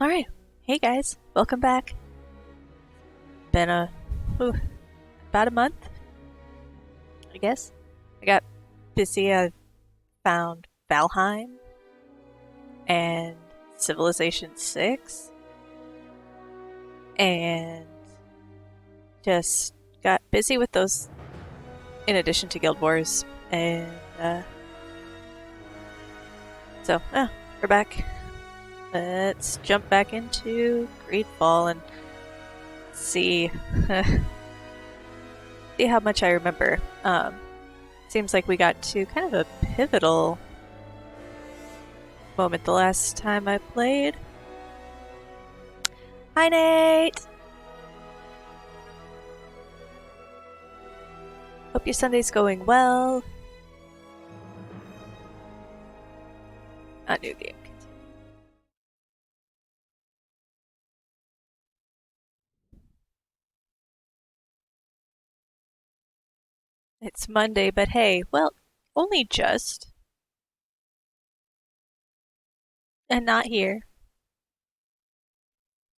Alright, hey guys, welcome back. Been whew, about a month, I guess. I got busy. I found Valheim and Civilization 6 and just got busy with those in addition to Guild Wars. And we're back. Let's jump back into GreedFall and see see how much I remember. Seems like we got to kind of a pivotal moment the last time I played. Hi, Nate! Hope your Sunday's going well. A new game. It's Monday, but hey, well, only just. And not here.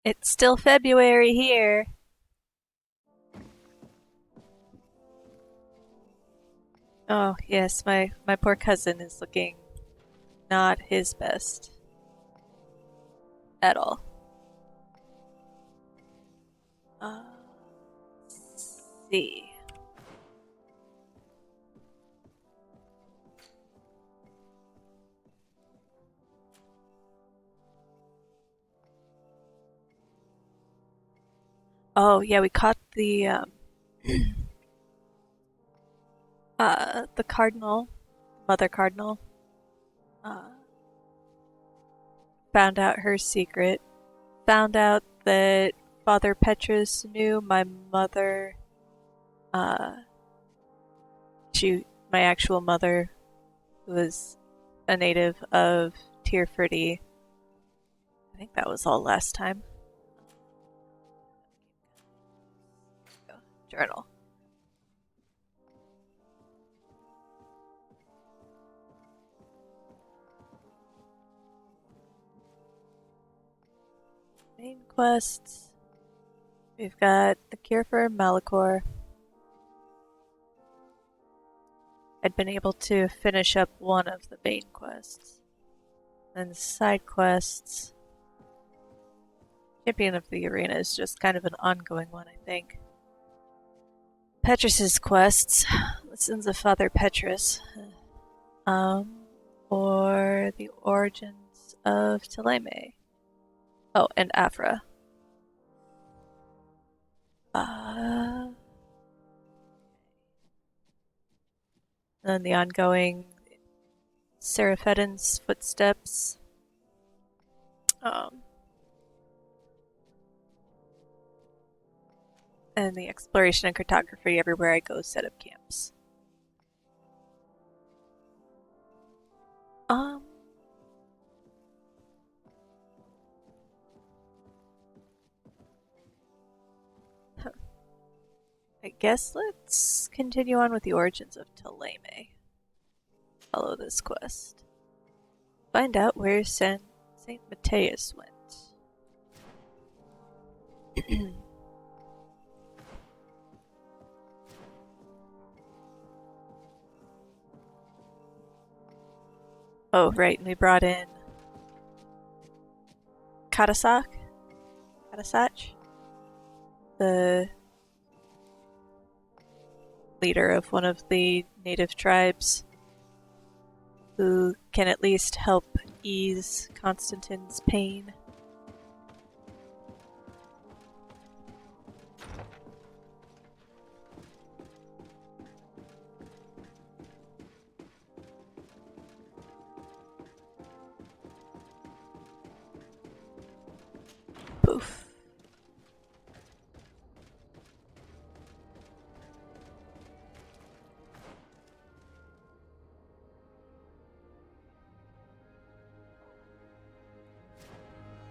It's still February here. Oh, yes, my poor cousin is looking not his best. At all. Let's see. Oh, yeah, we caught the cardinal, mother cardinal. Found out her secret. Found out that Father Petrus knew my mother. Uh, my actual mother, who was a native of Tierfrity. I think that was all last time. Journal. Main quests. We've got the cure for Malachor. I'd been able to finish up one of the main quests. And side quests. Champion of the Arena is just kind of an ongoing one, I think. Petrus's quests. Lessons of Father Petrus. Or the origins of Teleme. Oh, and Afra. Then the ongoing Seraphedin's footsteps. And the exploration and cartography everywhere I go set up camps. I guess let's continue on with the origins of Teleme. Follow this quest. Find out where Saint Matthias went. Oh, right, and we brought in Karasach, the leader of one of the native tribes, who can at least help ease Constantine's pain. Poof.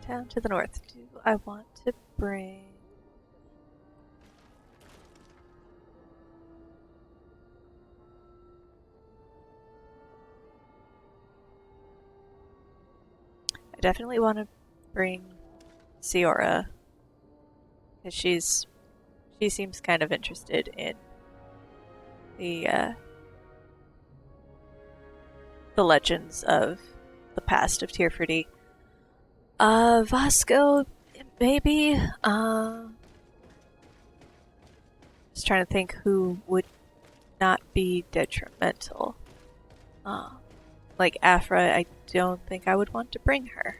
Down to the north. Do I want to bring... I definitely want to bring Siora, because she seems kind of interested in the the legends of the past of Tierford. Vasco, maybe. Just trying to think who would not be detrimental. Like Afra, I don't think I would want to bring her.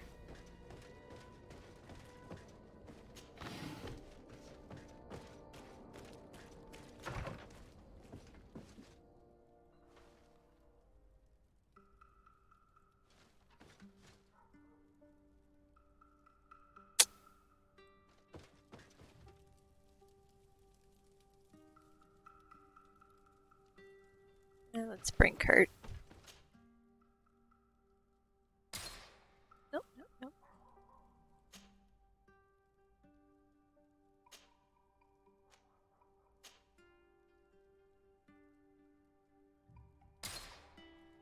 Yeah, let's bring Kurt. Nope, nope, nope.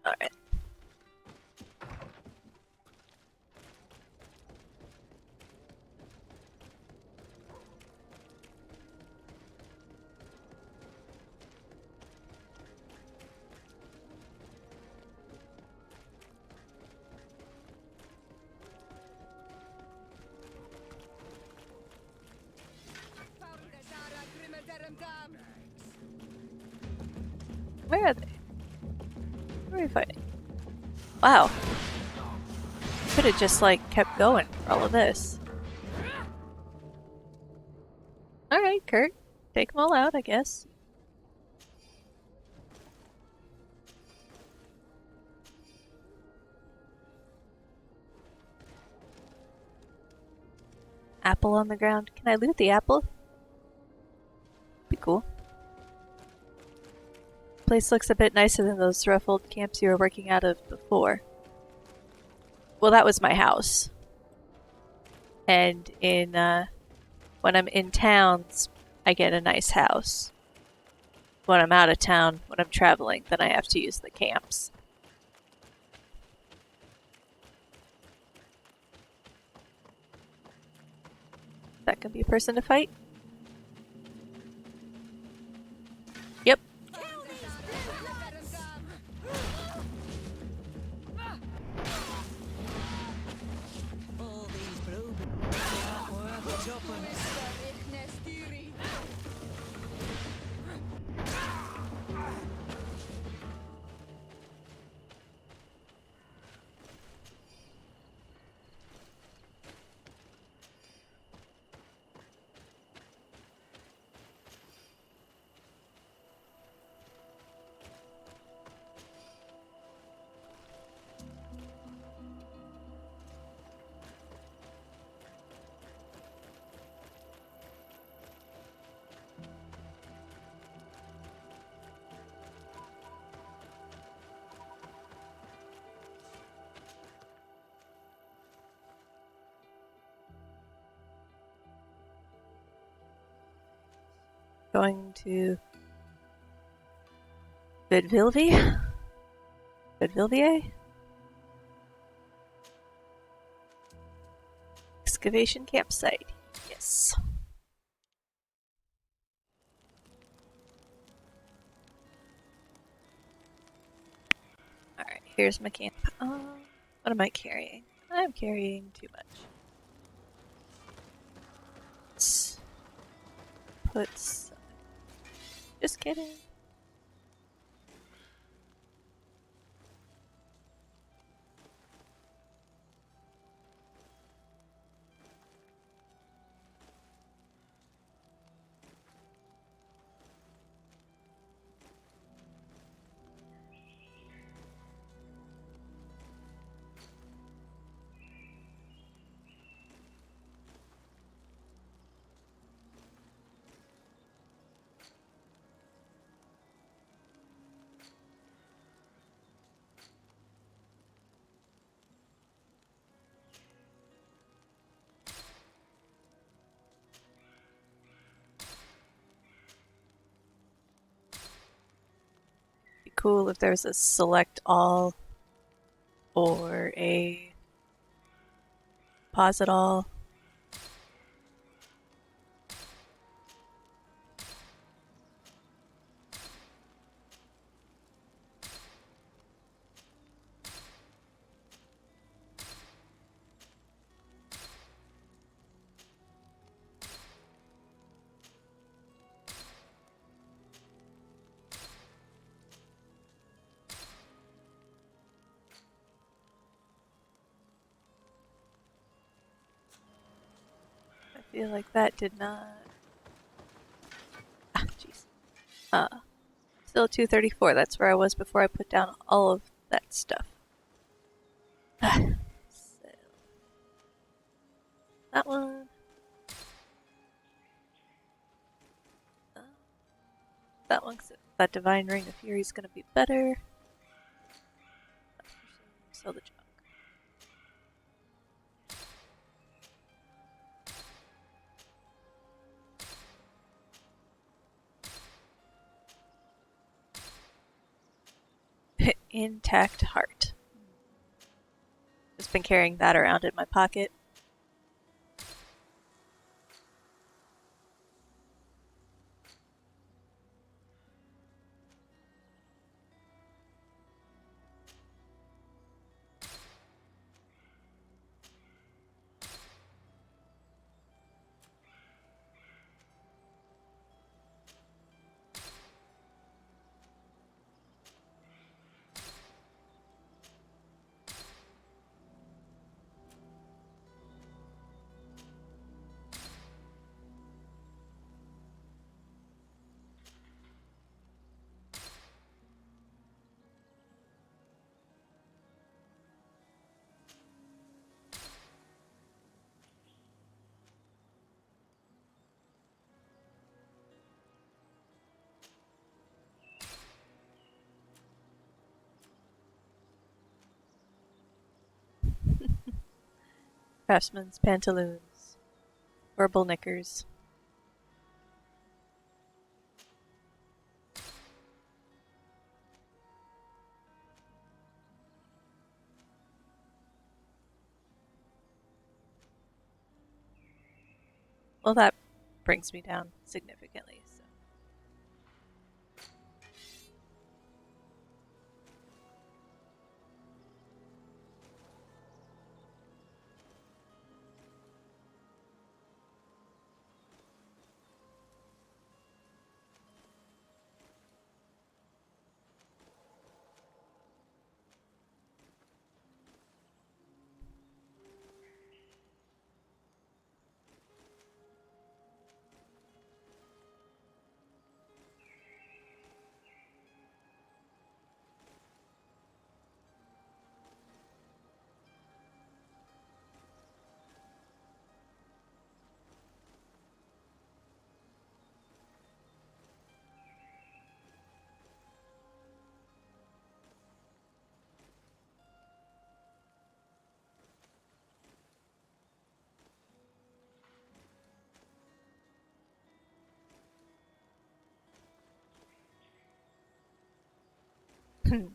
Alright. Where are they? Where are we fighting? Wow. Could have just, like, kept going for all of this. Alright, Kurt. Take them all out, I guess. Apple on the ground. Can I loot the apple? Be cool. Place looks a bit nicer than those rough old camps you were working out of before. Well, that was my house. And when I'm in towns, I get a nice house. When I'm out of town, when I'm traveling, then I have to use the camps. That can be a person to fight? Yep. Going to Vidvilvi? Vidvilvier? Excavation campsite. Yes. Alright, here's my camp. What am I carrying? I'm carrying too much. Let's put some... Just kidding. Be cool if there's a select all or a pause it all. feel like that did not... Ah, jeez. Still 234. That's where I was before I put down all of that stuff. So, that one. That one, that Divine Ring of Fury is going to be better. Sell the junk. Intact heart. Just been carrying that around in my pocket. Craftsman's pantaloons. Purple knickers. Well, that brings me down significantly. So.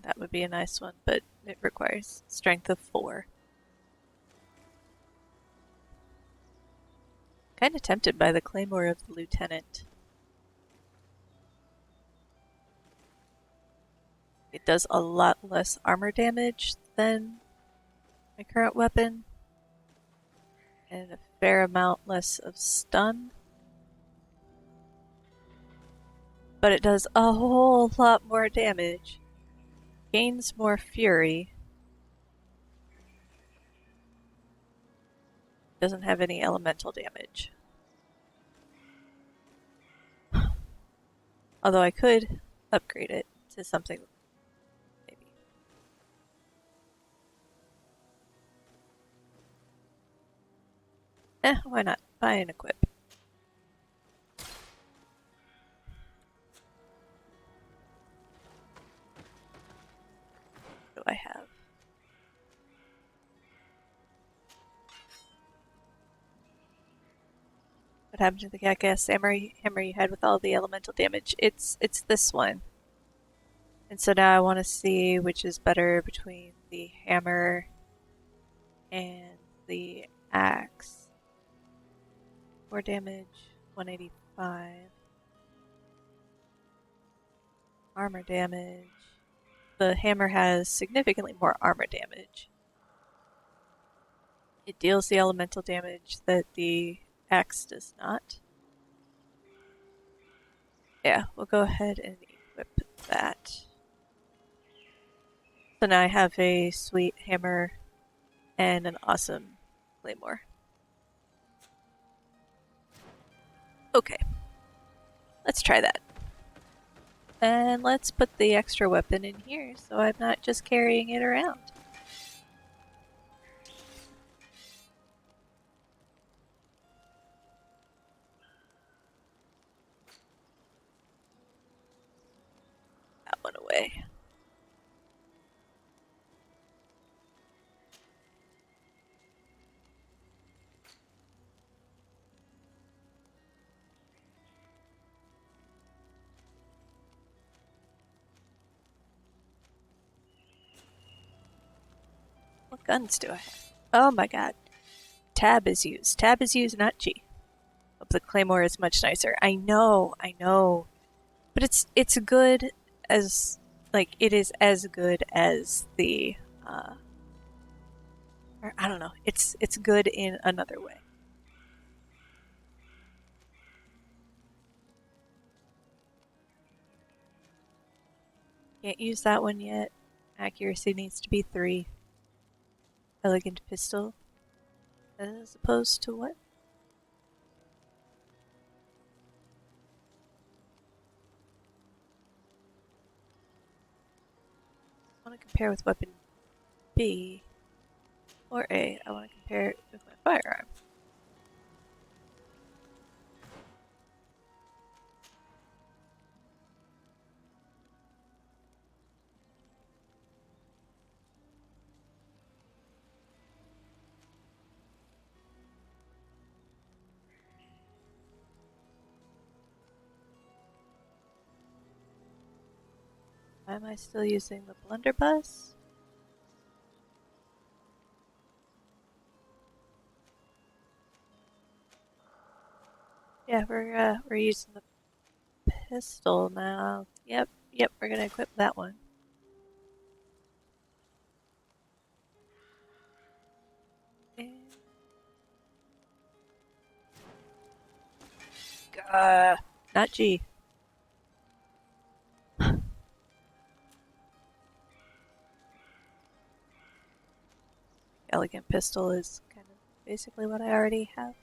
That would be a nice one, but it requires strength of 4. Kind of tempted by the claymore of the lieutenant. It does a lot less armor damage than my current weapon, and a fair amount less of stun. But it does a whole lot more damage. Gains more fury. Doesn't have any elemental damage. Although I could upgrade it to something, maybe. Why not? Buy and equip. What do I have? What happened to the Jackass hammer you had with all the elemental damage? It's this one. And so now I want to see which is better between the hammer and the axe. 4 damage, 185. Armor damage. The hammer has significantly more armor damage. It deals the elemental damage that the axe does not. Yeah, we'll go ahead and equip that. So now I have a sweet hammer and an awesome claymore. Okay, let's try that. And let's put the extra weapon in here so I'm not just carrying it around. That one away. What guns do I have? Oh my god. Tab is used. Tab is used, not G. But the Claymore is much nicer. I know. But it's good as it is as good as the or I don't know. It's good in another way. Can't use that one yet. Accuracy needs to be 3. Elegant pistol. As opposed to what? I want to compare with weapon B or A. I want to compare it with my firearm. Why am I still using the blunderbuss? Yeah, we're using the pistol now. Yep, we're gonna equip that one. Not G. Elegant pistol is kind of basically what I already have.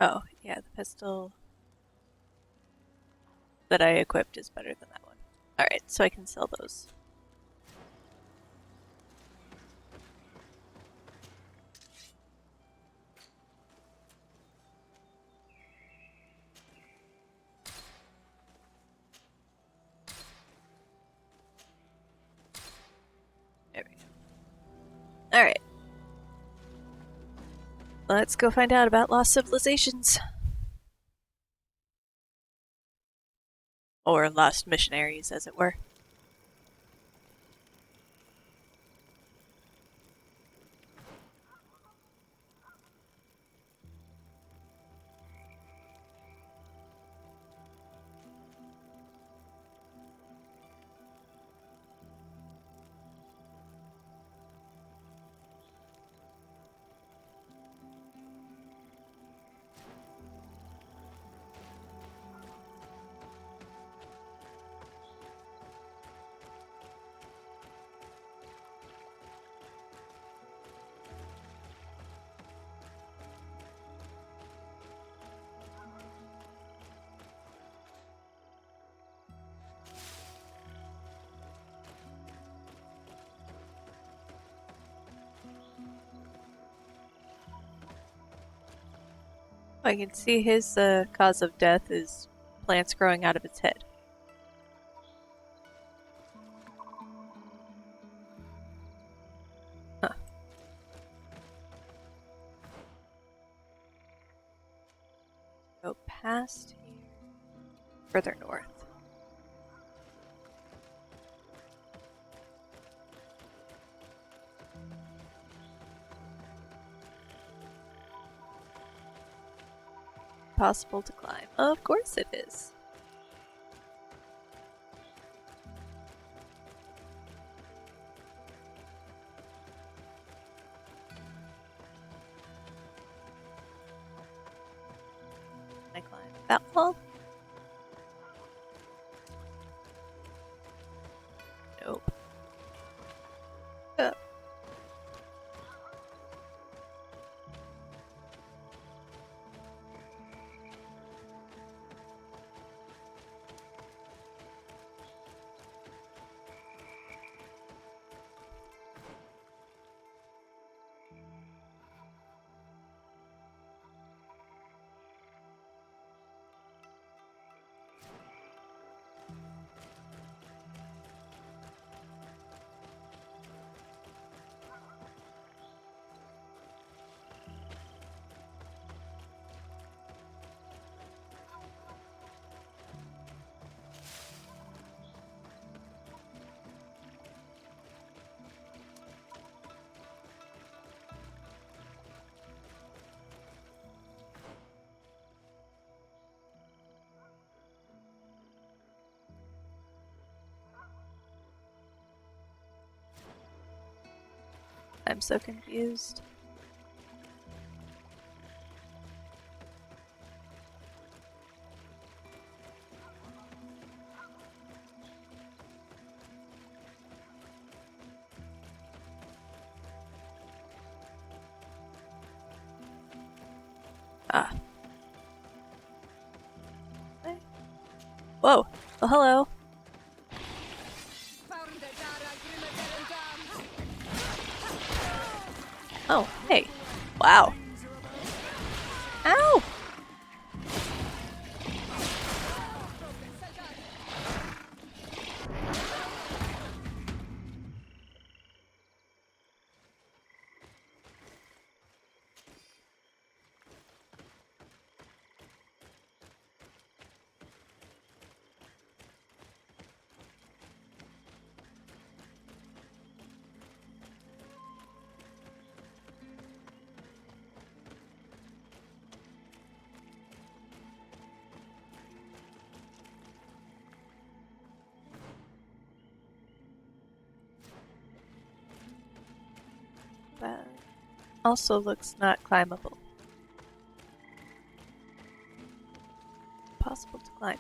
Oh, yeah, the pistol that I equipped is better than that one. Alright, so I can sell those. There we go. Alright. Let's go find out about lost civilizations. Or lost missionaries, as it were. I can see his cause of death is plants growing out of its head. Huh. Go past here. Further north. Possible to climb. Of course it is. That wall? Nope. Uh. I'm so confused. Ah. Whoa. Well, hello. Oh, hey. Wow. Ow! That also looks not climbable. Possible to climb.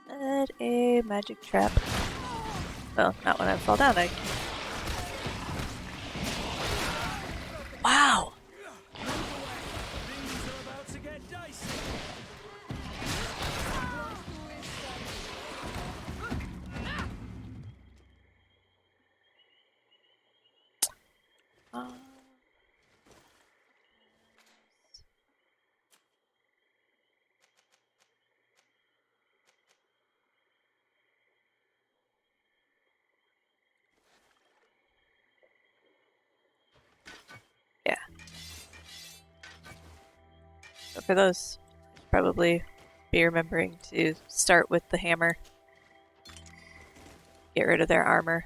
Set a magic trap. Well, not when I fall down. Wow! Yeah. So for those, probably be remembering to start with the hammer. Get rid of their armor.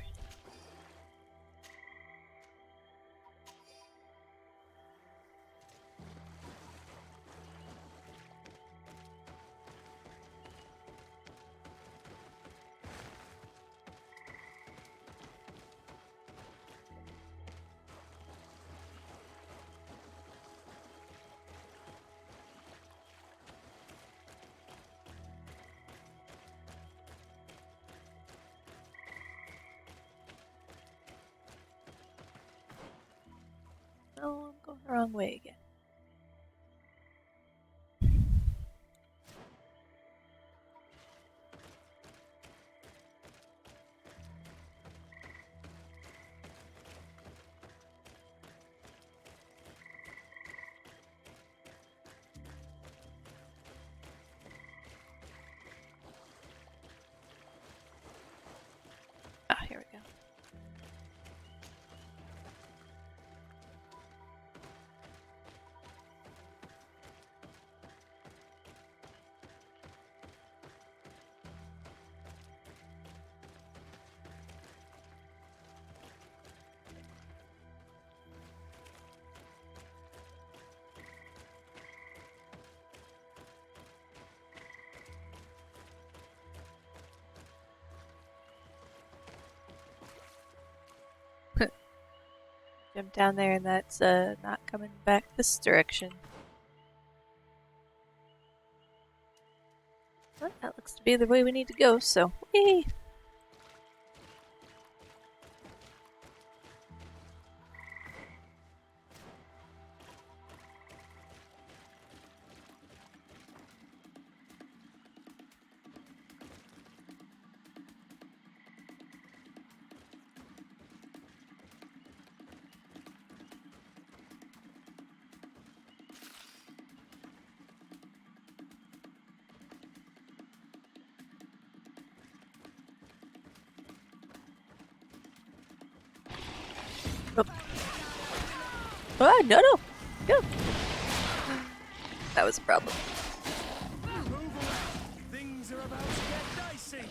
Oh, I'm going the wrong way again. jump down there, and that's not coming back this direction. Well, that looks to be the way we need to go, so whee! Oh. Oh, no, no! Go! That was a problem. Things are about to get dicey.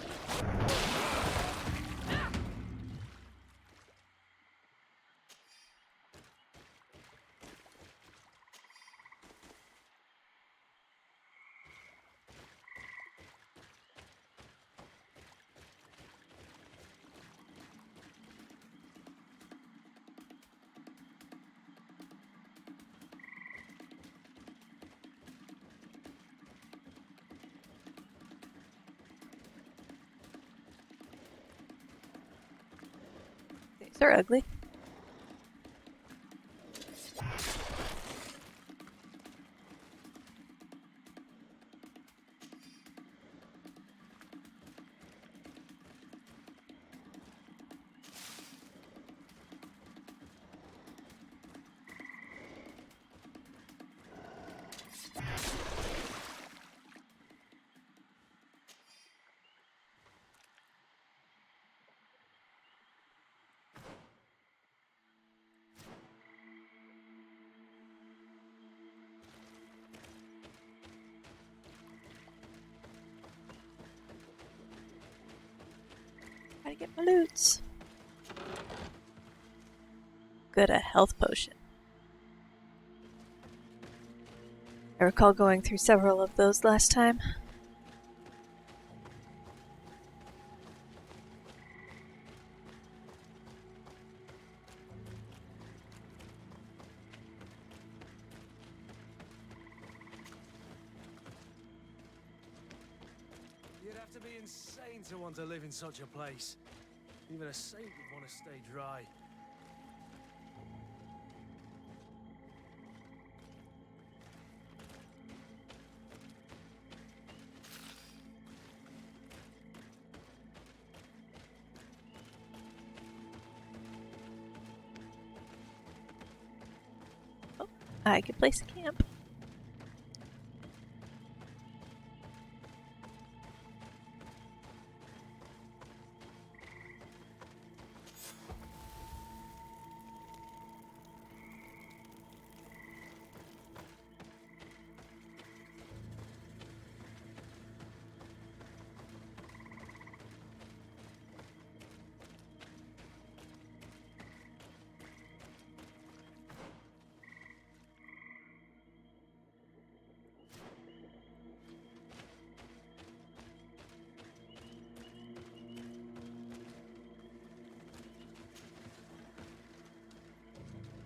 These are ugly. Gotta get my loots. Good, a health potion. I recall going through several of those last time. You'd have to be insane to want to live in such a place. Even a saint would want to stay dry. Oh, I could place a camp.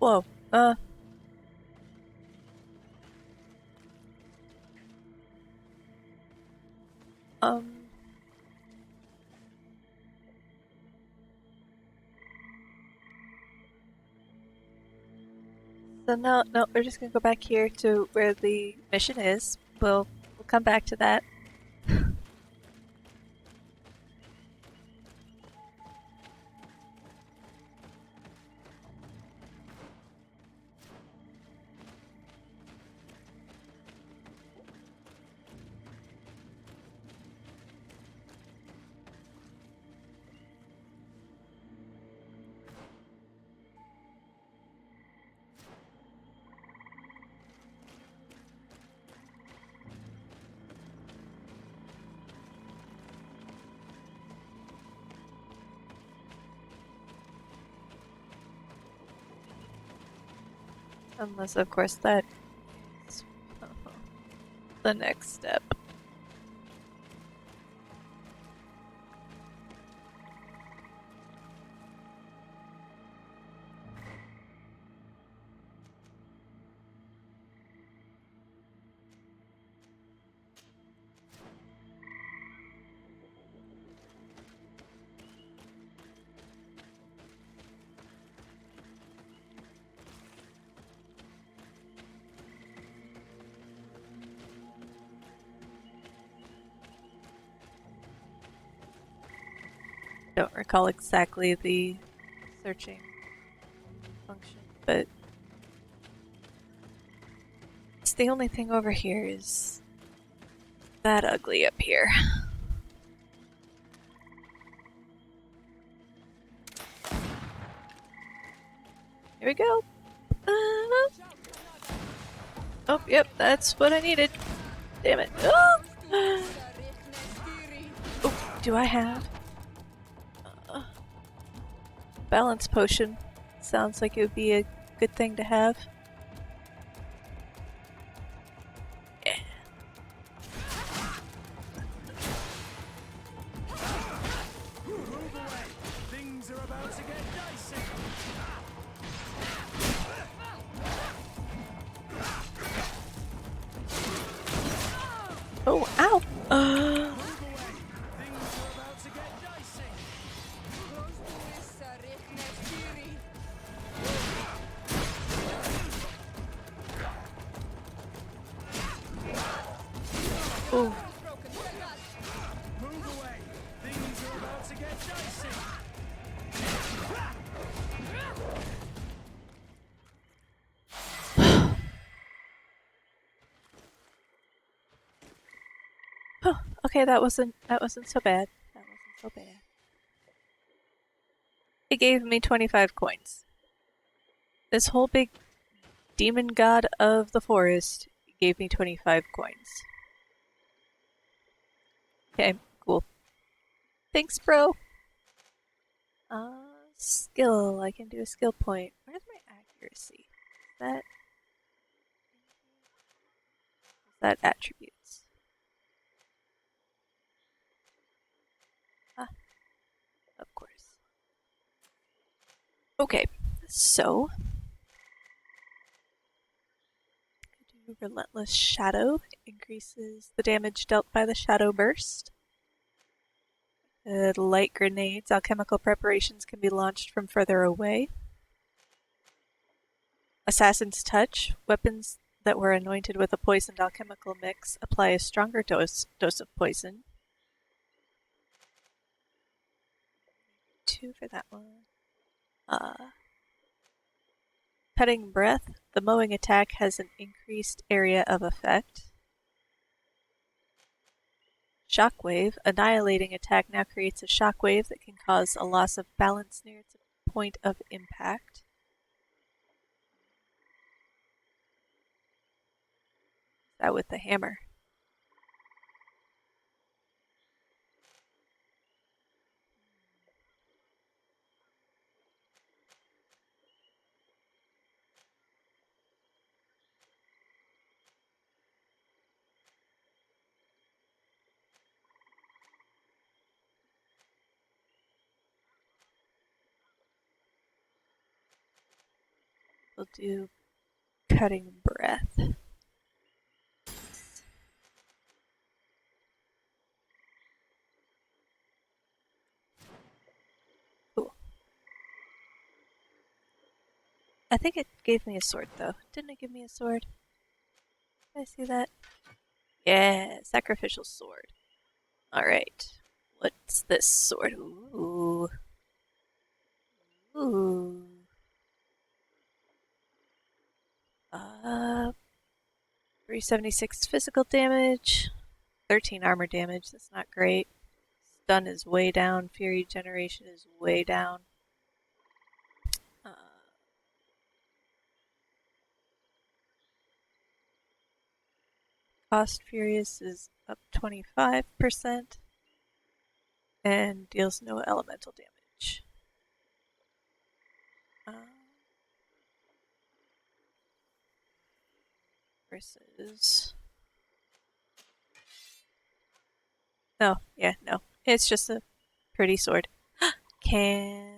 Whoa, um... So no, we're just gonna go back here to where the mission is. We'll come back to that. Unless, of course, that's the next step. Don't recall exactly the searching function, but it's the only thing over here is that ugly up here. Here we go. Oh, yep, that's what I needed. Damn it. Oh, oh do I have balance potion? Sounds like it would be a good thing to have. Yeah. Move away! Things are about to get dicey! Oh, ow! Move away! Things are about to get dicey! Oh. Move away! Things are about to get dicey! Oh, okay, that wasn't so bad. That wasn't so bad. It gave me 25 coins. This whole big demon god of the forest gave me 25 coins. Okay, cool. Thanks, bro. Skill. I can do a skill point. Where's my accuracy? Is that attributes? Ah, of course. Okay, so do Relentless Shadow. Increases the damage dealt by the Shadow Burst. Light grenades. Alchemical preparations can be launched from further away. Assassin's Touch. Weapons that were anointed with a poisoned alchemical mix apply a stronger dose of poison. 2 for that one. Cutting Breath. The mowing attack has an increased area of effect. Shockwave. Annihilating attack now creates a shockwave that can cause a loss of balance near its point of impact. That with the hammer. We'll do Cutting Breath. Cool. I think it gave me a sword, though. Didn't it give me a sword? Did I see that? Yeah, sacrificial sword. Alright. What's this sword? Ooh. Ooh. 376 physical damage, 13 armor damage. That's not great. Stun is way down. Fury generation is way down. Cost Furious is up 25% and deals no elemental damage. Versus. No, yeah, no. It's just a pretty sword. Can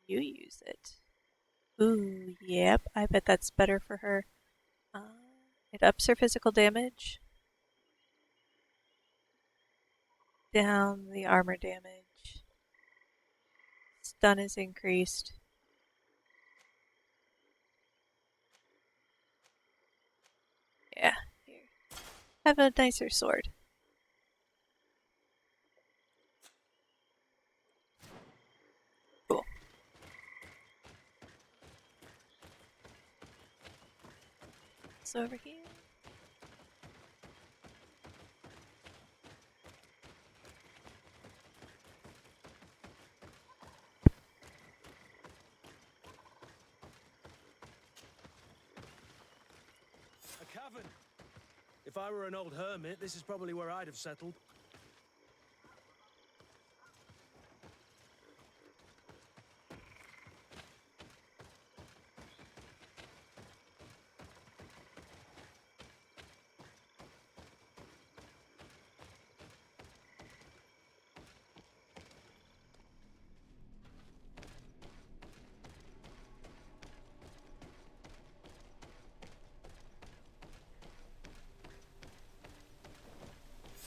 you use it? Ooh, yep. I bet that's better for her. It ups her physical damage. Down the armor damage. Stun is increased. Yeah, here. Have a nicer sword. this over here. A cavern. If I were an old hermit, this is probably where I'd have settled.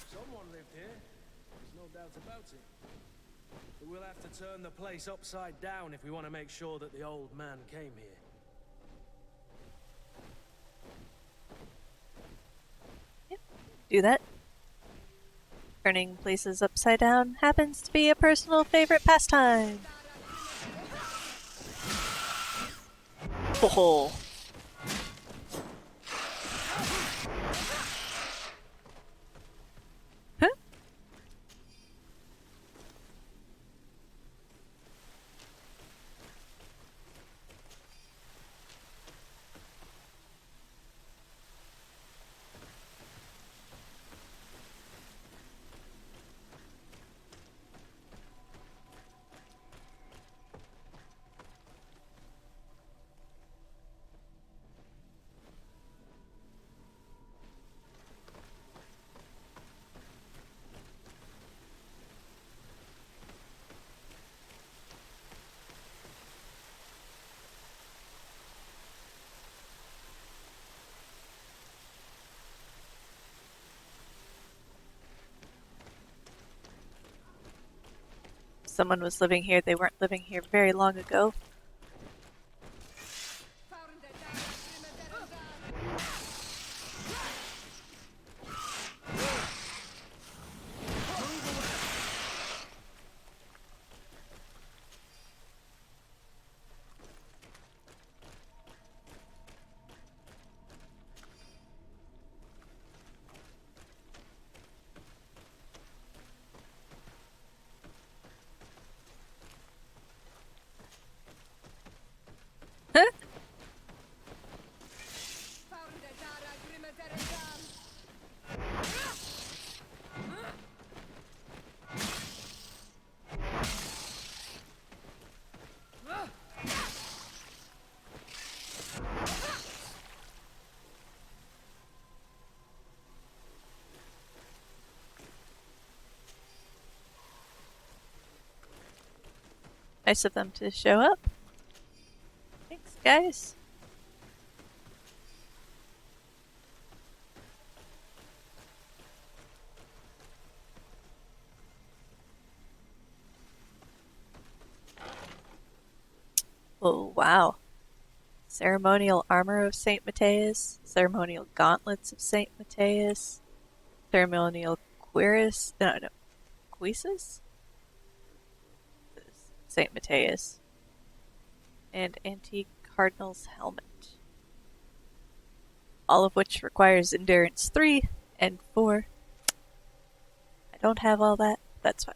Someone lived here. There's no doubt about it. But we'll have to turn the place upside down if we want to make sure that the old man came here. Yep, do that. Turning places upside down happens to be a personal favorite pastime. Oh. Huh? Someone was living here. They weren't living here very long ago. Huh? Nice of them to show up. Thanks, guys. Oh, wow. Ceremonial armor of St. Matthias, ceremonial gauntlets of St. Matthias, ceremonial cuisses? St. Matthias, and antique cardinal's helmet. All of which requires endurance 3 and 4. I don't have all that. That's fine.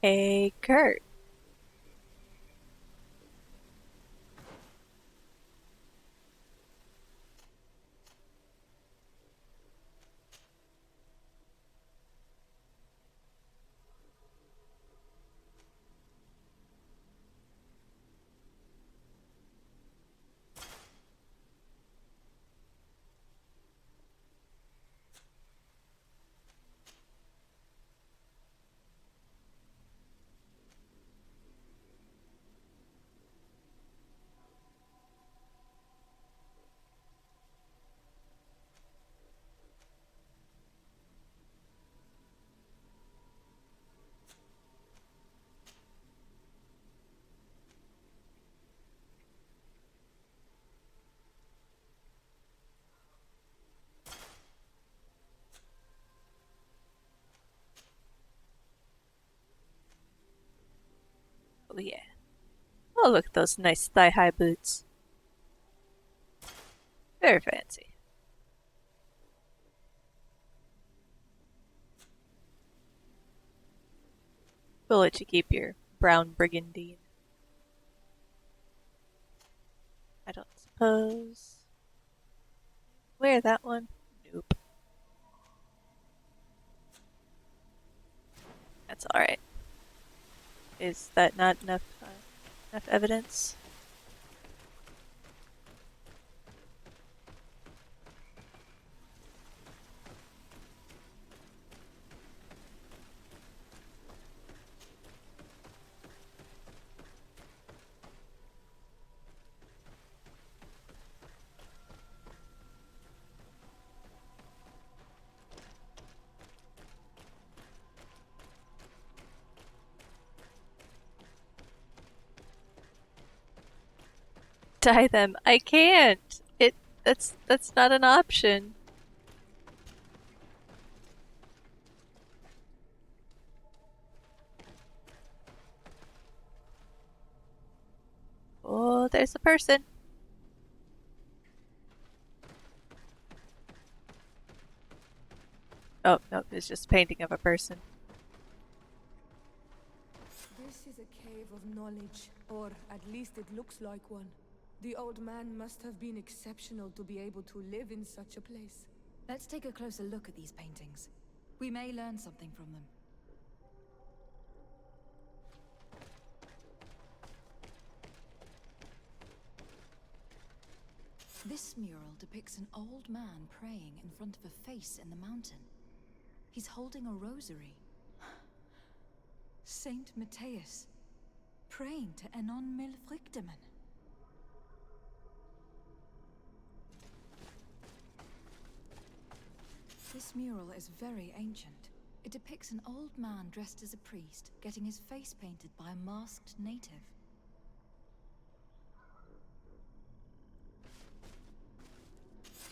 Hey, Kurt. Oh, yeah. Oh, look at those nice thigh-high boots. Very fancy. We'll let you keep your brown brigandine. I don't suppose. Wear that one? Nope. That's alright. Is that not enough evidence? Dye them. I can't. That's not an option. Oh, there's a person. Oh, no, it's just a painting of a person. This is a cave of knowledge, or at least it looks like one. The old man must have been exceptional to be able to live in such a place. Let's take a closer look at these paintings. We may learn something from them. This mural depicts an old man praying in front of a face in the mountain. He's holding a rosary. Saint Matthias, praying to Enon Milfrichteman. This mural is very ancient. It depicts an old man dressed as a priest, getting his face painted by a masked native.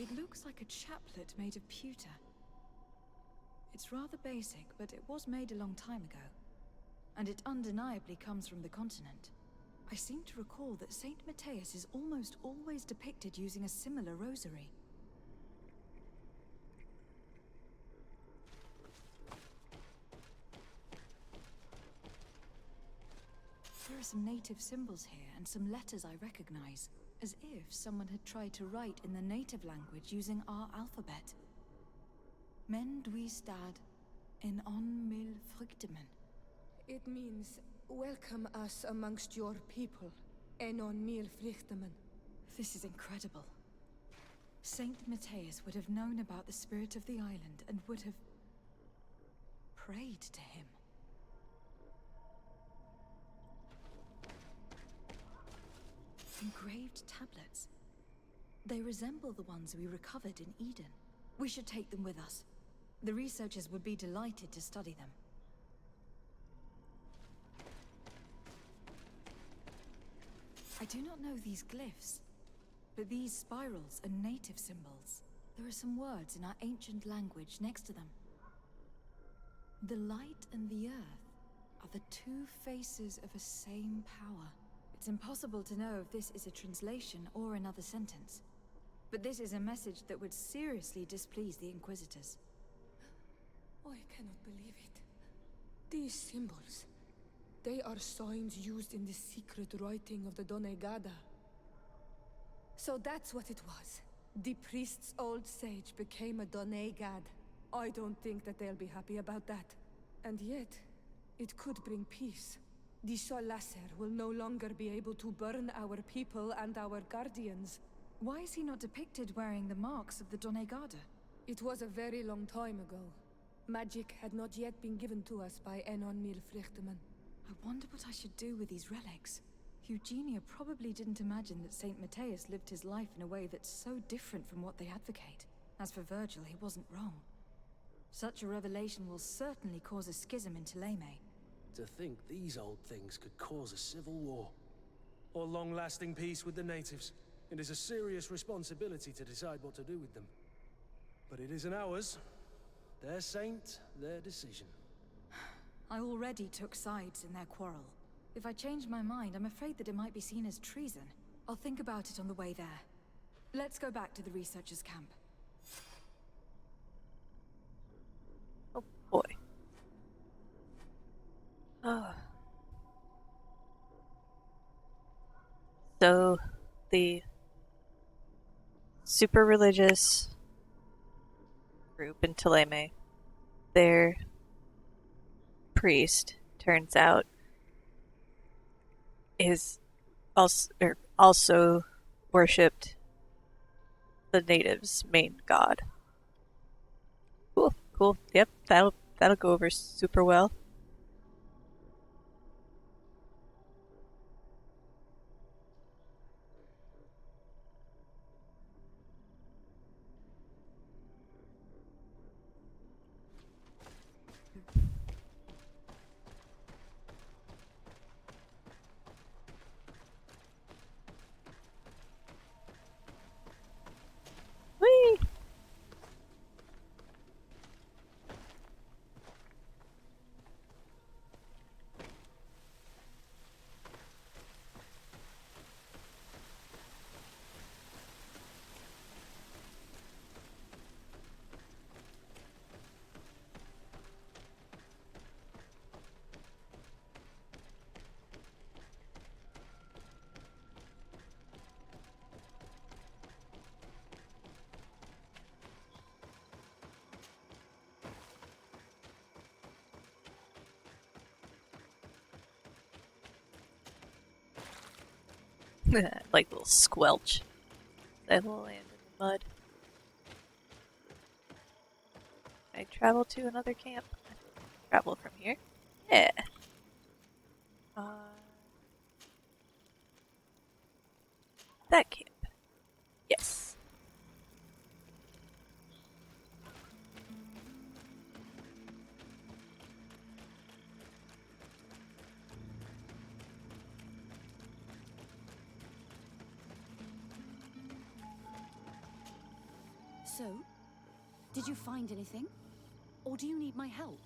It looks like a chaplet made of pewter. It's rather basic, but it was made a long time ago. And it undeniably comes from the continent. I seem to recall that Saint Matthias is almost always depicted using a similar rosary. There are some native symbols here and some letters I recognize, as if someone had tried to write in the native language using our alphabet. Men dwi stad en on mil fruktemen. It means, welcome us amongst your people, Enon Mil Frichteman. This is incredible. Saint Matthias would have known about the spirit of the island and would have prayed to him. Engraved tablets. They resemble the ones we recovered in Eden. We should take them with us. The researchers would be delighted to study them. I do not know these glyphs, but these spirals are native symbols. There are some words in our ancient language next to them. The light and the earth are the two faces of a same power. It's impossible to know if this is a translation or another sentence. But this is a message that would seriously displease the Inquisitors. I cannot believe it. These symbols, they are signs used in the secret writing of the Donegada. So that's what it was. The priest's old sage became a Donegad. I don't think that they'll be happy about that. And yet, it could bring peace. The Solasser will no longer be able to burn our people and our guardians. Why is he not depicted wearing the marks of the Donegada? It was a very long time ago. Magic had not yet been given to us by Enon Milfrichteman. I wonder what I should do with these relics. Eugenia probably didn't imagine that Saint Matthias lived his life in a way that's so different from what they advocate. As for Virgil, he wasn't wrong. Such a revelation will certainly cause a schism in Thélème. To think these old things could cause a civil war. Or long-lasting peace with the natives. It is a serious responsibility to decide what to do with them. But it isn't ours. Their saint, their decision. I already took sides in their quarrel. If I change my mind, I'm afraid that it might be seen as treason. I'll think about it on the way there. Let's go back to the researchers' camp. Oh boy. Oh. So, the super religious group in Teleme, their priest, turns out, is also worshipped the natives' main god. Cool, cool. Yep, that'll go over super well. Whee! Like little squelch. That will land in the mud. I travel to another camp. Travel from here. Yeah. That camp. Yes. So, did you find anything? Or do you need my help?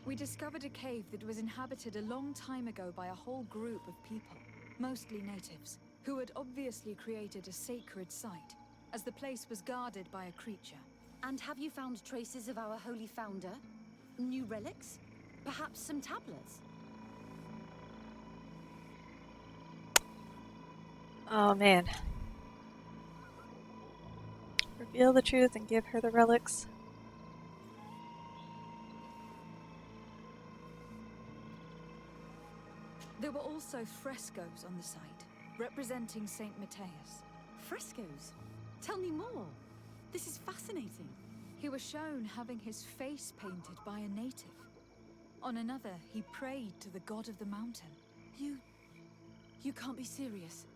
We discovered a cave that was inhabited a long time ago by a whole group of people, mostly natives, who had obviously created a sacred site, as the place was guarded by a creature. And have you found traces of our holy founder? New relics? Perhaps some tablets? Oh man. Reveal the truth and give her the relics. There were also frescoes on the site, representing Saint Matthias. Frescoes? Tell me more. This is fascinating. He was shown having his face painted by a native. On another, he prayed to the god of the mountain. You can't be serious.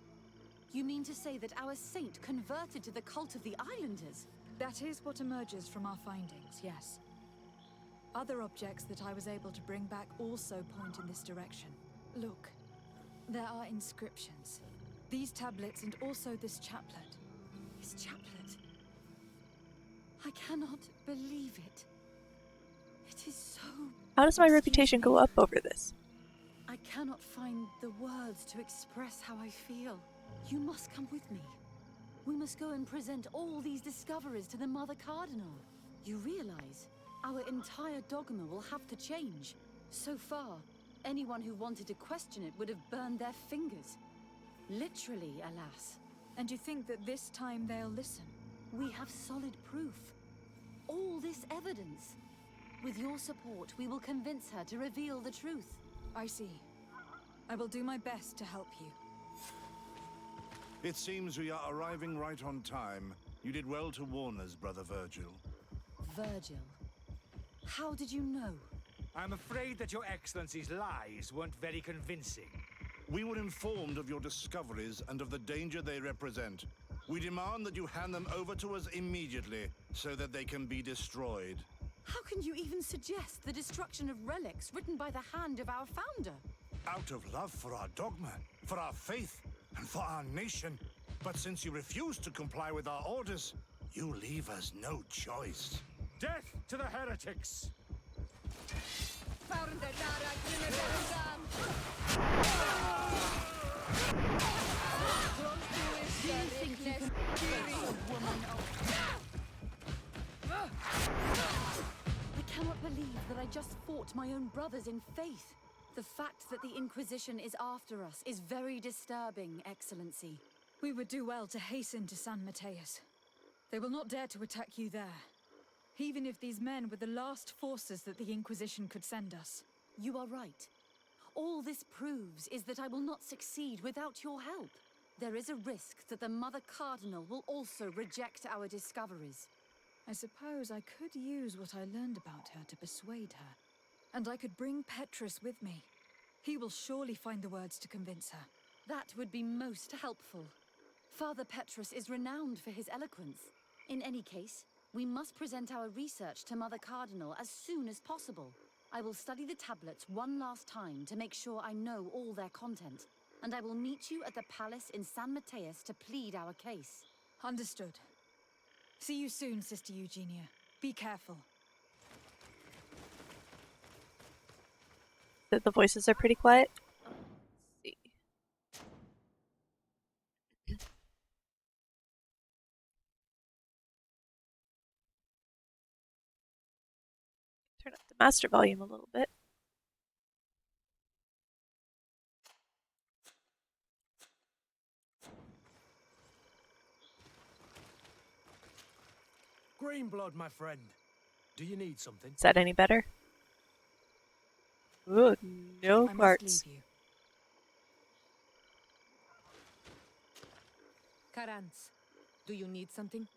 You mean to say that our saint converted to the cult of the islanders? That is what emerges from our findings, yes. Other objects that I was able to bring back also point in this direction. Look, there are inscriptions. These tablets and also this chaplet. This chaplet? I cannot believe it. It is so... How does my reputation go up over this? I cannot find the words to express how I feel. You must come with me. We must go and present all these discoveries to the Mother Cardinal. You realize our entire dogma will have to change. So far, anyone who wanted to question it would have burned their fingers. Literally, alas. And you think that this time they'll listen? We have solid proof. All this evidence. With your support, we will convince her to reveal the truth. I see. I will do my best to help you. It seems we are arriving right on time. You did well to warn us, Brother Virgil. Virgil? How did you know? I'm afraid that your Excellency's lies weren't very convincing. We were informed of your discoveries and of the danger they represent. We demand that you hand them over to us immediately, so that they can be destroyed. How can you even suggest the destruction of relics written by the hand of our founder? Out of love for our dogma, for our faith, and for our nation. But since you refuse to comply with our orders, you leave us no choice. Death to the heretics! I cannot believe that I just fought my own brothers in faith. The fact that the Inquisition is after us is very disturbing, Excellency. We would do well to hasten to San Mateus. They will not dare to attack you there. Even if these men were the last forces that the Inquisition could send us. You are right. All this proves is that I will not succeed without your help. There is a risk that the Mother Cardinal will also reject our discoveries. I suppose I could use what I learned about her to persuade her. And I could bring Petrus with me. He will surely find the words to convince her. That would be most helpful. Father Petrus is renowned for his eloquence. In any case, we must present our research to Mother Cardinal as soon as possible. I will study the tablets one last time to make sure I know all their content. And I will meet you at the palace in San Mateus to plead our case. Understood. See you soon, Sister Eugenia. Be careful. The voices are pretty quiet. Let's see. Turn up the master volume a little bit. Greenblood, my friend. Do you need something? Is that any better? Ooh, no I parts. must leave you. Karans, do you need something?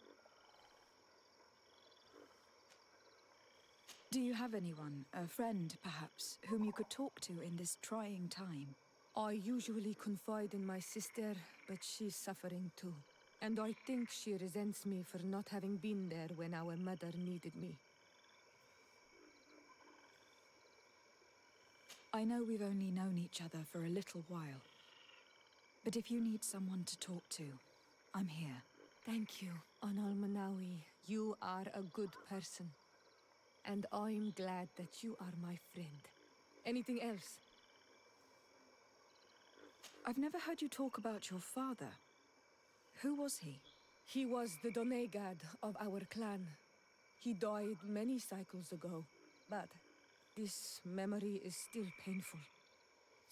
Do you have anyone, a friend perhaps, whom you could talk to in this trying time? I usually confide in my sister, but she's suffering too. And I think she resents me for not having been there when our mother needed me. I know we've only known each other for a little while. But if you need someone to talk to, I'm here. Thank you, Anal Manawi. You are a good person. And I'm glad that you are my friend. Anything else? I've never heard you talk about your father. Who was he? He was the Donegad of our clan. He died many cycles ago, but this memory is still painful.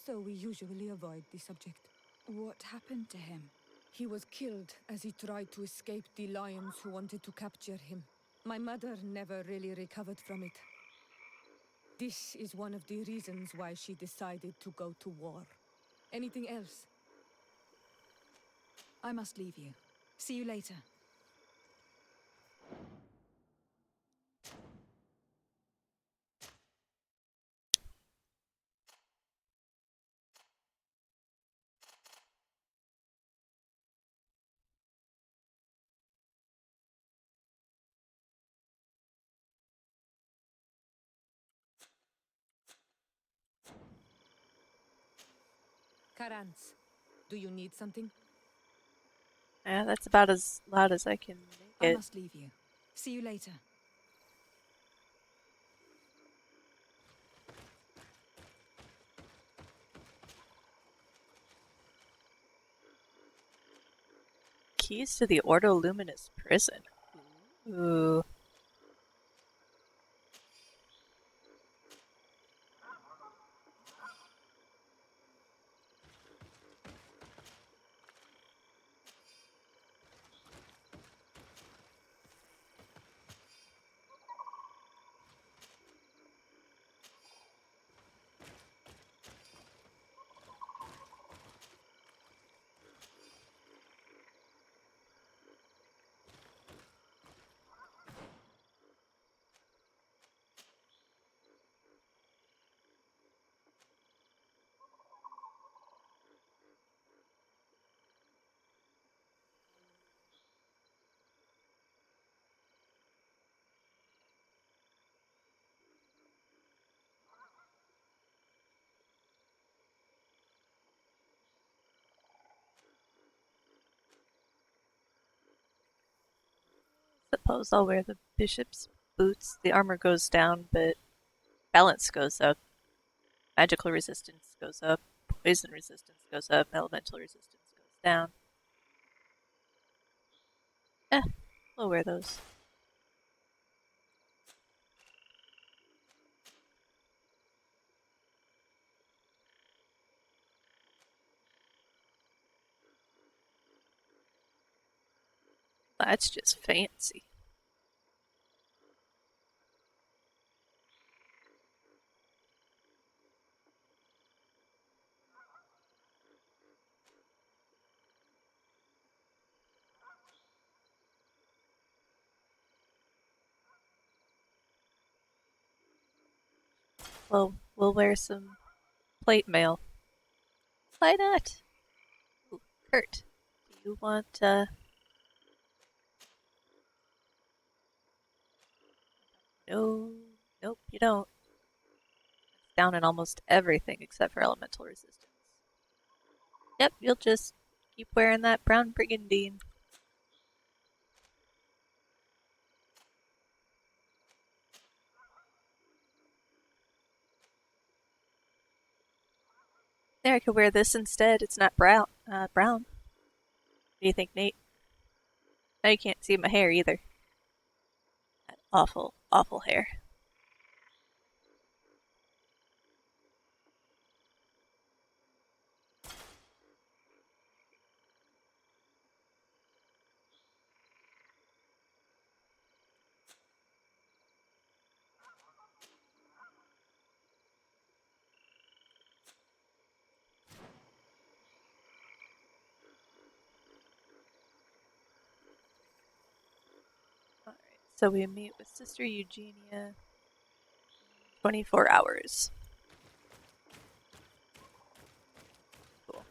So we usually avoid the subject. What happened to him? He was killed as he tried to escape the lions who wanted to capture him. My mother never really recovered from it. This is one of the reasons why she decided to go to war. Anything else? I must leave you. See you later. Karans, do you need something? Yeah, that's about as loud as I can I make it. must leave you. See you later. Keys to the Ordo Luminous prison. Ooh. Suppose I'll wear the bishop's boots. The armor goes down, but balance goes up. Magical resistance goes up. poison resistance goes up, elemental resistance goes down. We'll wear those. That's just fancy. Well, we'll wear some plate mail. Why not? Ooh, Kurt, do you want, No, nope, you don't. It's down in almost everything except for elemental resistance. Yep, you'll just keep wearing that brown brigandine. There, I could wear this instead. It's not brown. Brown. What do you think, Nate? Now you can't see my hair either. That awful, awful hair. Alright, so we meet with Sister Eugenia. 24 hours. Cool.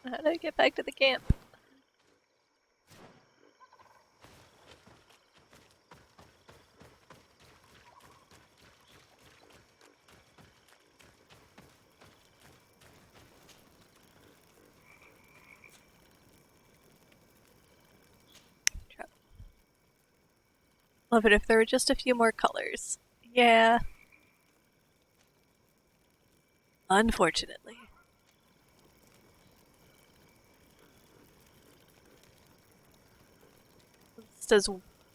How do I get back to the camp? Love it if there were just a few more colors. Yeah. Unfortunately.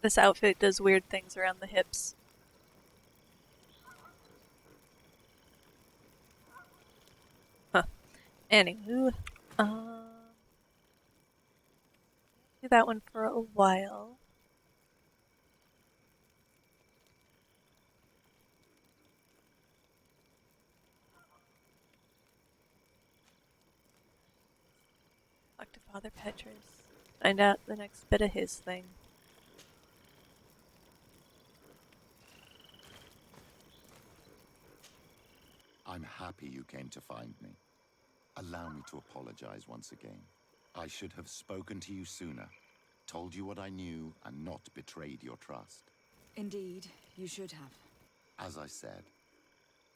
This outfit does weird things around the hips. Huh. Anywho, do that one for a while. Talk to Father Petrus. Find out the next bit of his thing. I'm happy you came to find me. Allow me to apologize once again. I should have spoken to you sooner, told you what I knew, and not betrayed your trust. Indeed, you should have. As I said,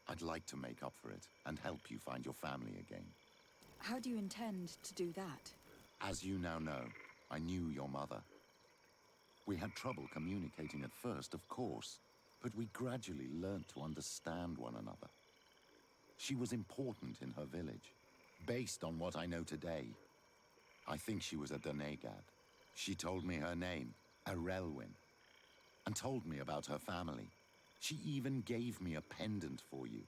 I'd like to make up for it and help you find your family again. How do you intend to do that? As you now know, I knew your mother. We had trouble communicating at first, of course, but we gradually learned to understand one another. She was important in her village. Based on what I know today, I think she was a Donegad. She told me her name, Arelwyn, and told me about her family. She even gave me a pendant for you.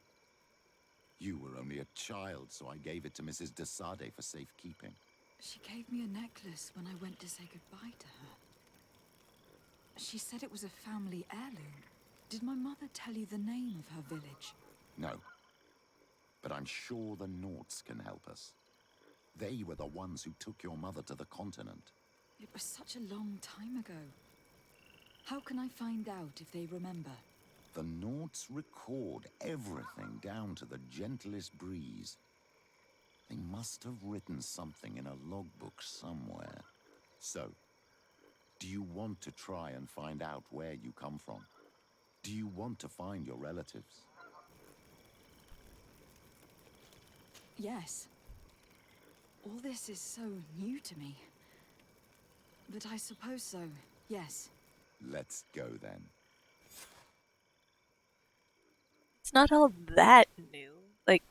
You were only a child, so I gave it to Mrs. de Sade for safekeeping. She gave me a necklace when I went to say goodbye to her. She said it was a family heirloom. Did my mother tell you the name of her village? No, but I'm sure the Nauts can help us. They were the ones who took your mother to the continent. It was such a long time ago. How can I find out if they remember? The Nauts record everything down to the gentlest breeze. They must have written something in a logbook somewhere. So, do you want to try and find out where you come from? Do you want to find your relatives? Yes. All this is so new to me. But I suppose so, yes. Let's go then. It's not all that new. Like,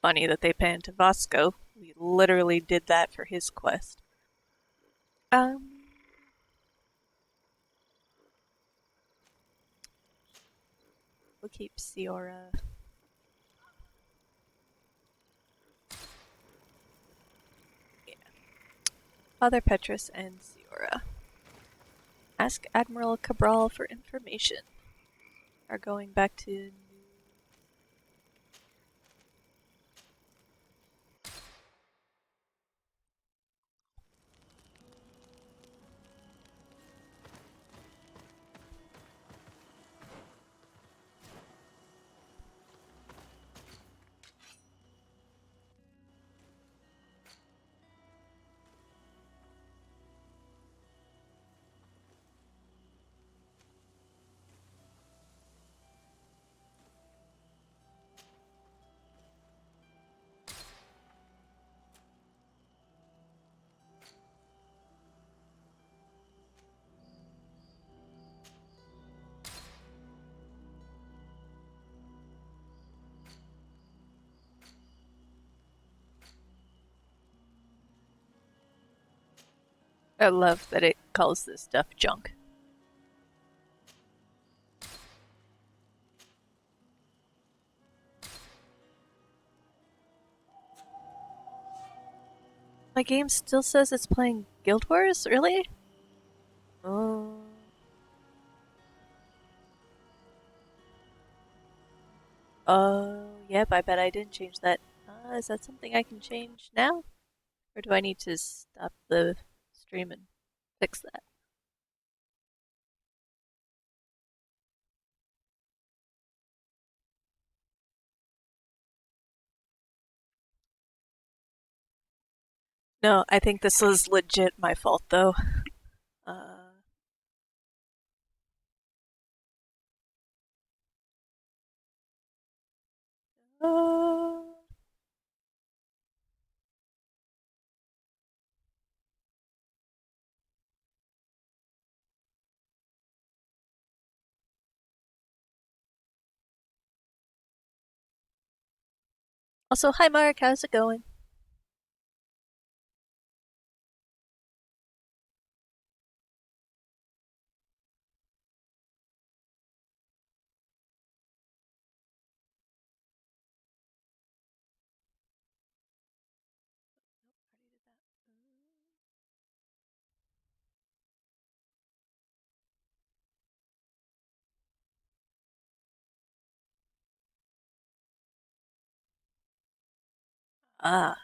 funny that they panned to Vasco. We literally did that for his quest. We'll keep Siora. Yeah. Father Petrus and Siora. Ask Admiral Cabral for information. Are going back to. I love that it calls this stuff junk. My game still says it's playing Guild Wars? Really? Oh. Oh, yep, I bet I didn't change that. Is that something I can change now? Or do I need to stop the stream and fix that? No, I think this was legit my fault, though. Uh, uh, Also, hi Mark, how's it going? Ah,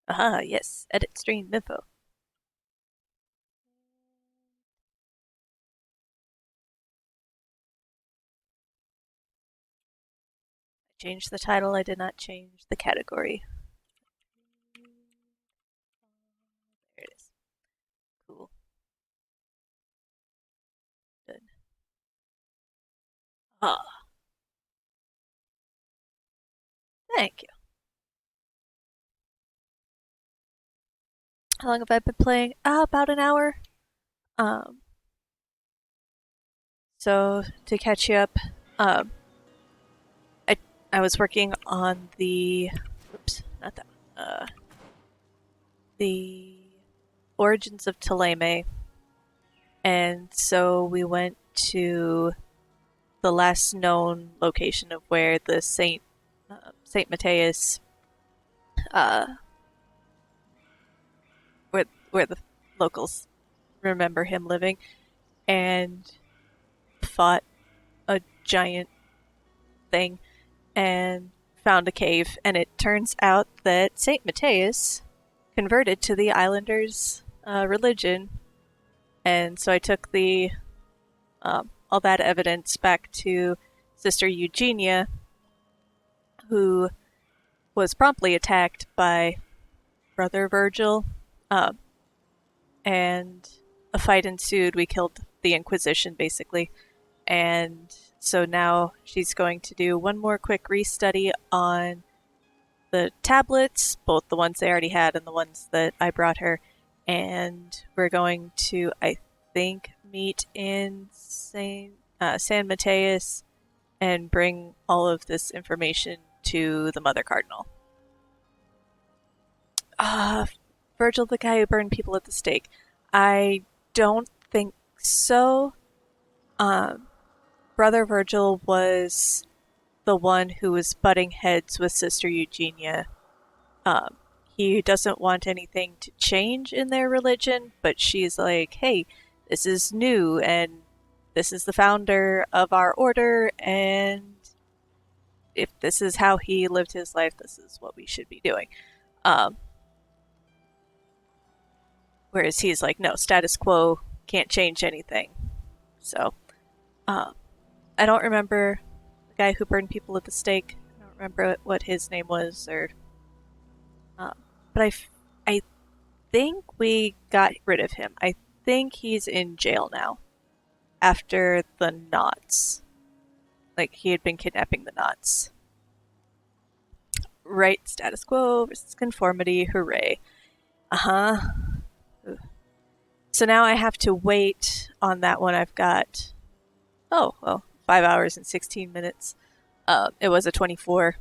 aha, yes, edit stream info. I changed the title, I did not change the category. There it is. Cool. Done. Ah, thank you. How long have I been playing? About an hour. Um, so to catch you up, um, I I was working on the, oops, not that one, the origins of Ptolemy, and so we went to the last known location of where the Saint Matthias, uh, where the locals remember him living, and fought a giant thing and found a cave. And it turns out that Saint Matthias converted to the islanders' religion, and so I took the all that evidence back to Sister Eugenia, who was promptly attacked by Brother Virgil, and a fight ensued. We killed the Inquisition, basically. And so now she's going to do one more quick restudy on the tablets, both the ones they already had and the ones that I brought her. And we're going to, I think, meet in San Mateus and bring all of this information to the Mother Cardinal. Virgil, the guy who burned people at the stake. I don't think so. Brother Virgil was the one who was butting heads with Sister Eugenia. He doesn't want anything to change in their religion, but she's like, hey, this is new, and this is the founder of our order, and if this is how he lived his life, this is what we should be doing. Whereas he's like, no, status quo, can't change anything. So, I don't remember the guy who burned people at the stake. I don't remember what his name was, or but I think we got rid of him. I think he's in jail now after the knots. Like, he had been kidnapping the knots. Right, status quo versus conformity, hooray. So now I have to wait on that one. I've got, 5 hours and 16 minutes. It was a 24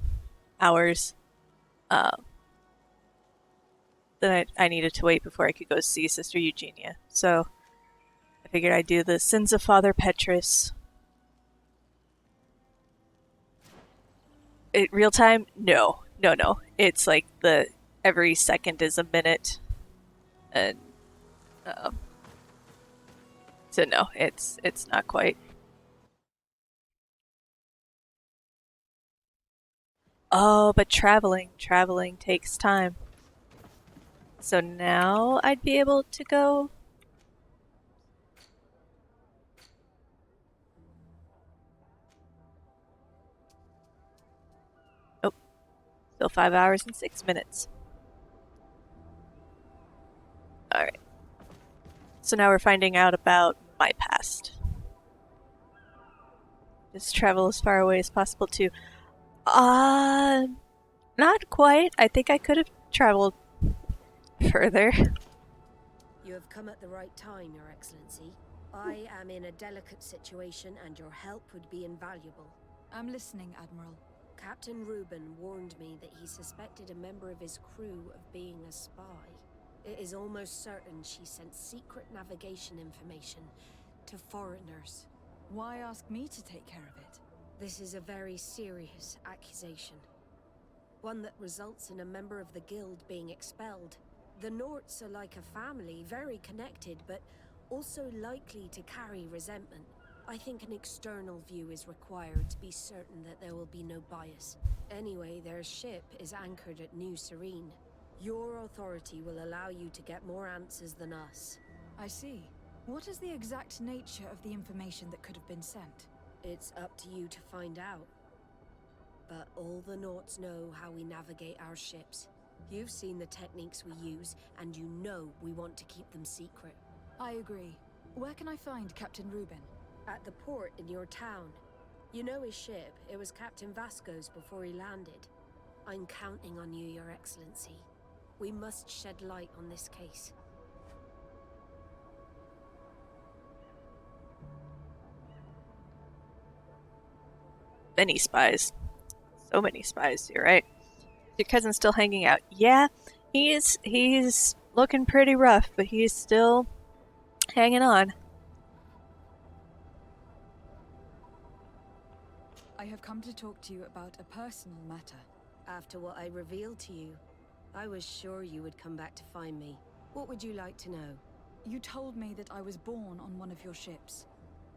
hours. Then I needed to wait before I could go see Sister Eugenia. So I figured I'd do the Sins of Father Petrus. Real time? No. It's like every second is a minute. And so no, it's not quite. Oh, but traveling takes time. So now I'd be able to go. Oh, still 5 hours and 6 minutes. Alright. So now we're finding out about my past. Just travel as far away as possible too. Not quite. I think I could have traveled further. You have come at the right time, Your Excellency. I am in a delicate situation and your help would be invaluable. I'm listening, Admiral. Captain Reuben warned me that he suspected a member of his crew of being a spy. It is almost certain she sent secret navigation information to foreigners. Why ask me to take care of it? This is a very serious accusation. One that results in a member of the guild being expelled. The Norts are like a family, very connected, but also likely to carry resentment. I think an external view is required to be certain that there will be no bias. Anyway, their ship is anchored at New Serene. Your authority will allow you to get more answers than us. I see. What is the exact nature of the information that could have been sent? It's up to you to find out. But all the Norts know how we navigate our ships. You've seen the techniques we use, and you know we want to keep them secret. I agree. Where can I find Captain Reuben? At the port in your town. You know his ship. It was Captain Vasco's before he landed. I'm counting on you, Your Excellency. We must shed light on this case. Many spies. So many spies, you're right. Your cousin's still hanging out. Yeah, he's looking pretty rough, but he's still hanging on. I have come to talk to you about a personal matter. After what I revealed to you, I was sure you would come back to find me. What would you like to know? You told me that I was born on one of your ships,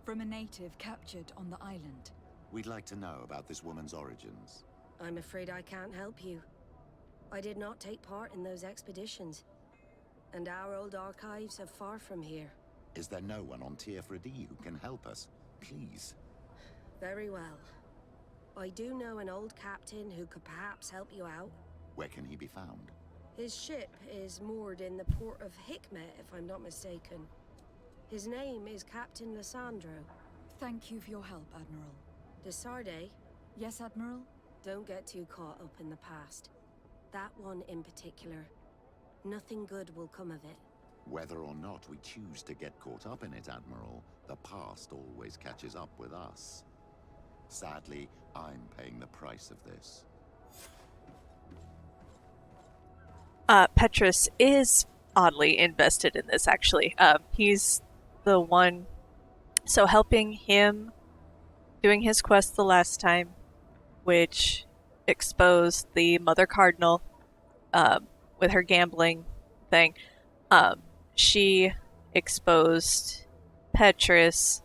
from a native captured on the island. We'd like to know about this woman's origins. I'm afraid I can't help you. I did not take part in those expeditions, and our old archives are far from here. Is there no one on Tier 3D who can help us? Please. Very well. I do know an old captain who could perhaps help you out. Where can he be found? His ship is moored in the port of Hikmet, if I'm not mistaken. His name is Captain Lissandro. Thank you for your help, Admiral. De Sarde, Yes, Admiral? don't get too caught up in the past. That one in particular. Nothing good will come of it. Whether or not we choose to get caught up in it, Admiral, the past always catches up with us. Sadly, I'm paying the price of this. Petrus is oddly invested in this, actually. He's the one, so helping him doing his quest the last time, which exposed the Mother Cardinal with her gambling thing. She exposed Petrus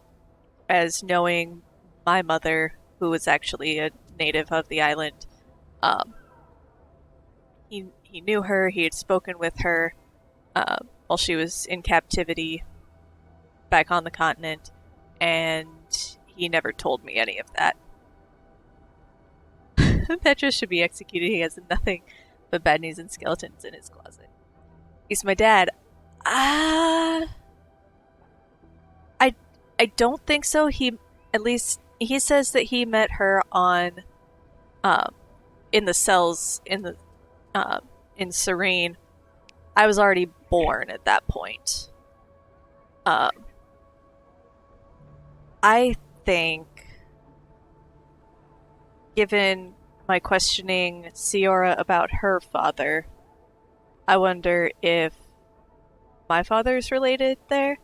as knowing my mother, who was actually a native of the island. He knew her. He had spoken with her while she was in captivity back on the continent, and he never told me any of that. Petrus should be executed. He has nothing but bad news and skeletons in his closet. He's my dad. I don't think so. At least he says that he met her on in the cells in Serene. I was already born at that point. I think, given my questioning Ciora about her father, I wonder if my father's related there.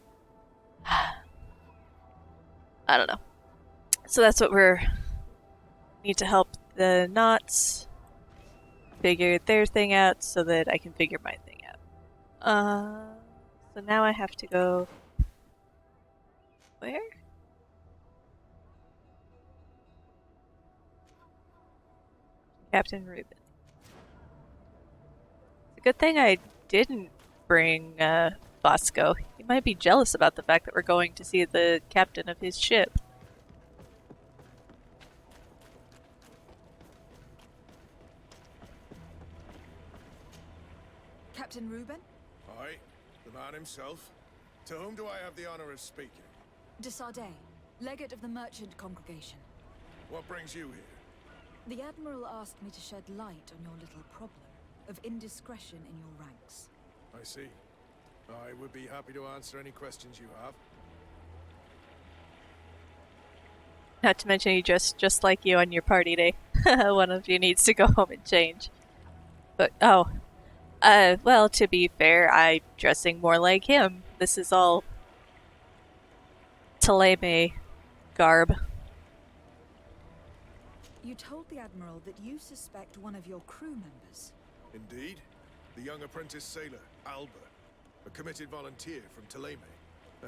I don't know. So that's what we're need to help the Knots figure their thing out so that I can figure my thing out. So now I have to go where? Captain Reuben. It's a good thing I didn't bring Bosco. He might be jealous about the fact that we're going to see the captain of his ship. Captain Reuben? Aye, the man himself. To whom do I have the honor of speaking? De Sarde, legate of the merchant congregation. What brings you here? The Admiral asked me to shed light on your little problem of indiscretion in your ranks. I see. I would be happy to answer any questions you have. Not to mention he dressed just like you on your party day. One of you needs to go home and change. But, well, to be fair, I'm dressing more like him. This is all Taleme garb. You told the Admiral that you suspect one of your crew members. Indeed. The young apprentice sailor, Alba. A committed volunteer from Taleme.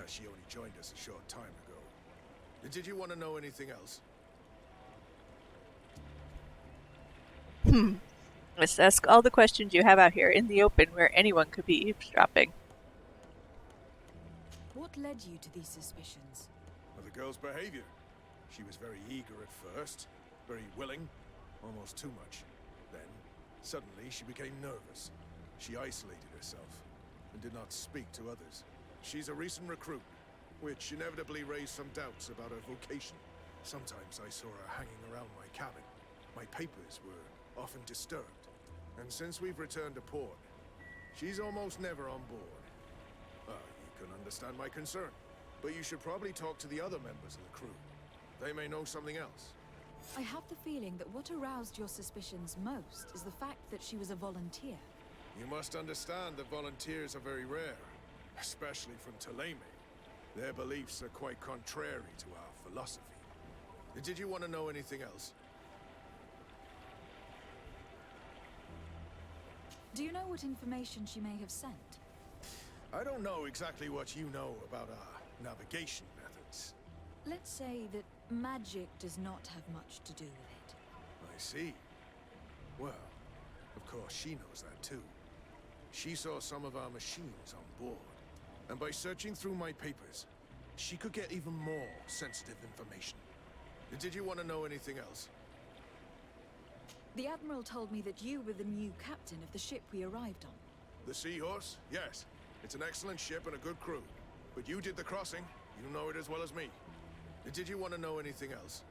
She only joined us a short time ago. Did you want to know anything else? Let's ask all the questions you have out here in the open where anyone could be eavesdropping. What led you to these suspicions? Well, the girl's behavior. She was very eager at first, very willing, almost too much. Then, suddenly, she became nervous. She isolated herself and did not speak to others. She's a recent recruit, which inevitably raised some doubts about her vocation. Sometimes I saw her hanging around my cabin. My papers were often disturbed. And since we've returned to port, she's almost never on board. You can understand my concern, but you should probably talk to the other members of the crew. They may know something else. I have the feeling that what aroused your suspicions most is the fact that she was a volunteer. You must understand that volunteers are very rare, especially from Taleme. Their beliefs are quite contrary to our philosophy. Did you want to know anything else? Do you know what information she may have sent? I don't know exactly what you know about our navigation methods. Let's say that magic does not have much to do with it. I see. Well, of course she knows that too. She saw some of our machines on board, and by searching through my papers, she could get even more sensitive information. Did you want to know anything else? The Admiral told me that you were the new captain of the ship we arrived on. The Seahorse? Yes. It's an excellent ship and a good crew. But you did the crossing. You know it as well as me. Did you want to know anything else?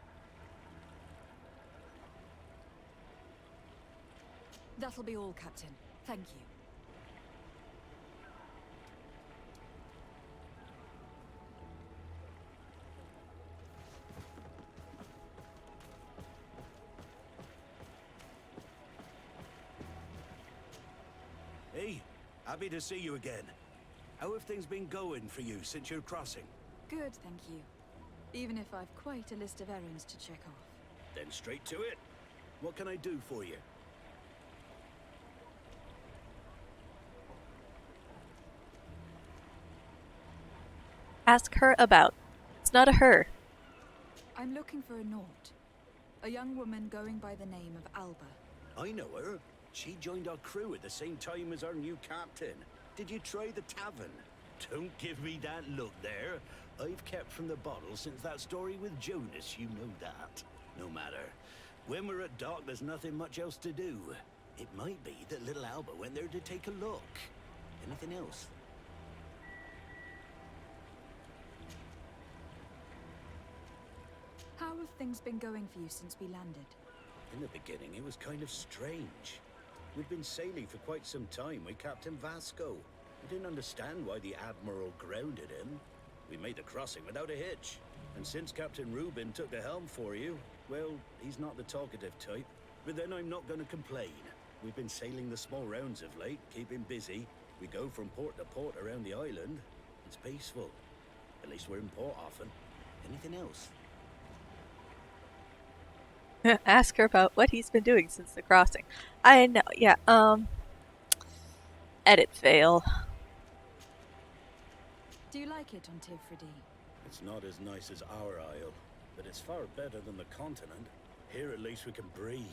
That'll be all, Captain. Thank you. Hey, happy to see you again. How have things been going for you since your crossing? Good, thank you. Even if I've quite a list of errands to check off. Then straight to it. What can I do for you? Ask her about. It's not a her. I'm looking for a Nort. A young woman going by the name of Alba. I know her. She joined our crew at the same time as our new captain. Did you try the tavern? Don't give me that look there. I've kept from the bottle since that story with Jonas, you know that. No matter. When we're at dock, there's nothing much else to do. It might be that little Alba went there to take a look. Anything else? How have things been going for you since we landed? In the beginning, it was kind of strange. We'd been sailing for quite some time with Captain Vasco. We didn't understand why the Admiral grounded him. We made the crossing without a hitch. And since Captain Rubin took the helm for you, well, he's not the talkative type. But then I'm not going to complain. We've been sailing the small rounds of late, keeping busy. We go from port to port around the island. It's peaceful. At least we're in port often. Anything else? Ask her about what he's been doing since the crossing. I know, yeah, edit fail. Do you like it on Tifridi? It's not as nice as our isle, but it's far better than the continent. Here at least we can breathe,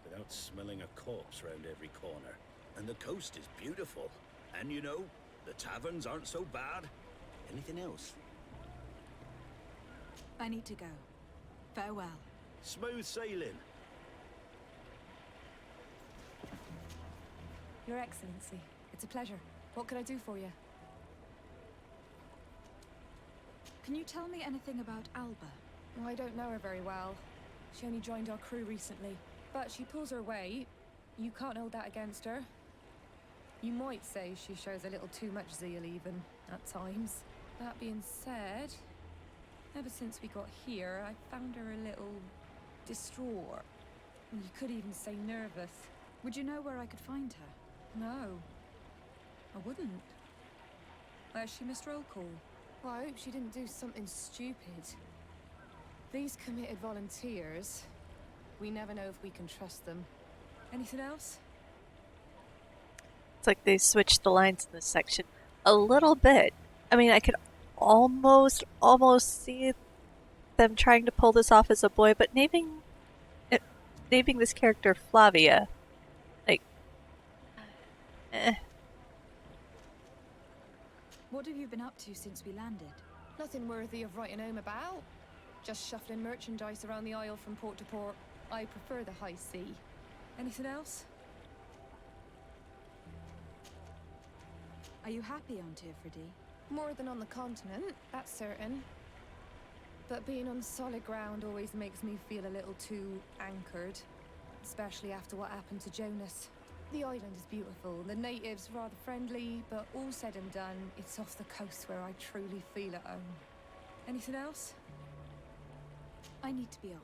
without smelling a corpse round every corner. And the coast is beautiful. And you know, the taverns aren't so bad. Anything else? I need to go. Farewell. Smooth sailing. Your Excellency, it's a pleasure. What can I do for you? Can you tell me anything about Alba? I don't know her very well. She only joined our crew recently. But she pulls her weight. You can't hold that against her. You might say she shows a little too much zeal even, at times. That being said, ever since we got here, I found her a little distraught. You could even say nervous. Would you know where I could find her? No. I wouldn't. Where's she missed roll call? Well, I hope she didn't do something stupid. These committed volunteers, we never know if we can trust them. Anything else? It's like they switched the lines in this section a little bit. I mean, I could almost see them trying to pull this off as a boy, but naming this character Flavia, like, What have you been up to since we landed? Nothing worthy of writing home about. Just shuffling merchandise around the isle from port to port. I prefer the high sea. Anything else? Are you happy on Tifridi? More than on the continent, that's certain. But being on solid ground always makes me feel a little too anchored. Especially after what happened to Jonas. The island is beautiful, the natives rather friendly, but all said and done, it's off the coast where I truly feel at home. Anything else? I need to be off.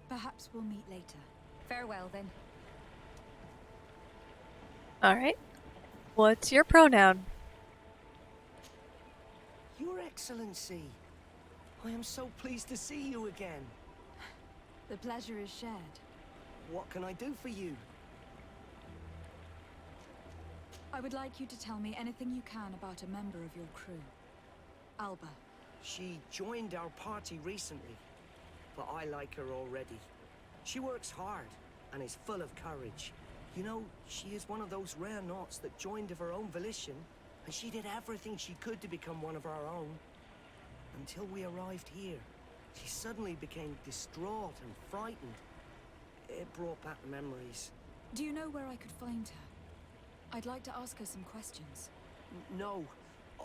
Perhaps we'll meet later. Farewell, then. alright. What's your pronoun? Your Excellency, I am so pleased to see you again. The pleasure is shared. What can I do for you? I would like you to tell me anything you can about a member of your crew. Alba. She joined our party recently, but I like her already. She works hard and is full of courage. You know, she is one of those rare Nauts that joined of her own volition, and she did everything she could to become one of our own. Until we arrived here, she suddenly became distraught and frightened. It brought back memories. Do you know where I could find her? I'd like to ask her some questions. No,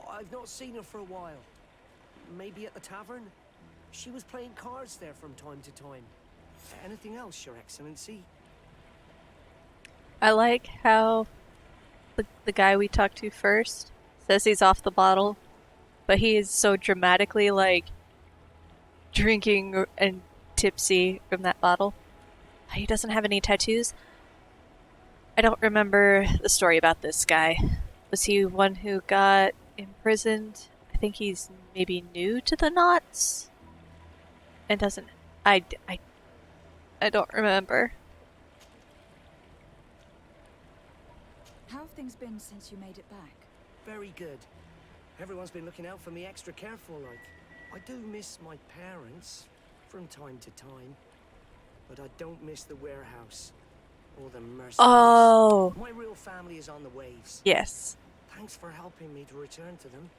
I've not seen her for a while. Maybe at the tavern? She was playing cards there from time to time. Anything else, Your Excellency? I like how the guy we talked to first says he's off the bottle, but he is so dramatically like drinking and tipsy from that bottle. He doesn't have any tattoos. I don't remember the story about this guy. Was he one who got imprisoned? I think he's maybe new to the knots and doesn't. I don't remember. How have things been since you made it back? Very good. Everyone's been looking out for me extra careful, like. I do miss my parents from time to time, but I don't miss the warehouse or the mercenaries. Oh. My real family is on the waves. Yes. Thanks for helping me to return to them.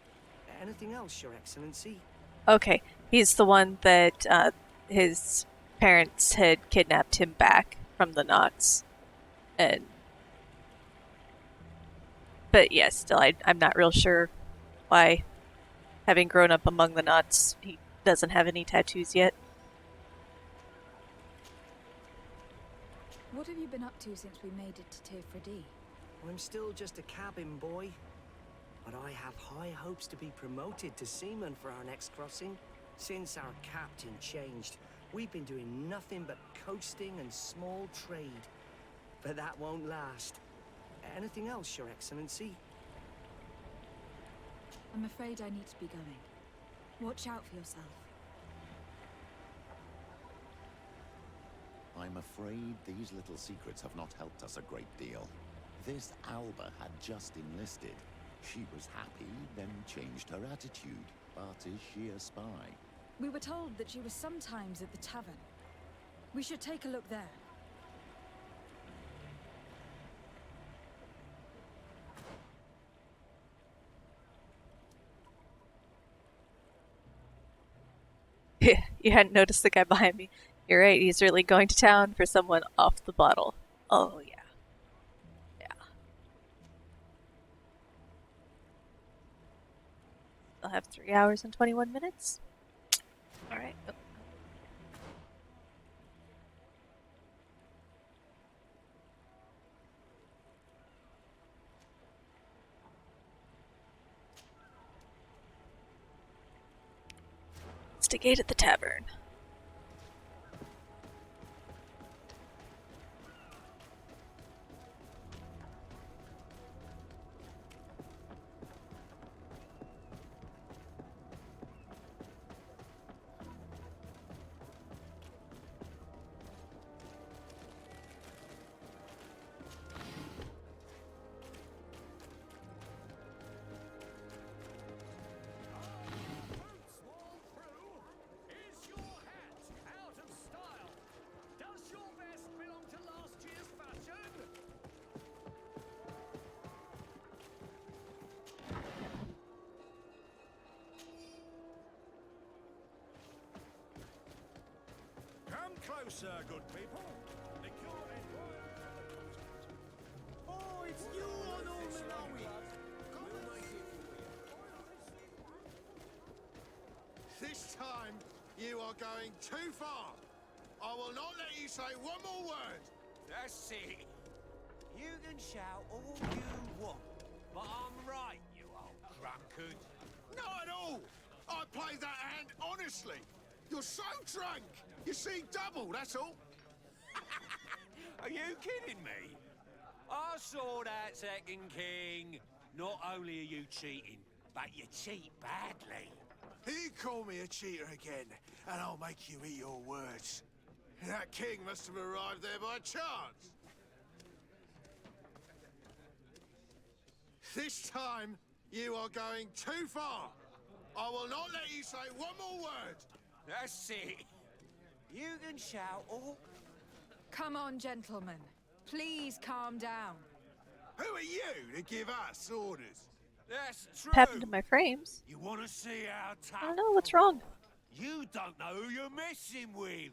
Anything else, Your Excellency? Okay, he's the one that his parents had kidnapped him back from the knots, and but yeah, still, I'm not real sure why, having grown up among the knots, he doesn't have any tattoos yet. What have you been up to since we made it to Tifredi? I'm still just a cabin boy, but I have high hopes to be promoted to seaman for our next crossing. Since our captain changed, we've been doing nothing but coasting and small trade. But that won't last. Anything else, Your Excellency? I'm afraid I need to be going. Watch out for yourself. I'm afraid these little secrets have not helped us a great deal. This Alba had just enlisted. She was happy, then changed her attitude. But is she a spy? We were told that she was sometimes at the tavern. We should take a look there. You hadn't noticed the guy behind me. You're right, he's really going to town for someone off the bottle. Oh, yeah. Yeah. I'll have 3 hours and 21 minutes. Alright. Oh. Instigate at the tavern. Come closer, good people. Oh, it's you on all Malawi. This time, you are going too far. I will not let you say one more word. That's it. You can shout all you want, but I'm right, you old drunkard. Not at all. I played that hand honestly. You're so drunk. You see double, that's all. Are you kidding me? I saw that second king. Not only are you cheating, but you cheat badly. You call me a cheater again, and I'll make you eat your words. That king must have arrived there by chance. This time, you are going too far. I will not let you say one more word. That's it. You can shout all... Come on, gentlemen. Please calm down. Who are you to give us orders? That's true. What happened to my frames? You want to see how tough... I don't know, what's wrong? You don't know who you're messing with.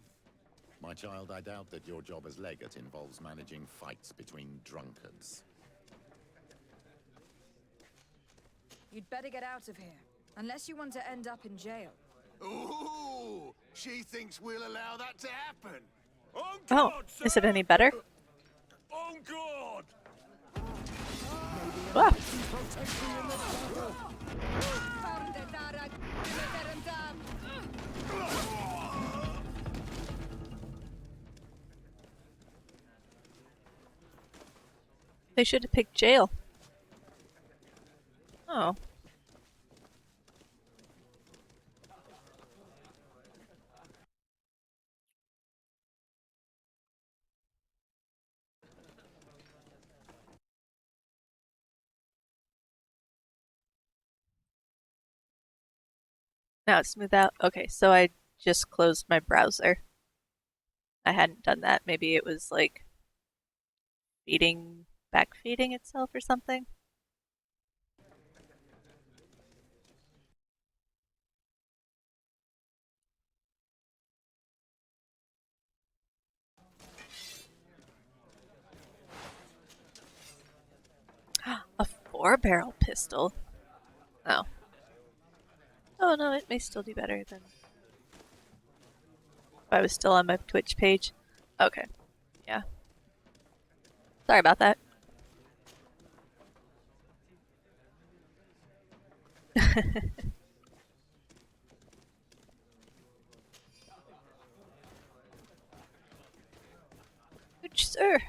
My child, I doubt that your job as legate involves managing fights between drunkards. You'd better get out of here. Unless you want to end up in jail. Ooh, she thinks we'll allow that to happen. On Oh, guard, is it sir! any better? On guard! Wow. They should have picked jail. Oh. Now it's smooth out. Okay, so I just closed my browser. I hadn't done that. Maybe it was like backfeeding itself or something. A 4-barrel pistol. Oh. Oh no, it may still do better than if I was still on my Twitch page. Okay. Yeah. Sorry about that. Good sir.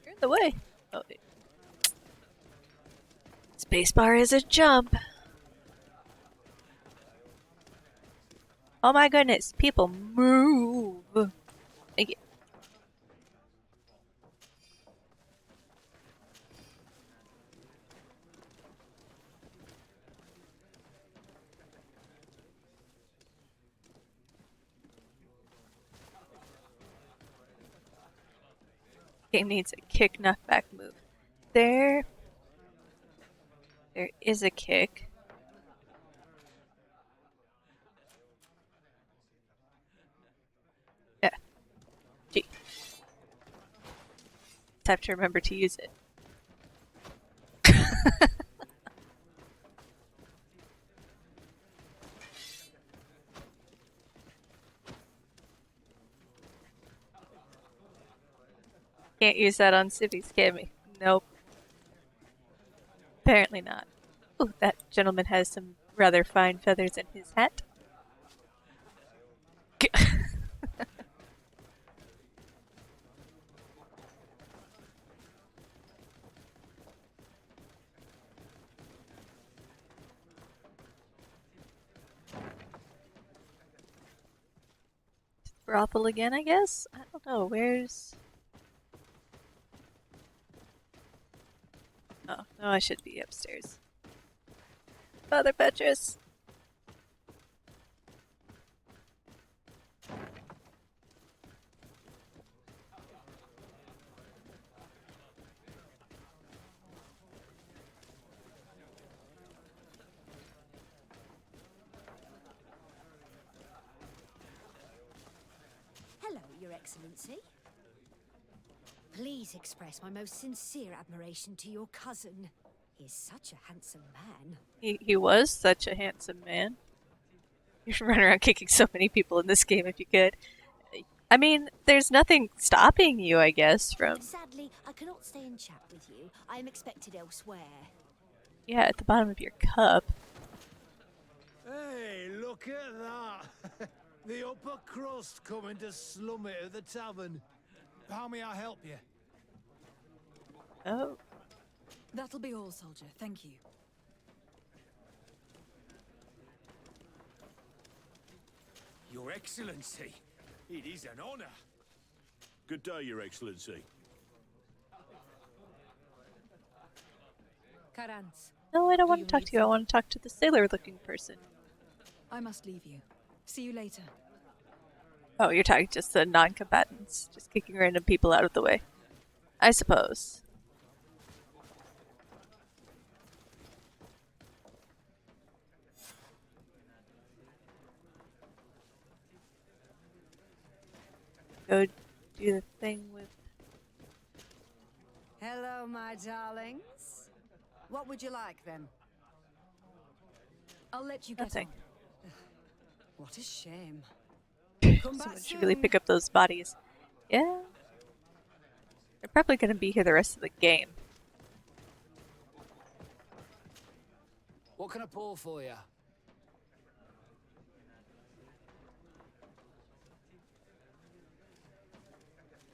You're in the way. Oh, wait. Spacebar is a jump. Oh my goodness, people move. Thank you. Game needs a kick knockback move. There is a kick. Yeah. Gee. Just have to remember to use it. Can't use that on civvies, can we? Nope. Apparently not. Ooh, that gentleman has some rather fine feathers in his hat. Brothel again, I guess? I don't know. Where's... Oh, no, I should be upstairs. Father Petrus! Hello, Your Excellency. Please express my most sincere admiration to your cousin. He is such a handsome man. He was such a handsome man. You should run around kicking so many people in this game if you could. I mean, there's nothing stopping you, I guess, from... Sadly, I cannot stay and chat with you. I am expected elsewhere. Yeah, at the bottom of your cup. Hey, look at that! The upper crust coming to slum it at the tavern. How may I help you? Oh. That'll be all, soldier. Thank you. Your Excellency, it is an honor. Good day, Your Excellency. Karans. No, I don't want to talk to you. I want to talk to the sailor-looking person. I must leave you. See you later. Oh, you're talking just the non-combatants, just kicking random people out of the way. I suppose. Go do the thing with... Hello, my darlings. What would you like, then? I'll let you get Nothing. on. What a shame. Come back Someone should really soon. pick up those bodies. Yeah. They're probably going to be here the rest of the game. What can I pour for you?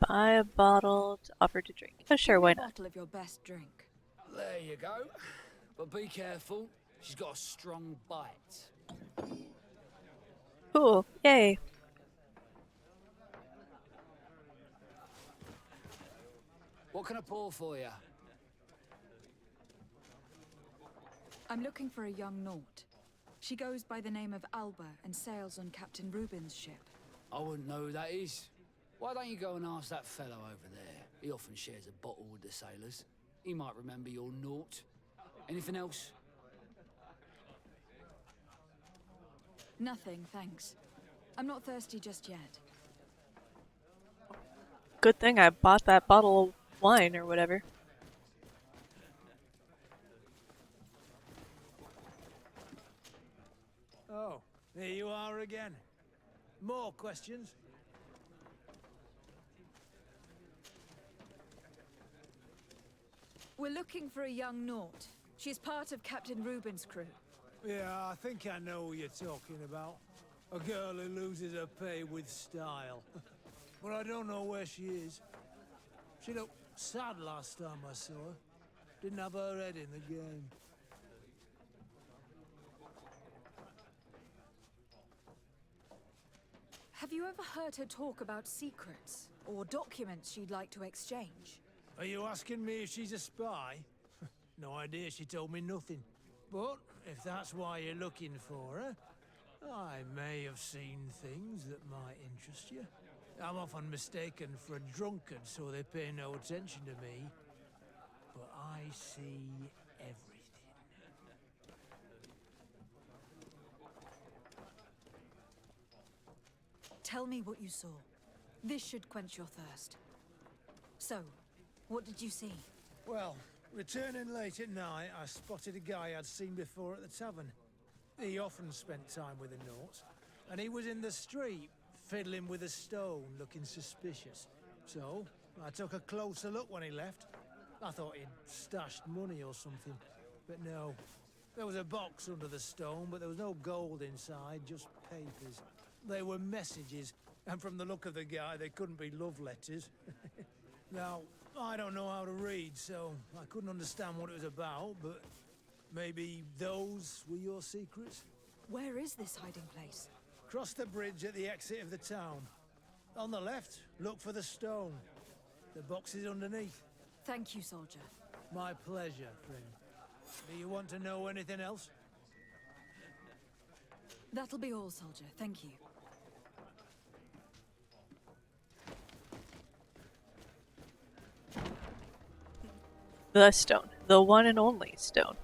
Buy a bottle to offer to drink. Oh, sure, Give me why a not? bottle of your best drink. There you go. But be careful. She's got a strong bite. Cool. Yay. What can I pour for you? I'm looking for a young Naut. She goes by the name of Alba and sails on Captain Rubin's ship. I wouldn't know who that is. Why don't you go and ask that fellow over there? He often shares a bottle with the sailors. He might remember your Naut. Anything else? Nothing, thanks. I'm not thirsty just yet. Good thing I bought that bottle of wine or whatever. Oh, here you are again. More questions? We're looking for a young Naut. She's part of Captain Rubin's crew. Yeah, I think I know who you're talking about. A girl who loses her pay with style. But I don't know where she is. She looked sad last time I saw her. Didn't have her head in the game. Have you ever heard her talk about secrets or documents she'd like to exchange? Are you asking me if she's a spy? No idea, she told me nothing. But if that's why you're looking for her, I may have seen things that might interest you. I'm often mistaken for a drunkard, so they pay no attention to me. But I see everything. Tell me what you saw. This should quench your thirst. So, what did you see? Well, returning late at night, I spotted a guy I'd seen before at the tavern. He often spent time with the Nauts, and he was in the street, fiddling with a stone, looking suspicious. So, I took a closer look when he left. I thought he'd stashed money or something, but no. There was a box under the stone, but there was no gold inside, just papers. They were messages, and from the look of the guy, they couldn't be love letters. Now, I don't know how to read, so I couldn't understand what it was about, but maybe those were your secrets? Where is this hiding place? Cross the bridge at the exit of the town. On the left, look for the stone. The box is underneath. Thank you, soldier. My pleasure, friend. Do you want to know anything else? That'll be all, soldier. Thank you. The stone. The one and only stone.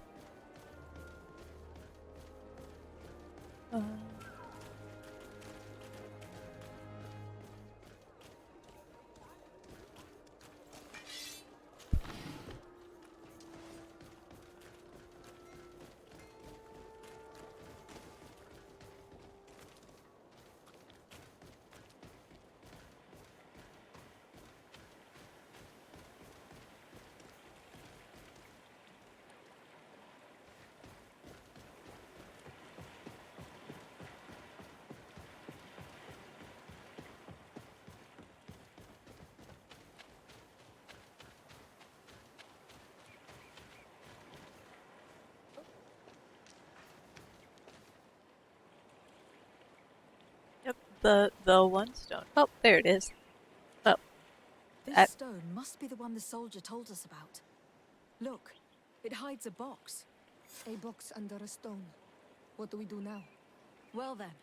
Yep, the one stone. Oh, there it is. Oh. This stone must be the one the soldier told us about. Look, it hides a box. A box under a stone. What do we do now? Well then,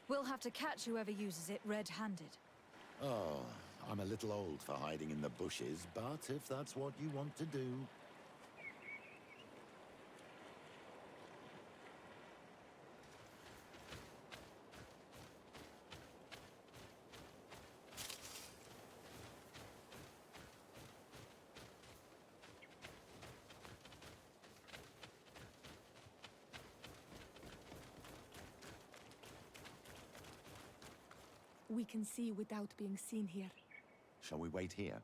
we'll have to catch whoever uses it red-handed. Oh, I'm a little old for hiding in the bushes, but if that's what you want to do... we can see without being seen here. Shall we wait here?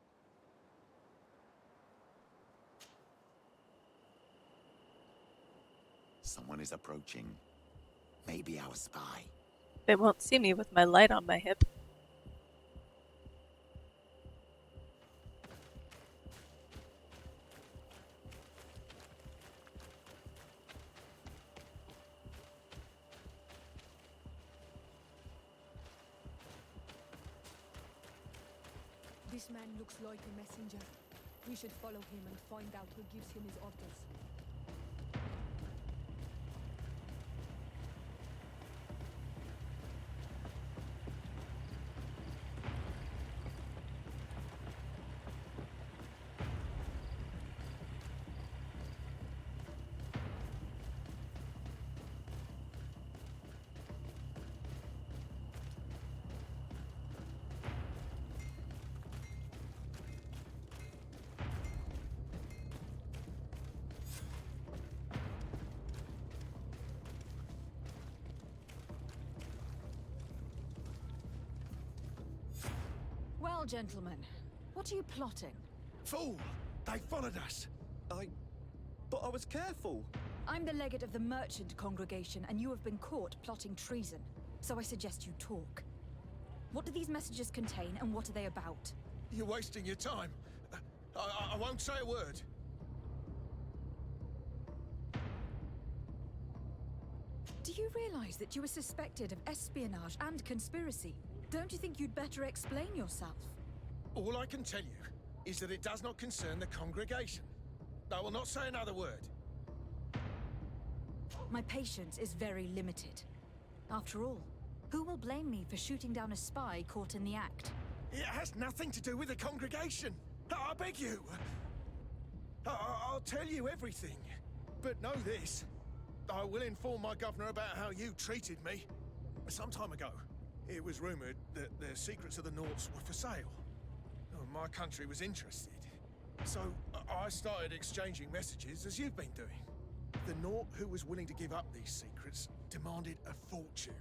Someone is approaching. Maybe our spy. They won't see me with my light on my hip. This man looks like a messenger. We should follow him and find out who gives him his orders. Well, gentlemen, what are you plotting? Fool! They followed us! But I was careful! I'm the legate of the merchant congregation, and you have been caught plotting treason. So I suggest you talk. What do these messages contain, and what are they about? You're wasting your time. I won't say a word. Do you realize that you are suspected of espionage and conspiracy? Don't you think you'd better explain yourself? All I can tell you is that it does not concern the congregation. I will not say another word. My patience is very limited. After all, who will blame me for shooting down a spy caught in the act? It has nothing to do with the congregation. I beg you. I'll tell you everything. But know this. I will inform my governor about how you treated me. Some time ago, it was rumored that the secrets of the Norts were for sale. My country was interested. So I started exchanging messages as you've been doing. The Nort who was willing to give up these secrets demanded a fortune.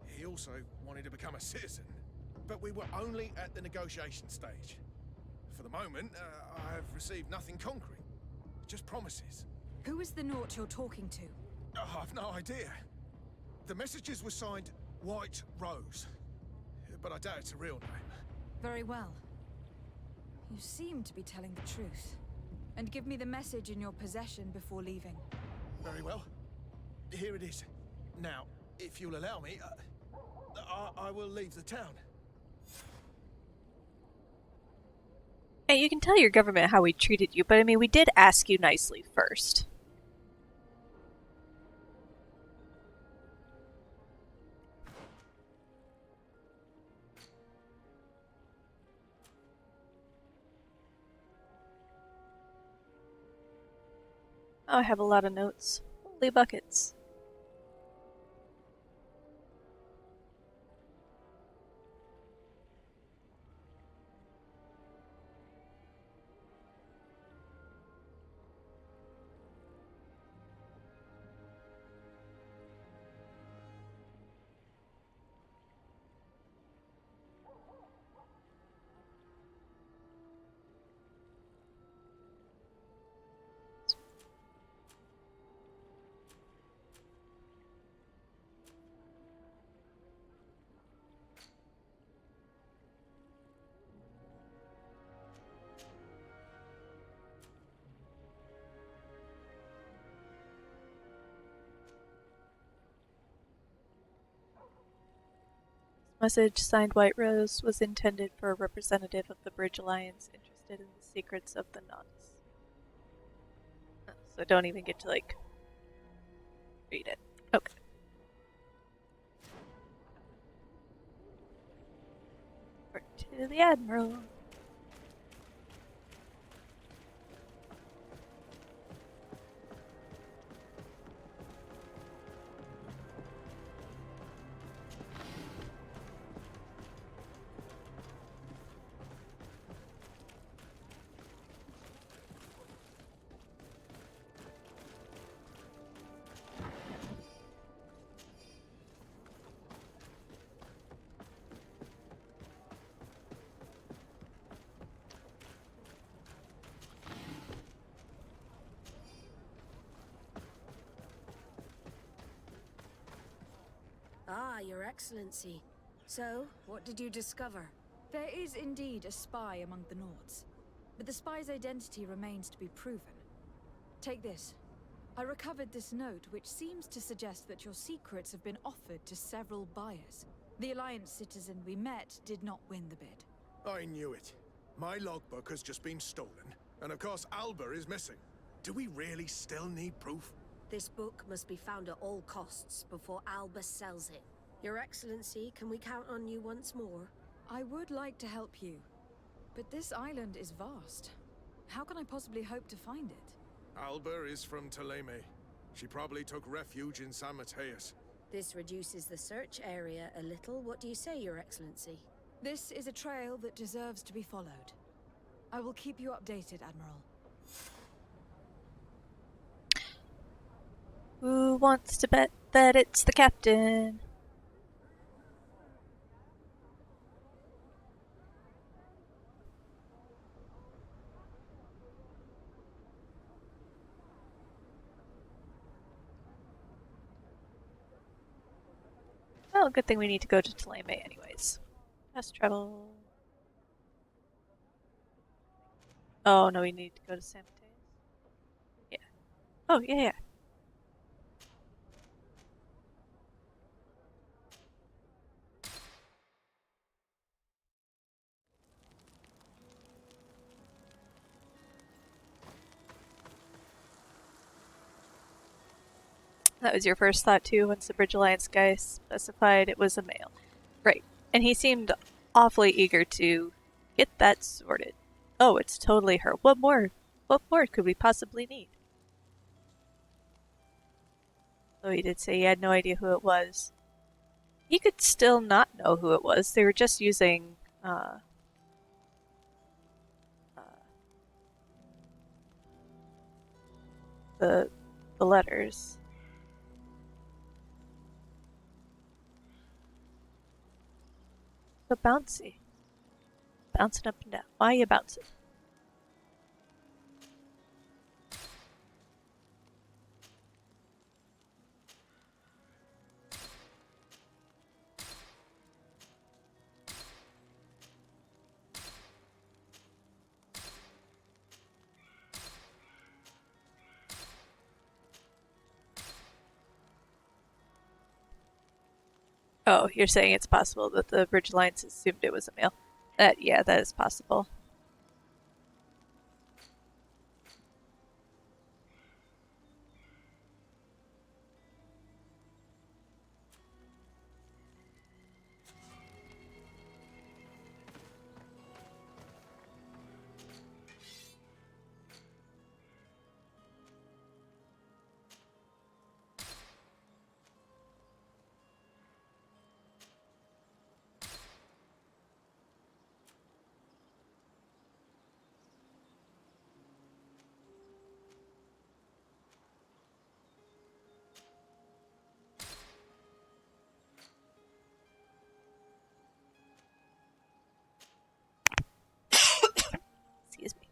He also wanted to become a citizen. But we were only at the negotiation stage. For the moment, I have received nothing concrete. Just promises. Who is the Nort you're talking to? I've no idea. The messages were signed White Rose. But I doubt it's a real name. Very well. You seem to be telling the truth. And give me the message in your possession before leaving. Very well. Here it is. Now, if you'll allow me, I will leave the town. Hey, you can tell your government how we treated you, but I mean, we did ask you nicely first. Oh, I have a lot of notes. Holy buckets. Message signed White Rose was intended for a representative of the Bridge Alliance interested in the secrets of the nuns. So don't even get to, like, read it. Okay. To the Admiral. Ah, Your Excellency. So, what did you discover? There is indeed a spy among the Nords, but the spy's identity remains to be proven. Take this. I recovered this note, which seems to suggest that your secrets have been offered to several buyers. The Alliance citizen we met did not win the bid. I knew it. My logbook has just been stolen, and of course Alba is missing. Do we really still need proof? This book must be found at all costs before Albus sells it. Your Excellency, can we count on you once more? I would like to help you, but this island is vast. How can I possibly hope to find it? Alba is from Teleme. She probably took refuge in San Mateus. This reduces the search area a little. What do you say, Your Excellency? This is a trail that deserves to be followed. I will keep you updated, Admiral. Who wants to bet that it's the captain? Well, good thing we need to go to Teleme anyways. Fast travel. Oh, no, we need to go to San Mateus. Yeah. Oh, yeah. That was your first thought too, once the Bridge Alliance guy specified it was a male. Right. And he seemed awfully eager to get that sorted. Oh, it's totally her. What more? What more could we possibly need? Though he did say he had no idea who it was. He could still not know who it was. They were just using the letters. So bouncy. Bouncing up and down. Why are you bouncing? Oh, you're saying it's possible that the Bridge Alliance assumed it was a male. Yeah, that is possible. Excuse me.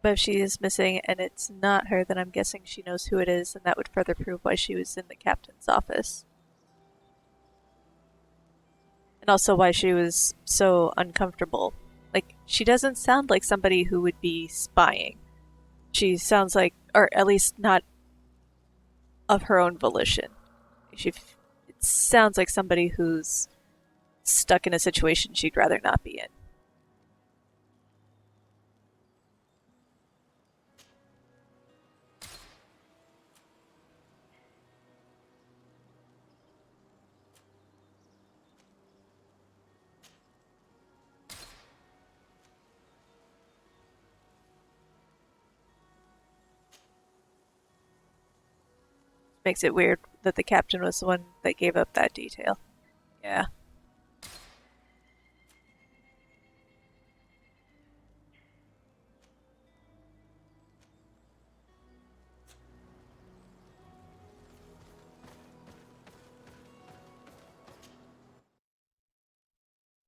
But if she is missing and it's not her, then I'm guessing she knows who it is, and that would further prove why she was in the captain's office. And also why she was so uncomfortable. Like, she doesn't sound like somebody who would be spying. She sounds like, or at least not of her own volition. It sounds like somebody who's stuck in a situation she'd rather not be in. Makes it weird that the captain was the one that gave up that detail. Yeah.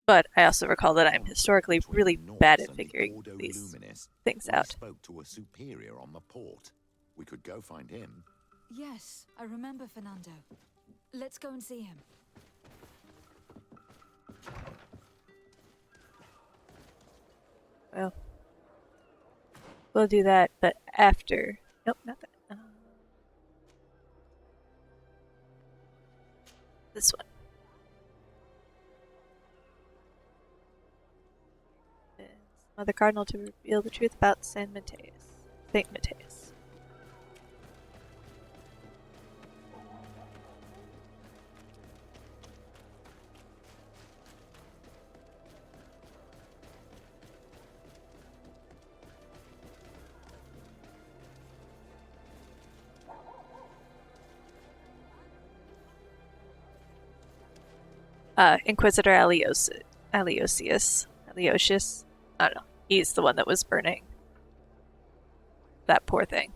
But I also recall that I'm historically really bad at figuring these things out. Spoke to a superior on the port. We could go find him. Yes, I remember Fernando. Let's go and see him. Well, we'll do that, but after. Nope, not that. This one. Mother Cardinal to reveal the truth about Saint Mateus. Inquisitor Aleosius. I don't know. He's the one that was burning. That poor thing.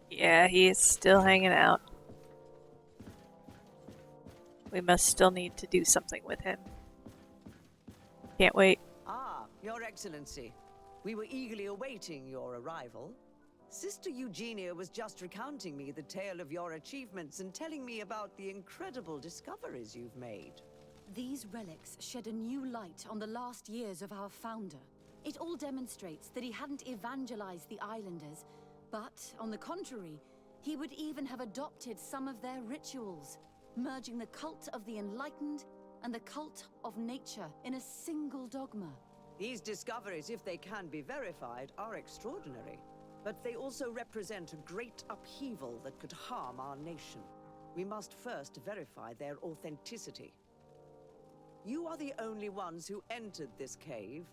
Yeah, he is still hanging out. We must still need to do something with him. Can't wait. Ah, Your Excellency. We were eagerly awaiting your arrival. Sister Eugenia was just recounting me the tale of your achievements and telling me about the incredible discoveries you've made. These relics shed a new light on the last years of our founder. It all demonstrates that he hadn't evangelized the islanders, but, on the contrary, he would even have adopted some of their rituals, merging the cult of the enlightened and the cult of nature in a single dogma. These discoveries, if they can be verified, are extraordinary. But they also represent a great upheaval that could harm our nation. We must first verify their authenticity. You are the only ones who entered this cave.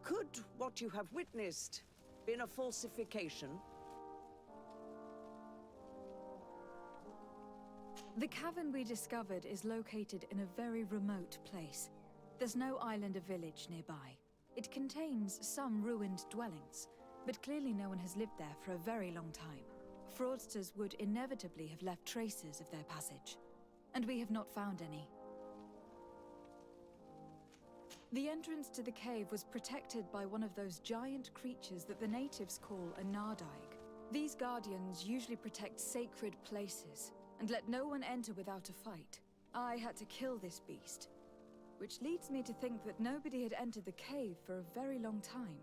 Could what you have witnessed been a falsification? The cavern we discovered is located in a very remote place. There's no island or village nearby. It contains some ruined dwellings, but clearly no one has lived there for a very long time. Fraudsters would inevitably have left traces of their passage, and we have not found any. The entrance to the cave was protected by one of those giant creatures that the natives call a Nardaig. These guardians usually protect sacred places, and let no one enter without a fight. I had to kill this beast, which leads me to think that nobody had entered the cave for a very long time.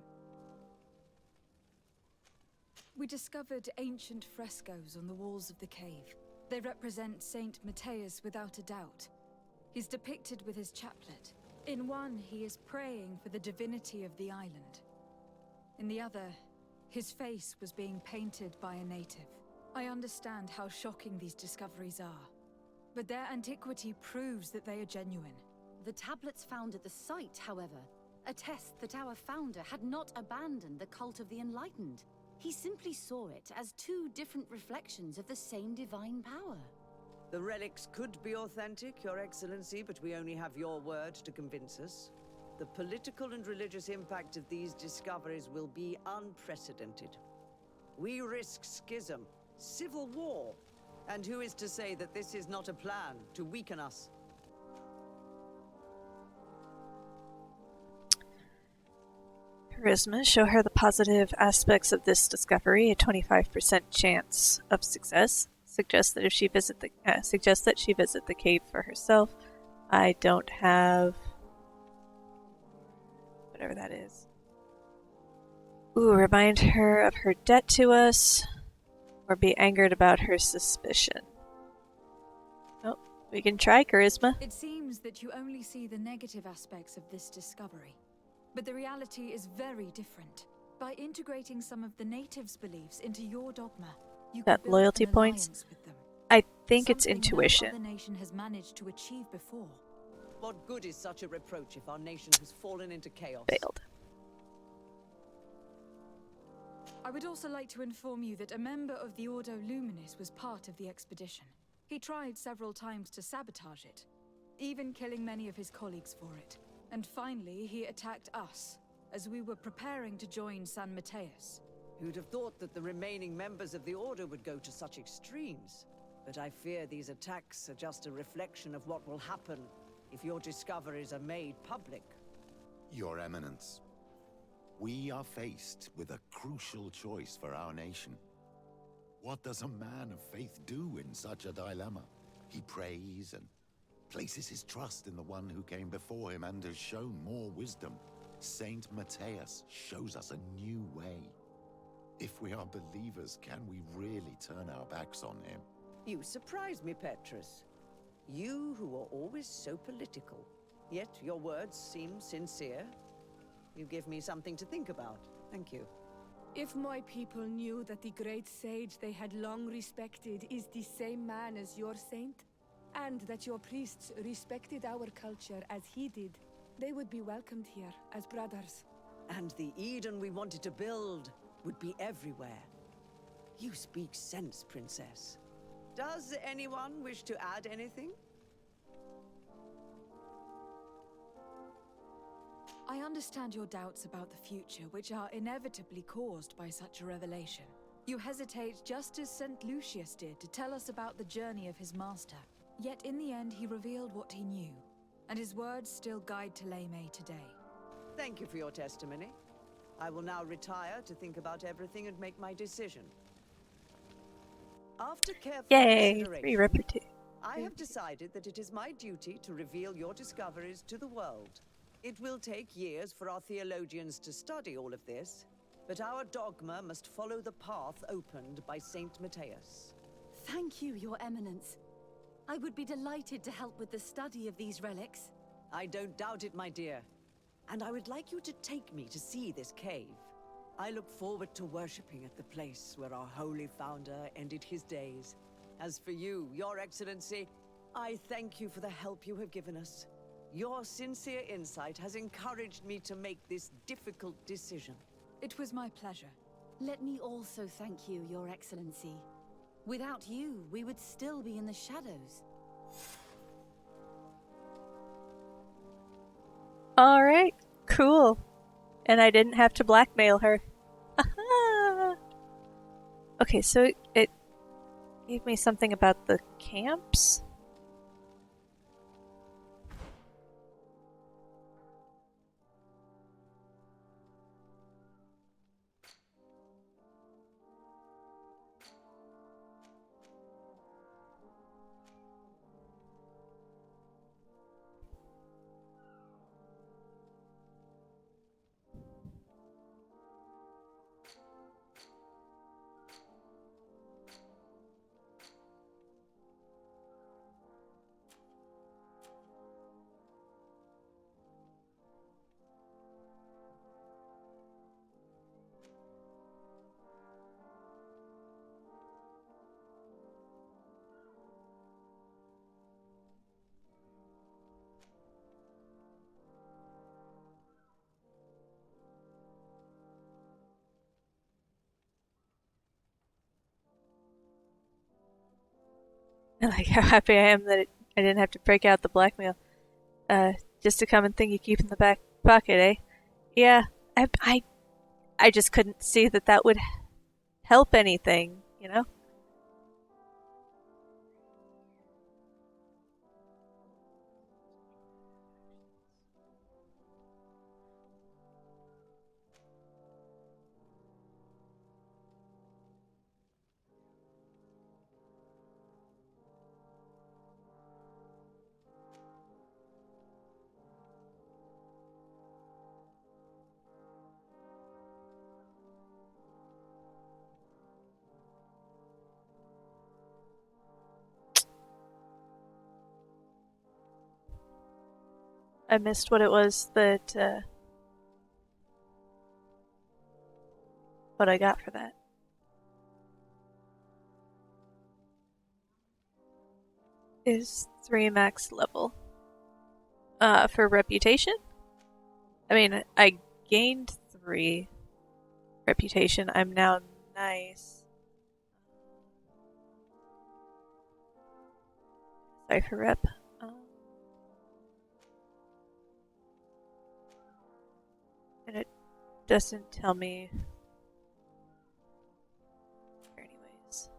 We discovered ancient frescoes on the walls of the cave. They represent Saint Mateus without a doubt. He's depicted with his chaplet. In one, he is praying for the divinity of the island. In the other, his face was being painted by a native. I understand how shocking these discoveries are, but their antiquity proves that they are genuine. The tablets found at the site, however, attest that our founder had not abandoned the cult of the enlightened. He simply saw it as two different reflections of the same divine power. The relics could be authentic, Your Excellency, but we only have your word to convince us. The political and religious impact of these discoveries will be unprecedented. We risk schism, civil war, and who is to say that this is not a plan to weaken us? Charisma. Show her the positive aspects of this discovery. A 25% chance of success. Suggest that she visit the cave for herself. I don't have whatever that is. Ooh, remind her of her debt to us. Or be angered about her suspicion. Oh, we can try charisma. It seems that you only see the negative aspects of this discovery. But the reality is very different. By integrating some of the natives' beliefs into your dogma, you Got could build loyalty an points. alliance with them. I think it's Something intuition. no other nation has managed to achieve before. What good is such a reproach if our nation has fallen into chaos? Failed. I would also like to inform you that a member of the Ordo Luminis was part of the expedition. He tried several times to sabotage it, even killing many of his colleagues for it. And finally, he attacked us, as we were preparing to join San Mateus. Who'd have thought that the remaining members of the Order would go to such extremes? But I fear these attacks are just a reflection of what will happen if your discoveries are made public. Your Eminence, we are faced with a crucial choice for our nation. What does a man of faith do in such a dilemma? He prays and places his trust in the one who came before him and has shown more wisdom. Saint Mateus shows us a new way. If we are believers, can we really turn our backs on him? You surprise me, Petrus. You who are always so political, yet your words seem sincere. You give me something to think about. Thank you. If my people knew that the great sage they had long respected is the same man as your saint, and that your priests respected our culture as he did, they would be welcomed here as brothers. And the Eden we wanted to build would be everywhere. You speak sense, Princess. Does anyone wish to add anything? I understand your doubts about the future, which are inevitably caused by such a revelation. You hesitate just as St. Lucius did to tell us about the journey of his master. Yet in the end he revealed what he knew, and his words still guide Thélème today. Thank you for your testimony. I will now retire to think about everything and make my decision. After careful consideration, I have decided that it is my duty to reveal your discoveries to the world. It will take years for our theologians to study all of this, but our dogma must follow the path opened by Saint Mateus. Thank you, Your Eminence. I would be delighted to help with the study of these relics. I don't doubt it, my dear. And I would like you to take me to see this cave. I look forward to worshipping at the place where our holy founder ended his days. As for you, Your Excellency, I thank you for the help you have given us. Your sincere insight has encouraged me to make this difficult decision. It was my pleasure. Let me also thank you, Your Excellency. Without you, we would still be in the shadows. Alright, cool. And I didn't have to blackmail her. Okay, so it gave me something about the camps? I like how happy I am that I didn't have to break out the blackmail. Just a common thing you keep in the back pocket, eh? Yeah, I just couldn't see that that would help anything, you know? I missed what it was that, what I got for that. Is 3 max level. For reputation? I mean, I gained 3 reputation. I'm now nice. Sorry for rep. And it doesn't tell me. Anyways.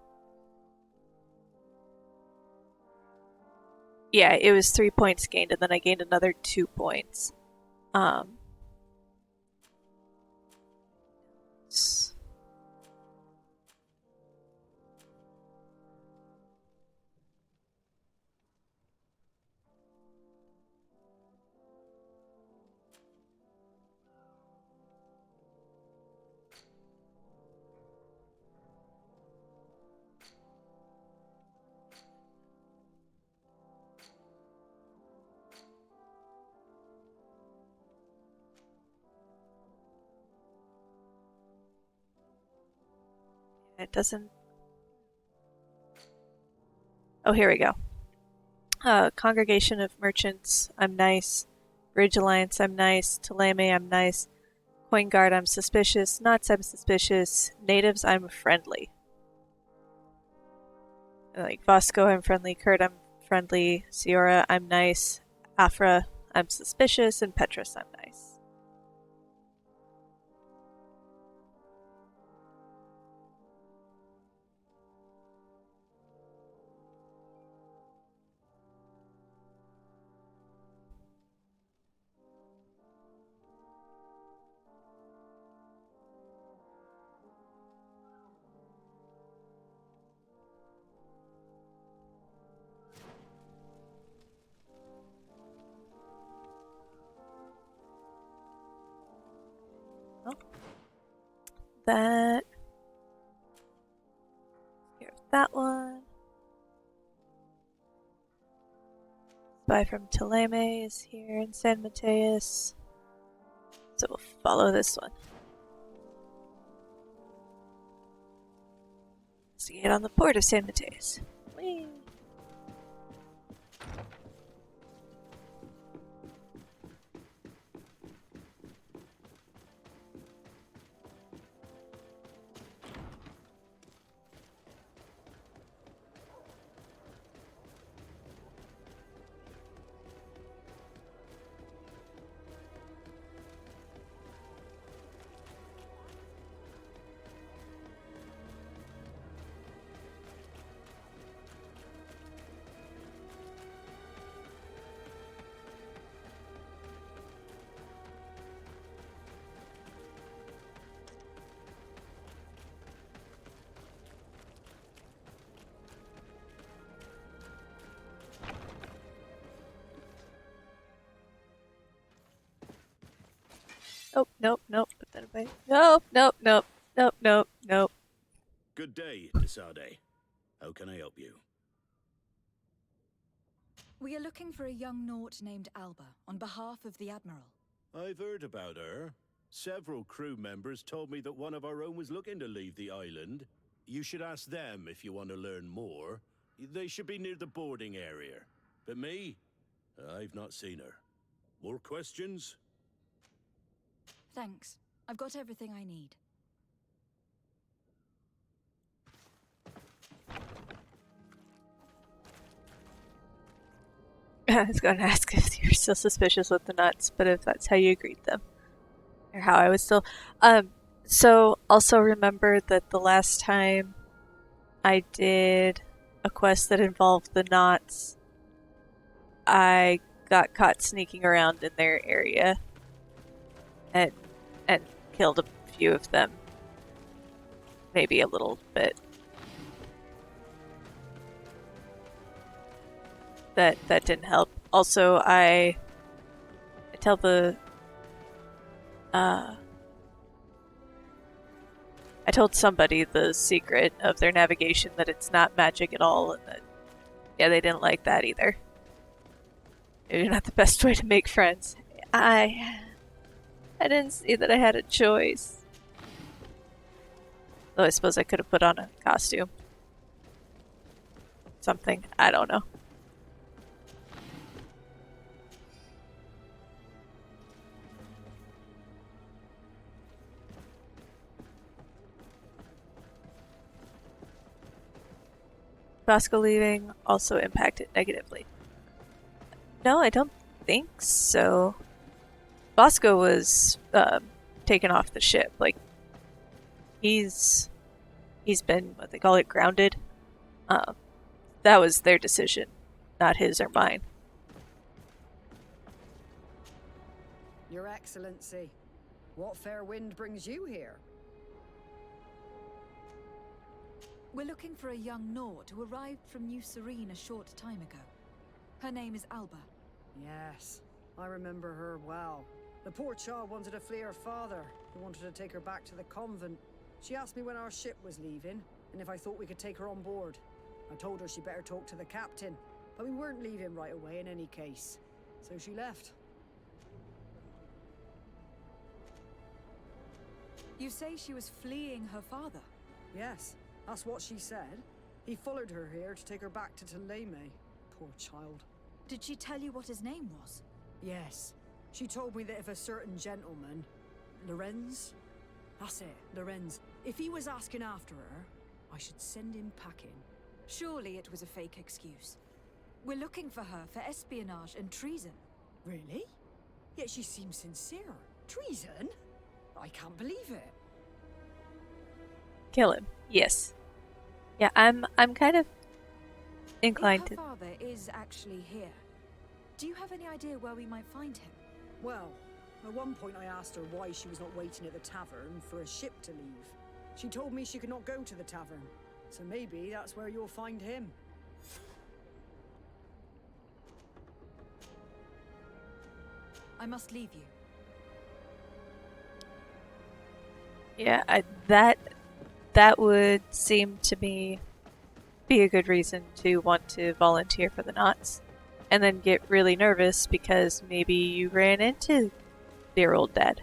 Yeah, it was 3 points gained, and then I gained another 2 points. It doesn't. Oh, here we go. Congregation of Merchants, I'm nice. Bridge Alliance, I'm nice. Taleme, I'm nice. Coin Guard, I'm suspicious. Knots, I'm suspicious. Natives, I'm friendly. Like Vasco, I'm friendly. Kurt, I'm friendly. Ciora, I'm nice. Afra, I'm suspicious. And Petrus, I'm nice. That. Here's that one. Spy from Taleme is here in San Mateus. So we'll follow this one. Investigate on the port of San Mateus. Whee! Oh, nope, nope. Put that away. Nope, nope, nope, nope, nope, nope. Good day, Desade. How can I help you? We are looking for a young Naut named Alba on behalf of the Admiral. I've heard about her. Several crew members told me that one of our own was looking to leave the island. You should ask them if you want to learn more. They should be near the boarding area. But me? I've not seen her. More questions? Thanks. I've got everything I need. I was going to ask if you're still suspicious with the nuts, but if that's how you greet them. Or how I was still... So, also remember that the last time I did a quest that involved the knots, I got caught sneaking around in their area and killed a few of them. Maybe a little bit. That didn't help. Also, I tell the I told somebody the secret of their navigation, that it's not magic at all, and that, yeah, they didn't like that either. maybe not the best way to make friends. I didn't see that I had a choice. Though I suppose I could have put on a costume. Something. I don't know. Bosco leaving also impacted negatively. No, I don't think so. Bosco was taken off the ship. Like, he's been, what they call it, grounded. That was their decision, not his or mine. Your Excellency, what fair wind brings you here? We're looking for a young Nord who arrived from New Serene a short time ago. Her name is Alba. Yes, I remember her well. The poor child wanted to flee her father, who wanted to take her back to the convent. She asked me when our ship was leaving, and if I thought we could take her on board. I told her she'd better talk to the captain, but we weren't leaving right away in any case. So she left. You say she was fleeing her father? Yes, that's what she said. He followed her here to take her back to Thélème. Poor child. Did she tell you what his name was? Yes. She told me that if a certain gentleman, Lorenz? That's it, Lorenz. If he was asking after her, I should send him packing. Surely it was a fake excuse. We're looking for her for espionage and treason. Really? Yet she seems sincere. Treason? I can't believe it. Kill him. Yes. Yeah, I'm kind of inclined If her to. father is actually here, do you have any idea where we might find him? Well, at one point I asked her why she was not waiting at the tavern for a ship to leave. She told me she could not go to the tavern, so maybe that's where you'll find him. I must leave you. Yeah, that would seem to me be a good reason to want to volunteer for the knots, and then get really nervous because maybe you ran into their old dad.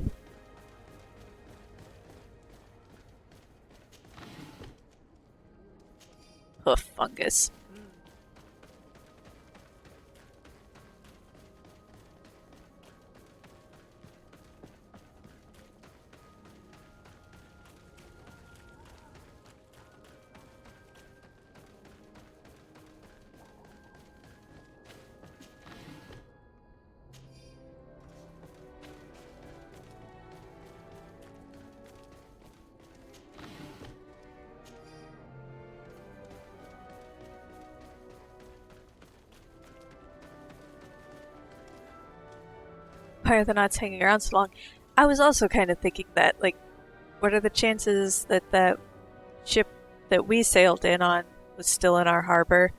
Hoof fungus. Why are the knots hanging around so long? I was also kind of thinking that, like, what are the chances that that ship that we sailed in on was still in our harbor?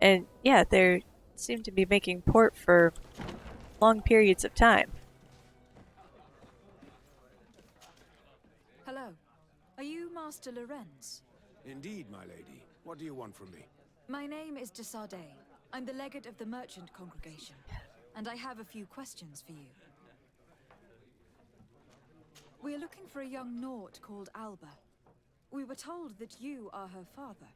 And yeah, they seem to be making port for long periods of time. Hello. Are you Master Lorenz? Indeed, my lady. What do you want from me? My name is de Sardet. I'm the legate of the merchant congregation, and I have a few questions for you. We're looking for a young Nort called Alba. We were told that you are her father.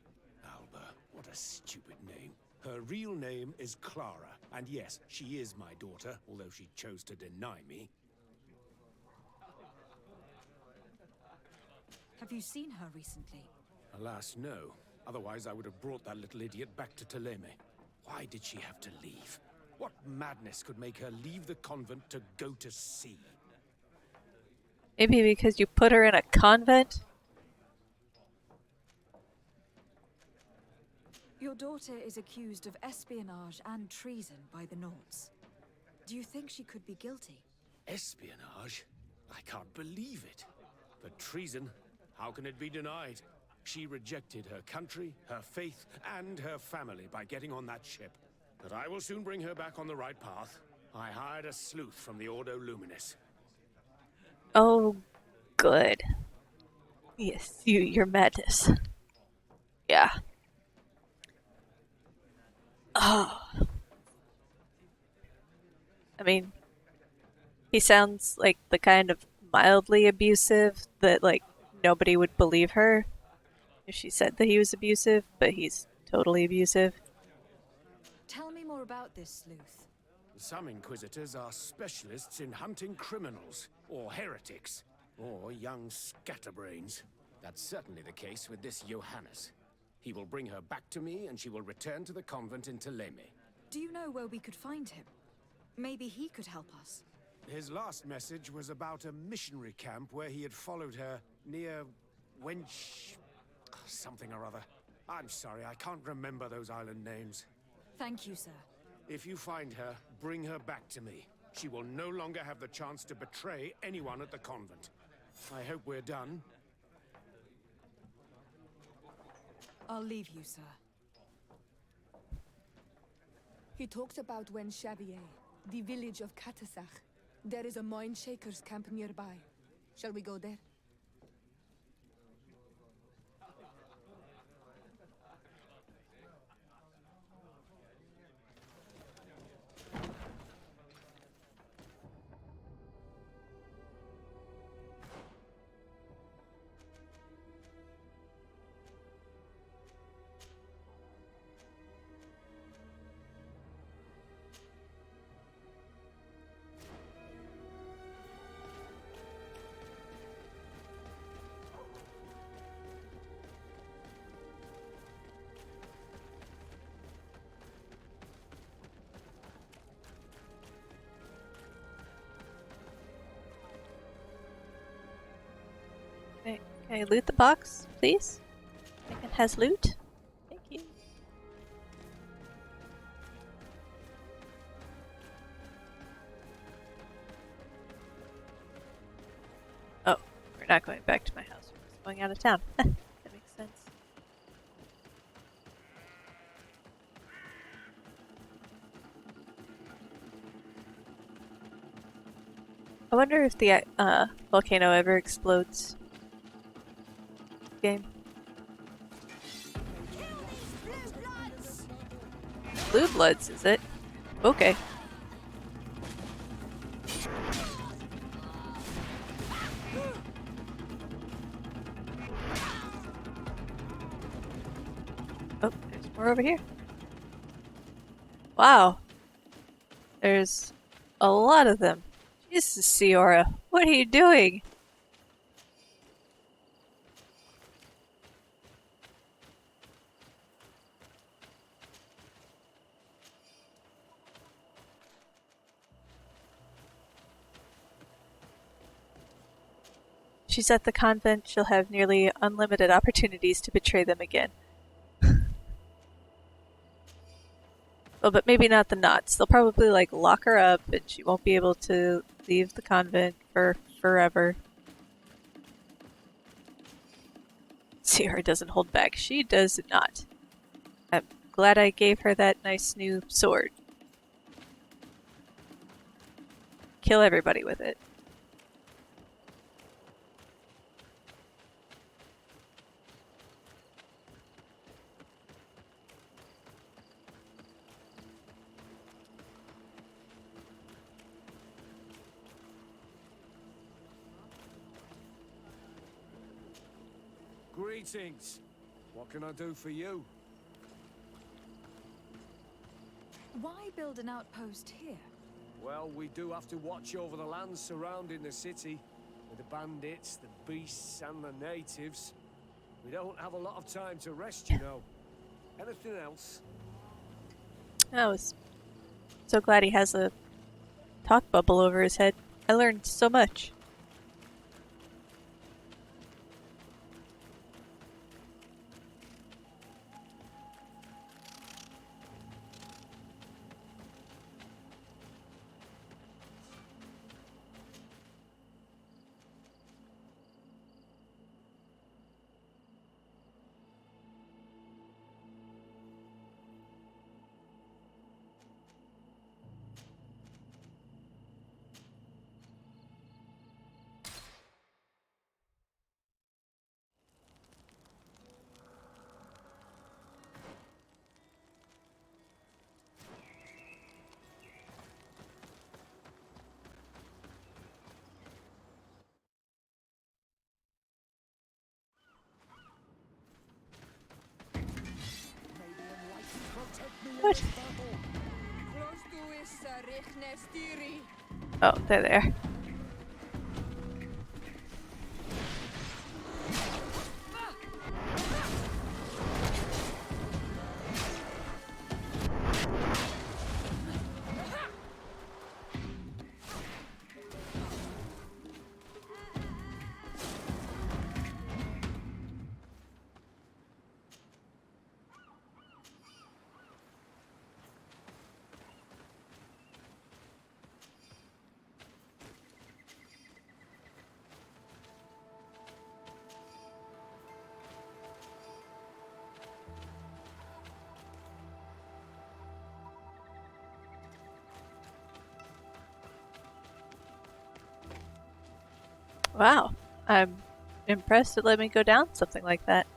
Alba, what a stupid name. Her real name is Clara, and yes, she is my daughter, although she chose to deny me. Have you seen her recently? Alas, no. Otherwise, I would have brought that little idiot back to Thélème. Why did she have to leave? What madness could make her leave the convent to go to sea? Maybe because you put her in a convent? Your daughter is accused of espionage and treason by the Norts. Do you think she could be guilty? Espionage? I can't believe it. But treason? How can it be denied? She rejected her country, her faith, and her family by getting on that ship. But I will soon bring her back on the right path. I hired a sleuth from the Ordo Luminis. Oh, good. Yes, your madness. Yeah. Oh. I mean, he sounds like the kind of mildly abusive that, like, nobody would believe her if she said that he was abusive, but he's totally abusive. Tell me more about this sleuth. Some inquisitors are specialists in hunting criminals, or heretics, or young scatterbrains. That's certainly the case with this Johannes. He will bring her back to me, and she will return to the convent in Teleme. Do you know where we could find him? Maybe he could help us. His last message was about a missionary camp where he had followed her near Wench... something or other. I'm sorry, I can't remember those island names. Thank you, sir. If you find her, bring her back to me. She will no longer have the chance to betray anyone at the convent. I hope we're done. I'll leave you, sir. He talks about Wen Xavier, the village of Katasach. There is a mine shaker's camp nearby. Shall we go there? Can I loot the box, please? I think it has loot. Thank you. Oh, we're not going back to my house. We're just going out of town. That makes sense. I wonder if the volcano ever explodes. Game. Blue Bloods, is it? Okay. Oh, there's more over here. Wow. There's a lot of them. Jesus, Siora, what are you doing? She's at the convent, she'll have nearly unlimited opportunities to betray them again. Well, but maybe not the knots. They'll probably, like, lock her up and she won't be able to leave the convent for forever. Sierra doesn't hold back. She does not. I'm glad I gave her that nice new sword. Kill everybody with it. Greetings. What can I do for you? Why build an outpost here? Well, we do have to watch over the lands surrounding the city, with the bandits, the beasts, and the natives. We don't have a lot of time to rest, you know. Anything else? I was so glad he has a talk bubble over his head. I learned so much. What? Oh, they're there. Wow, I'm impressed it let me go down something like that.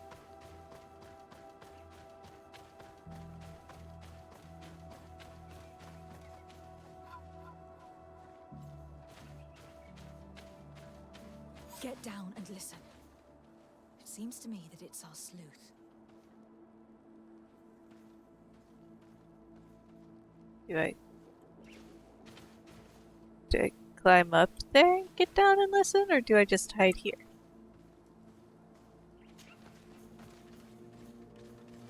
Get down and listen. It seems to me that it's our sleuth. Do I climb up there and get down and listen, or do I just hide here?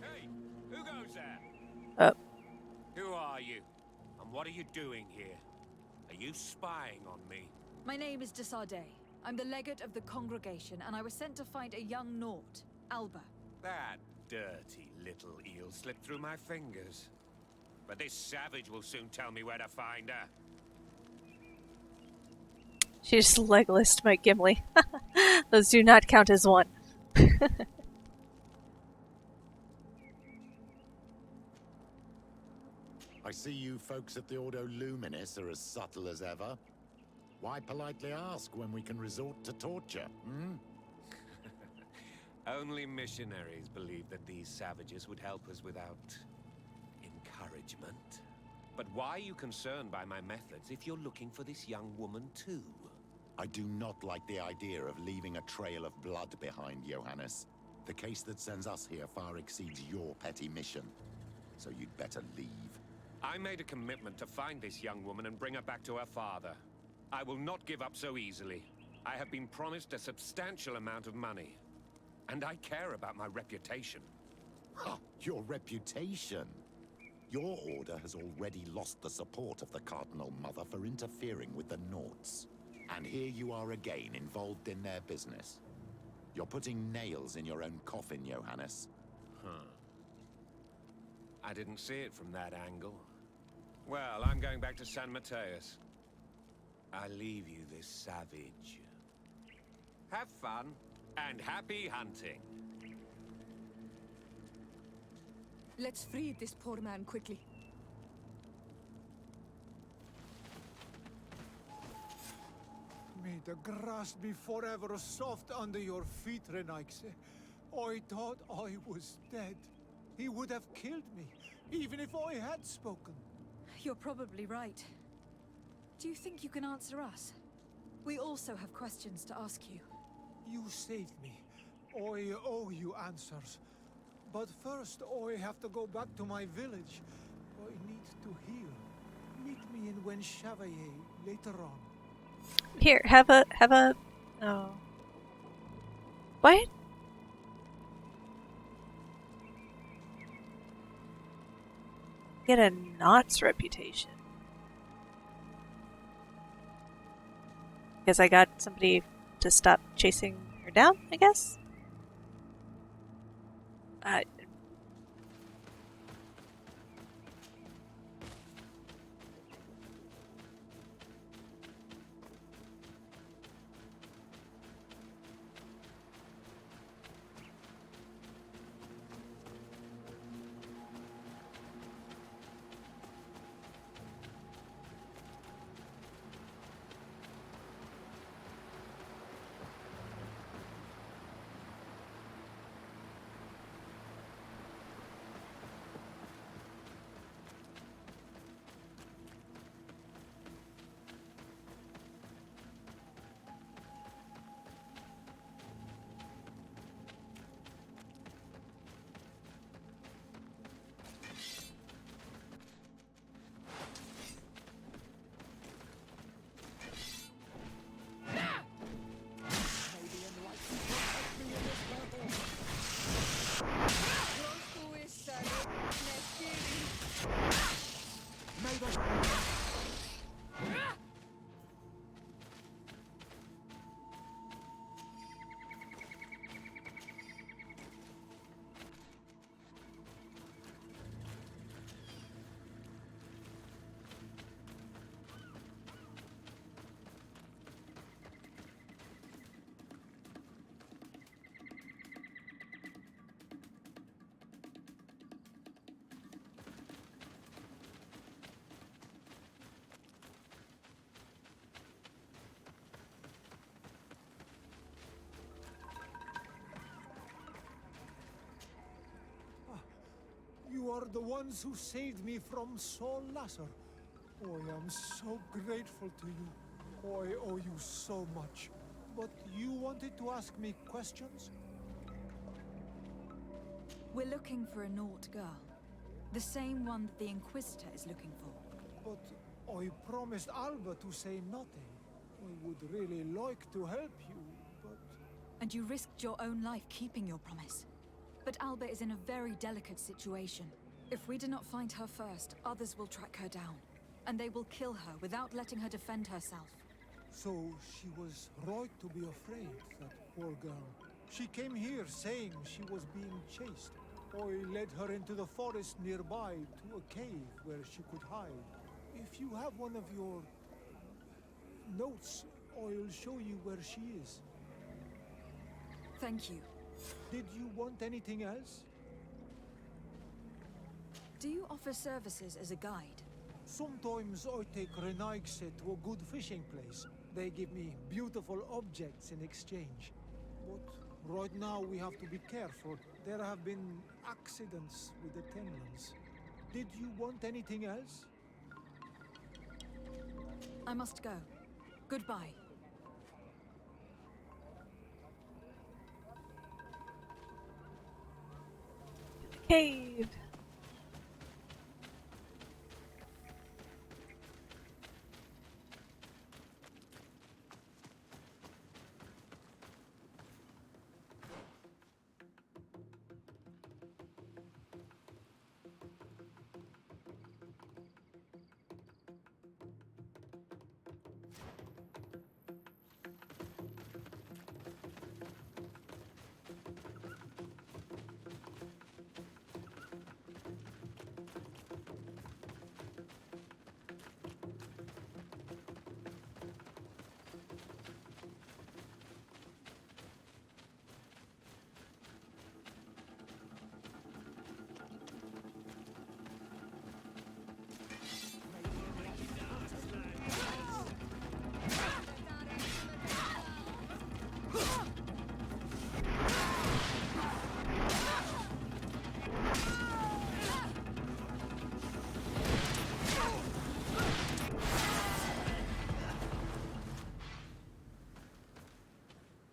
Hey, who goes there? Up. Who are you? And what are you doing here? Are you spying on me? My name is Desardet. I'm the legate of the congregation, and I was sent to find a young Naut, Alba. That dirty little eel slipped through my fingers. But this savage will soon tell me where to find her. She just Legolas my Gimli. Those do not count as one. I see you folks at the Ordo Luminis are as subtle as ever. Why politely ask when we can resort to torture, hmm? Only missionaries believe that these savages would help us without encouragement. But why are you concerned by my methods if you're looking for this young woman too? I do not like the idea of leaving a trail of blood behind, Johannes. The case that sends us here far exceeds your petty mission. So you'd better leave. I made a commitment to find this young woman and bring her back to her father. I will not give up so easily. I have been promised a substantial amount of money. And I care about my reputation. Ha! Your reputation? Your order has already lost the support of the Cardinal Mother for interfering with the Nauts. And here you are again, involved in their business. You're putting nails in your own coffin, Johannes. Huh. I didn't see it from that angle. Well, I'm going back to San Mateus. I leave you this savage. Have fun, and happy hunting. Let's free this poor man quickly. May the grass be forever soft under your feet, Renaigse. I thought I was dead. He would have killed me, even if I had spoken. You're probably right. Do you think you can answer us? We also have questions to ask you. You saved me. I owe you answers. But first, I have to go back to my village. I need to heal. Meet me in Wen Chevalier later on. Here, oh. What? Get a Naut's reputation. Because I got somebody to stop chasing her down, I guess? You are the ones who saved me from Saul Lasser. Oh, I am so grateful to you. Oh, I owe you so much. But you wanted to ask me questions? We're looking for a Naut girl. The same one that the Inquisitor is looking for. But I promised Alba to say nothing. I would really like to help you, but... And you risked your own life keeping your promise. But Alba is in a very delicate situation. If we do not find her first, others will track her down. And they will kill her without letting her defend herself. So she was right to be afraid, that poor girl. She came here saying she was being chased. I led her into the forest nearby to a cave where she could hide. If you have one of your notes, I'll show you where she is. Thank you. Did you want anything else? Do you offer services as a guide? Sometimes I take Renaigse to a good fishing place. They give me beautiful objects in exchange. But right now we have to be careful. There have been accidents with the Tenlans. Did you want anything else? I must go. Goodbye. Cave.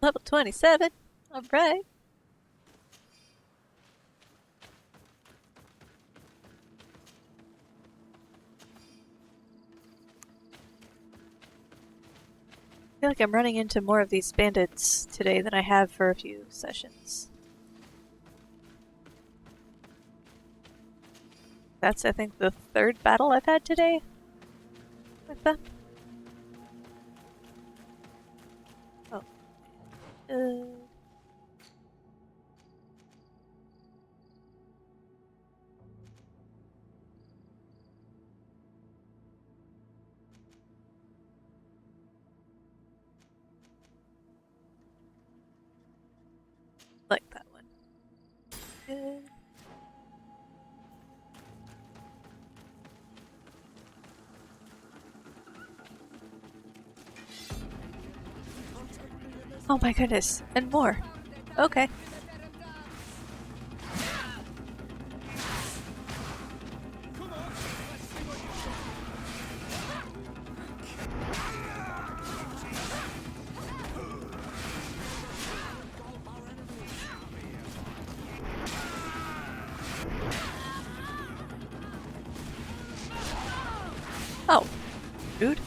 Level 27. Alright. I feel like I'm running into more of these bandits today than I have for a few sessions. That's, I think, the third battle I've had today with them. Oh. Like that one. Oh my goodness, and more. Okay. Oh, dude.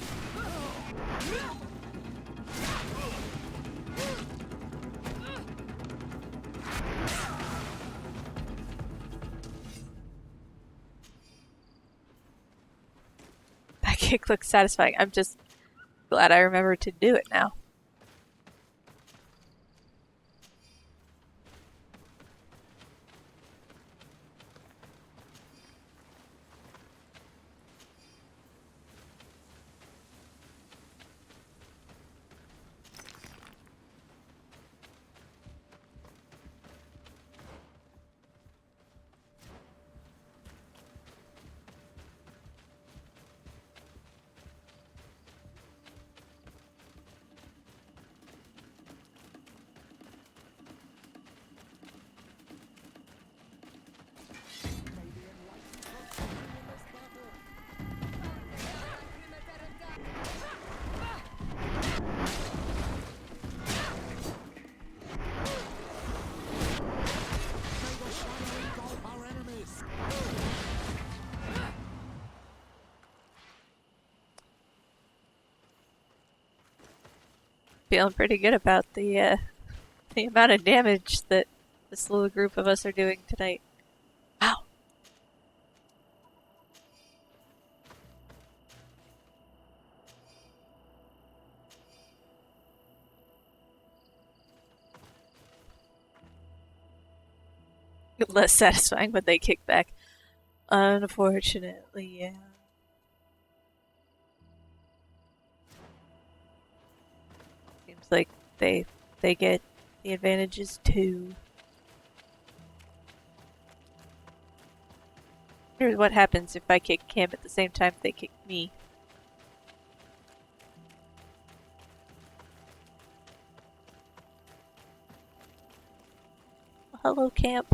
kick looks satisfying. I'm just glad I remember to do it now. Feeling pretty good about the amount of damage that this little group of us are doing tonight. Wow. Less satisfying when they kick back. Unfortunately, yeah. Seems like they get the advantages too. Here's what happens if I kick Cam at the same time they kick me. Hello, Camp.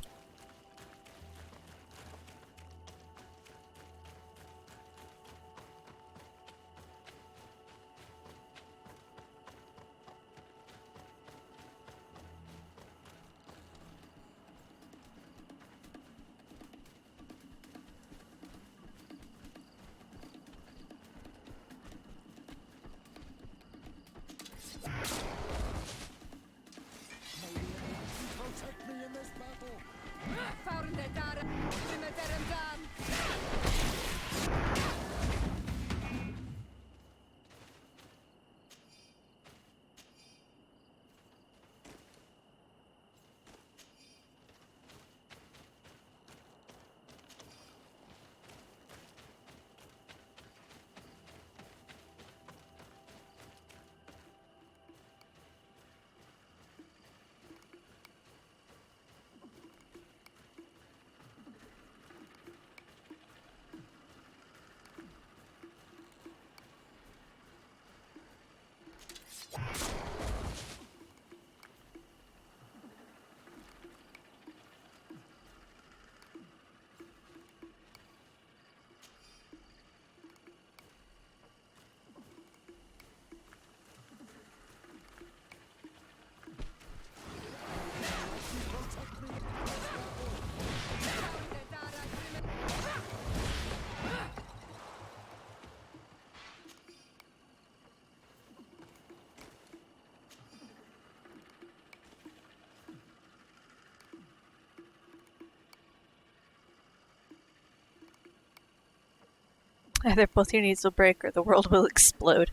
Either both your knees will break or the world will explode.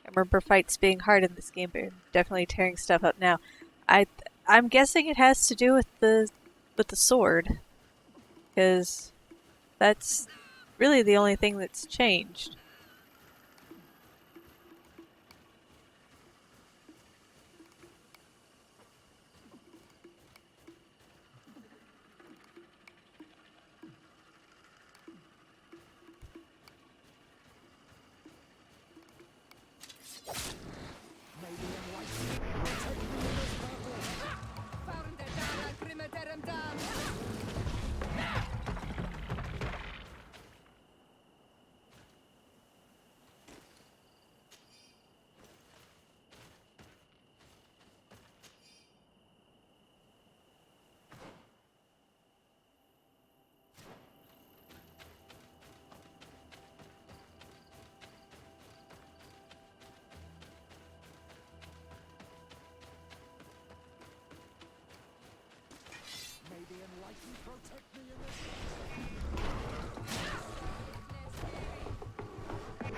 I remember fights being hard in this game, but you're definitely tearing stuff up now. I'm guessing it has to do with the sword, because that's really the only thing that's changed.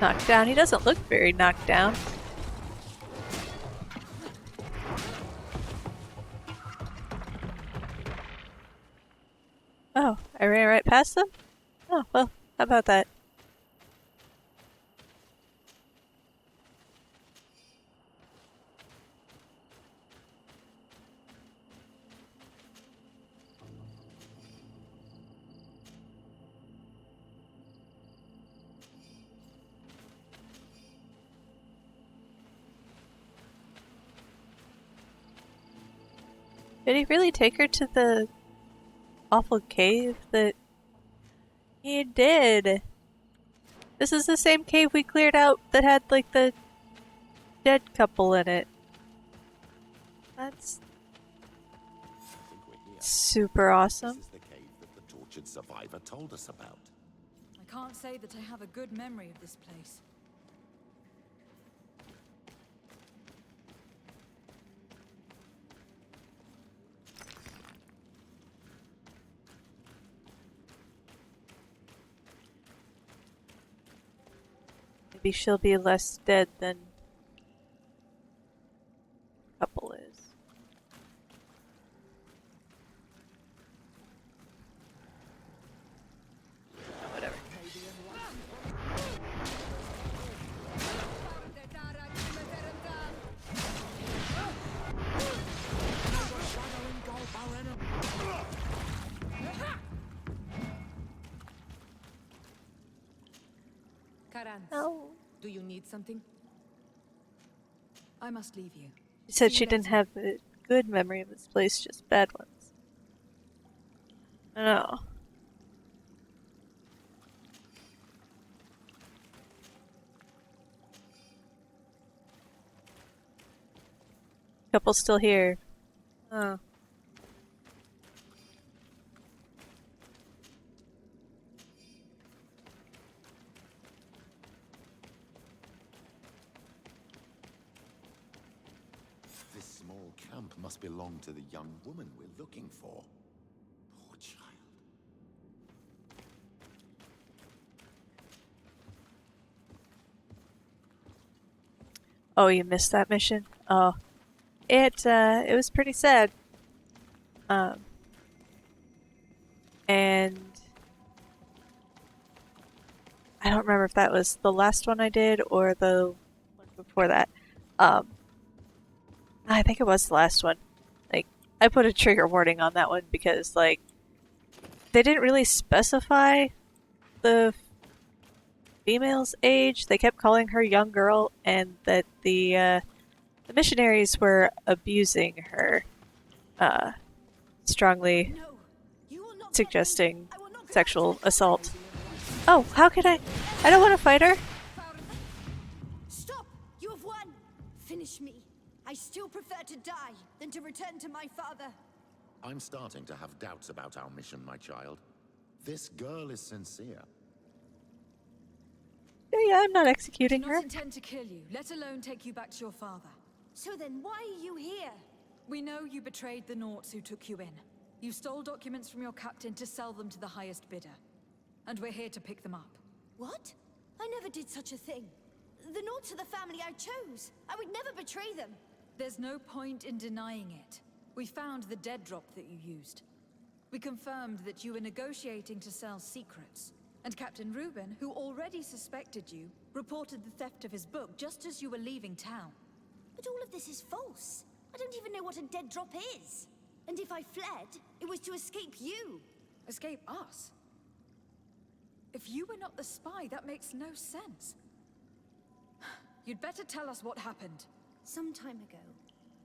knocked down. He doesn't look very knocked down. Oh, I ran right past them? Oh, well, how about that? Did he really take her to the awful cave that he did? This is the same cave we cleared out that had, like, the dead couple in it. That's super awesome. This is the cave that the tortured survivor told us about. I can't say that I have a good memory of this place. Maybe she'll be less dead than couple is. Whatever. Karans, No. do you need something? I must leave you. She said See she you didn't later. have a good memory of this place, just bad ones. No. Couple's still here. Oh. This small camp must belong to the young woman we're looking for. Poor child. Oh, you missed that mission? Oh. It was pretty sad. And I don't remember if that was the last one I did or the one before that. I think it was the last one. Like, I put a trigger warning on that one because, like, they didn't really specify the female's age. They kept calling her young girl, and that the missionaries were abusing her, strongly suggesting sexual assault. Oh, how could I? I don't want to fight her. Stop! You have won! Finish me. I still prefer to die than to return to my father. I'm starting to have doubts about our mission, my child. This girl is sincere. Yeah, I'm not I executing do her. not intend to kill you, let alone take you back to your father. So then why are you here? We know you betrayed the Naughts who took you in. You stole documents from your captain to sell them to the highest bidder. And we're here to pick them up. What? I never did such a thing. The Naughts are the family I chose. I would never betray them. There's no point in denying it. We found the dead drop that you used. We confirmed that you were negotiating to sell secrets. And Captain Reuben, who already suspected you, reported the theft of his book just as you were leaving town. But all of this is false. I don't even know what a dead drop is. And if I fled, it was to escape you. Escape us? If you were not the spy, that makes no sense. You'd better tell us what happened. Some time ago,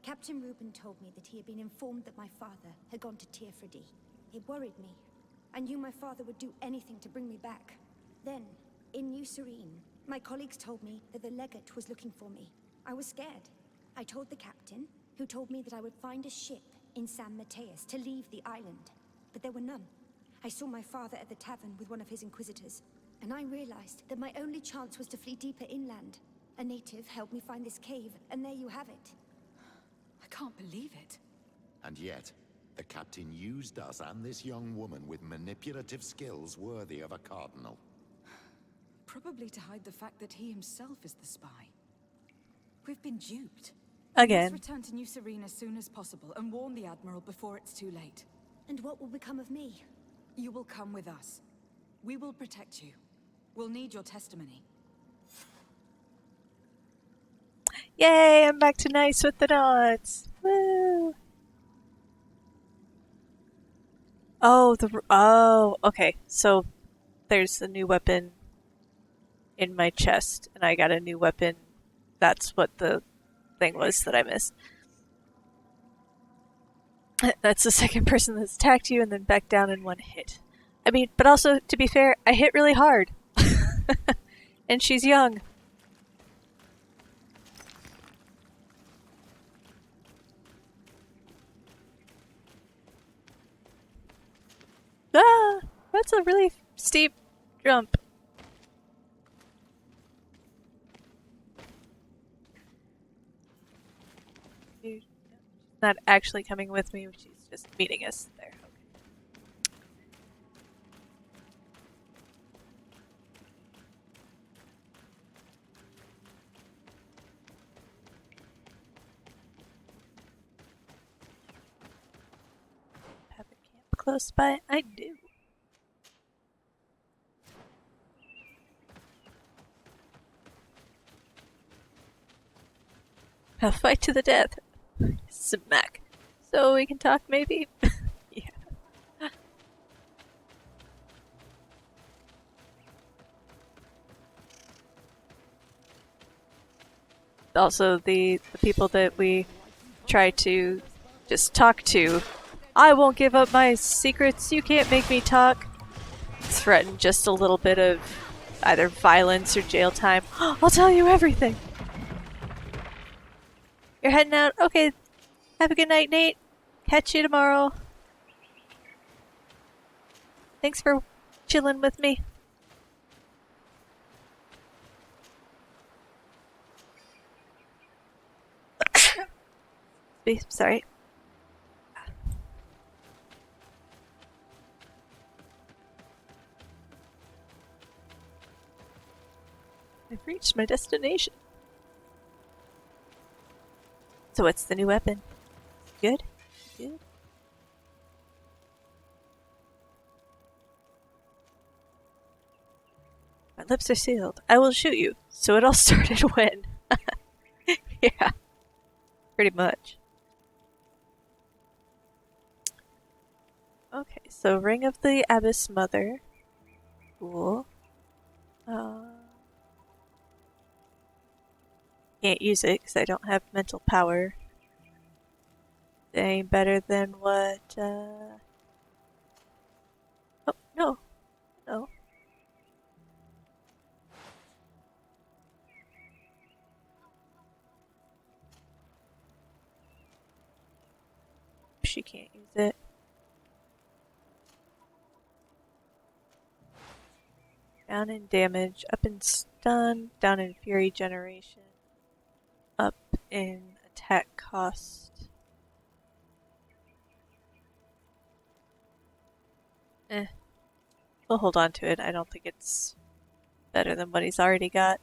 Captain Reuben told me that he had been informed that my father had gone to Teerfredi. It worried me. I knew my father would do anything to bring me back. Then, in New Serene, my colleagues told me that the legate was looking for me. I was scared. I told the captain, who told me that I would find a ship in San Mateus to leave the island. But there were none. I saw my father at the tavern with one of his inquisitors, and I realized that my only chance was to flee deeper inland. A native helped me find this cave, and there you have it. I can't believe it. And yet, the captain used us and this young woman with manipulative skills worthy of a cardinal. Probably to hide the fact that he himself is the spy. We've been duped. Again. Let's return to New Serene as soon as possible and warn the Admiral before it's too late. And what will become of me? You will come with us. We will protect you. We'll need your testimony. Yay, I'm back to nice with the knots. Woo! Oh, okay. So there's a new weapon in my chest, and I got a new weapon. That's what the thing was that I missed. That's the second person that's attacked you and then back down in one hit. I mean, but also, to be fair, I hit really hard. And she's young. Ah! That's a really steep jump. She's not actually coming with me, she's just meeting us there. Have a camp close by? I do. A fight to the death. Smack. So we can talk, maybe? Yeah. Also, the people that we try to just talk to, I won't give up my secrets, you can't make me talk, threaten just a little bit of either violence or jail time. I'll tell you everything! You're heading out? Okay. Have a good night, Nate. Catch you tomorrow. Thanks for chilling with me. Sorry. I've reached my destination. So what's the new weapon? Good? Good? My lips are sealed. I will shoot you. So it all started when? Yeah. Pretty much. Okay, so Ring of the Abyss Mother. Cool. Can't use it because I don't have mental power. It ain't better than what, Oh, no. No. She can't use it. Down in damage, up in stun, down in fury generation, up in attack cost. We'll hold on to it. I don't think it's better than what he's already got.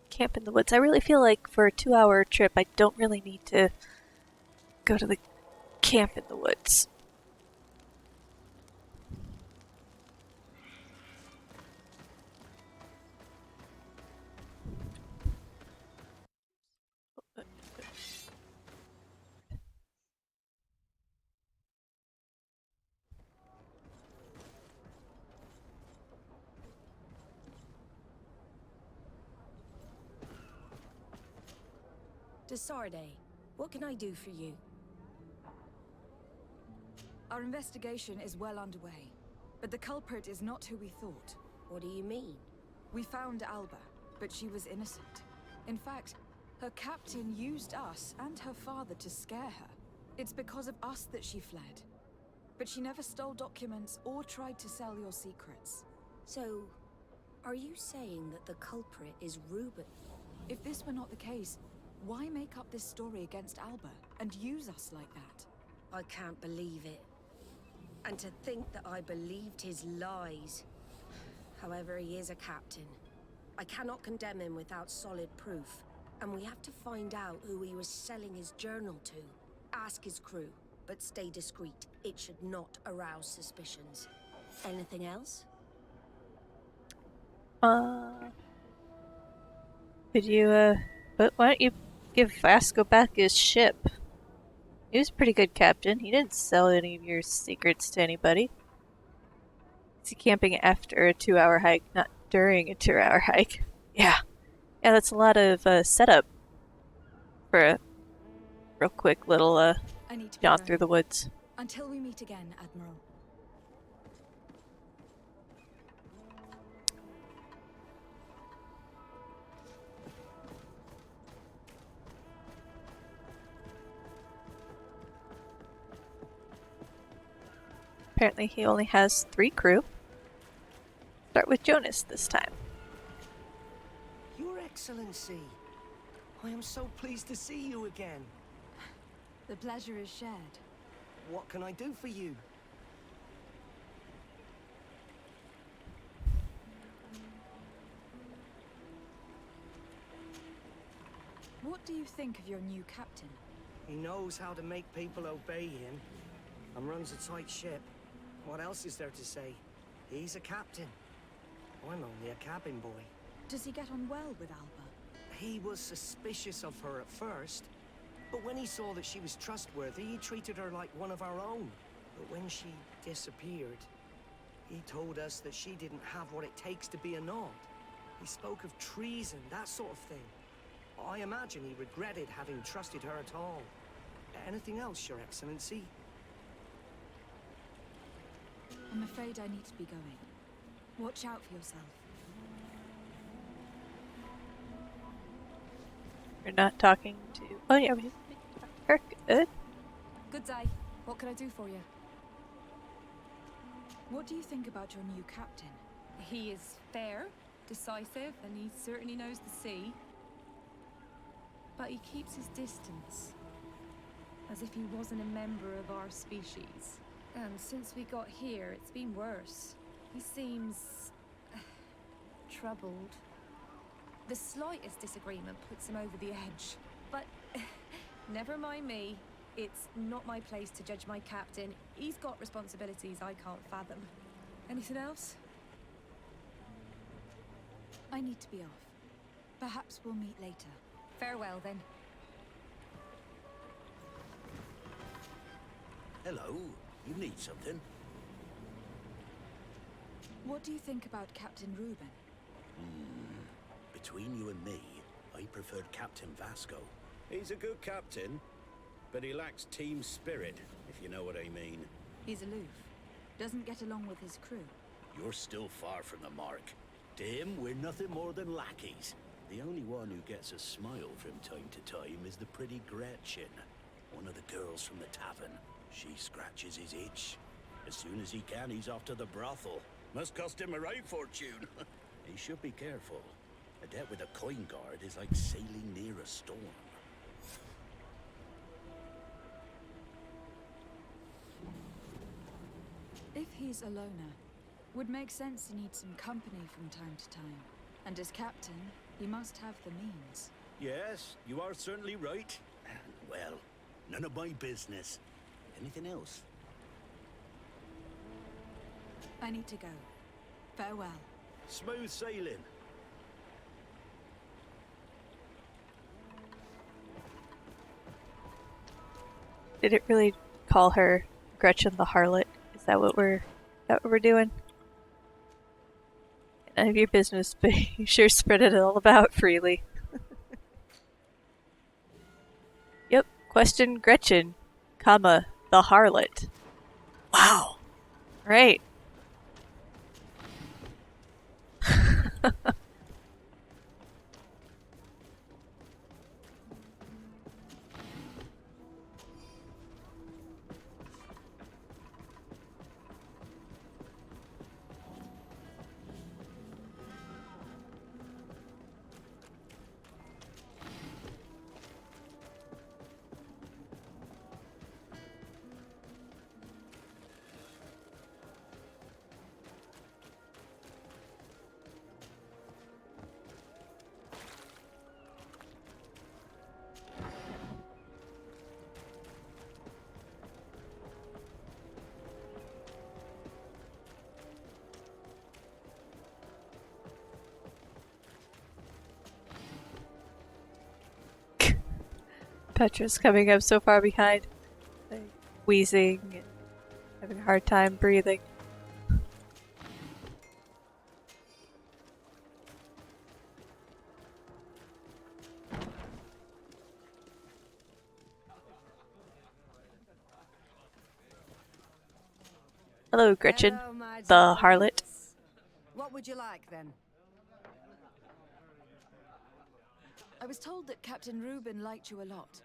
Camp in the woods. I really feel like for a 2-hour trip, I don't really need to go to the camp in the woods. Desarde, what can I do for you? Our investigation is well underway, but the culprit is not who we thought. What do you mean? We found Alba, but she was innocent. In fact, her captain used us and her father to scare her. It's because of us that she fled. but she never stole documents or tried to sell your secrets. So, are you saying that the culprit is Reuben? If this were not the case, why make up this story against Alba and use us like that? I can't believe it. And to think that I believed his lies. However, he is a captain. I cannot condemn him without solid proof. And we have to find out who he was selling his journal to. Ask his crew, but stay discreet. It should not arouse suspicions. Anything else? Could you, but why don't you give Vasco back his ship? He was a pretty good captain. He didn't sell any of your secrets to anybody. Is he camping after a 2-hour hike, not during a 2-hour hike? Yeah. Yeah, that's a lot of setup for a real quick little I need to be jaunt running. through the woods. Until we meet again, Admiral. Apparently he only has 3 crew. Start with Jonas this time. Your Excellency, I am so pleased to see you again. The pleasure is shared. What can I do for you? What do you think of your new captain? He knows how to make people obey him, and runs a tight ship. What else is there to say? He's a captain. I'm only a cabin boy. Does he get on well with Alba? He was suspicious of her at first, but when he saw that she was trustworthy, he treated her like one of our own. But when she disappeared, he told us that she didn't have what it takes to be a Nod. He spoke of treason, that sort of thing. I imagine he regretted having trusted her at all. Anything else, Your Excellency? I'm afraid I need to be going. Watch out for yourself. You're not talking to... Oh yeah, we talked to her. Good. Good day. What can I do for you? What do you think about your new captain? He is fair, decisive, and he certainly knows the sea. But he keeps his distance, as if he wasn't a member of our species. And since we got here, it's been worse. He seems... troubled. The slightest disagreement puts him over the edge. But never mind me. It's not my place to judge my captain. He's got responsibilities I can't fathom. Anything else? I need to be off. Perhaps we'll meet later. Farewell, then. Hello. You need something? What do you think about Captain Reuben? Between you and me, I preferred Captain Vasco. He's a good captain, but he lacks team spirit, if you know what I mean. He's aloof. Doesn't get along with his crew. You're still far from the mark. To him, we're nothing more than lackeys. The only one who gets a smile from time to time is the pretty Gretchen, one of the girls from the tavern. She scratches his itch. As soon as he can, he's off to the brothel. Must cost him a right fortune. He should be careful. A debt with a coin guard is like sailing near a storm. If he's a loner, would make sense to need some company from time to time. And as captain, he must have the means. Yes, you are certainly right. Well, none of my business. Anything else? I need to go. Farewell. Smooth sailing. Did it really call her Gretchen the Harlot? Is that what we're doing? None of your business, but you sure spread it all about freely. Yep. Question Gretchen, comma, the harlot. Wow. Right. Petra's coming up so far behind, like, wheezing and having a hard time breathing. Hello, Gretchen, Hello, my the harlot. darlings. What would you like then? I was told that Captain Reuben liked you a lot,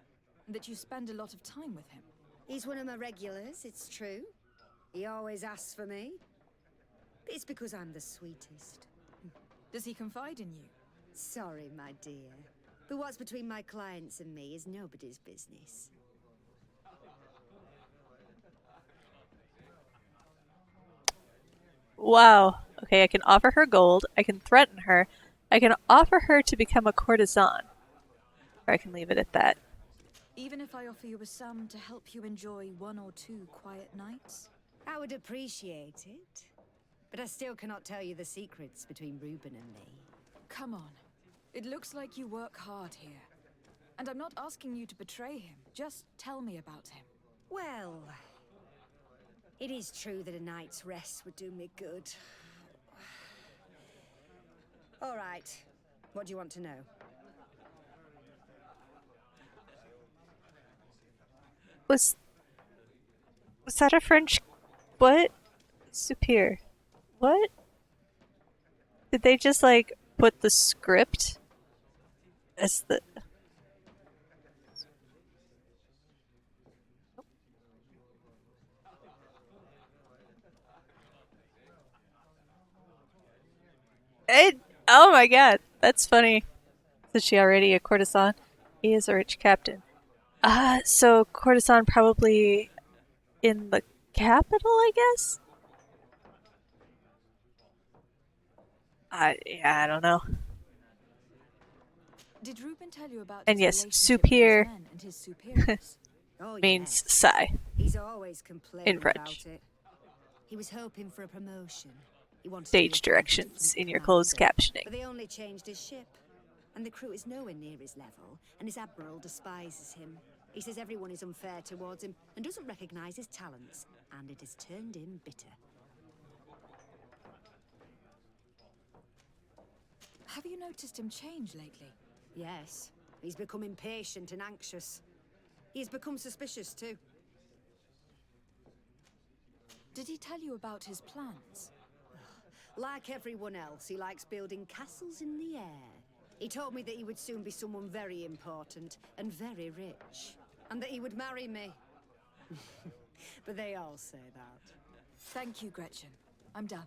and that you spend a lot of time with him. He's one of my regulars, it's true. He always asks for me. It's because I'm the sweetest. Does he confide in you? Sorry, my dear. But what's between my clients and me is nobody's business. Wow. Okay, I can offer her gold, I can threaten her, I can offer her to become a courtesan. Or I can leave it at that. Even if I offer you a sum to help you enjoy 1 or 2 quiet nights? I would appreciate it. But I still cannot tell you the secrets between Reuben and me. Come on. It looks like you work hard here. And I'm not asking you to betray him. Just tell me about him. Well, it is true that a night's rest would do me good. All right. What do you want to know? Was that a French... What? Superior. What? Did they just, like, put the script as the... Oh my god, that's funny. Is she already a courtesan? He is a rich captain. So courtesan probably in the capital, I guess? Yeah, I don't know. Did Reuben tell you about And his yes, relationship superior with his men and his superiors? means sigh He's always complaining in French. about it. He was hoping for a promotion. He wanted Stage to be appointed directions fleet in your closed commander, captioning. But they only changed his ship. And the crew is nowhere near his level, and his admiral despises him. He says everyone is unfair towards him and doesn't recognize his talents, and it has turned him bitter. Have you noticed him change lately? Yes, he's become impatient and anxious. He's become suspicious too. Did he tell you about his plans? Like everyone else, he likes building castles in the air. He told me that he would soon be someone very important and very rich, and that he would marry me. But they all say that. Thank you, Gretchen. I'm done.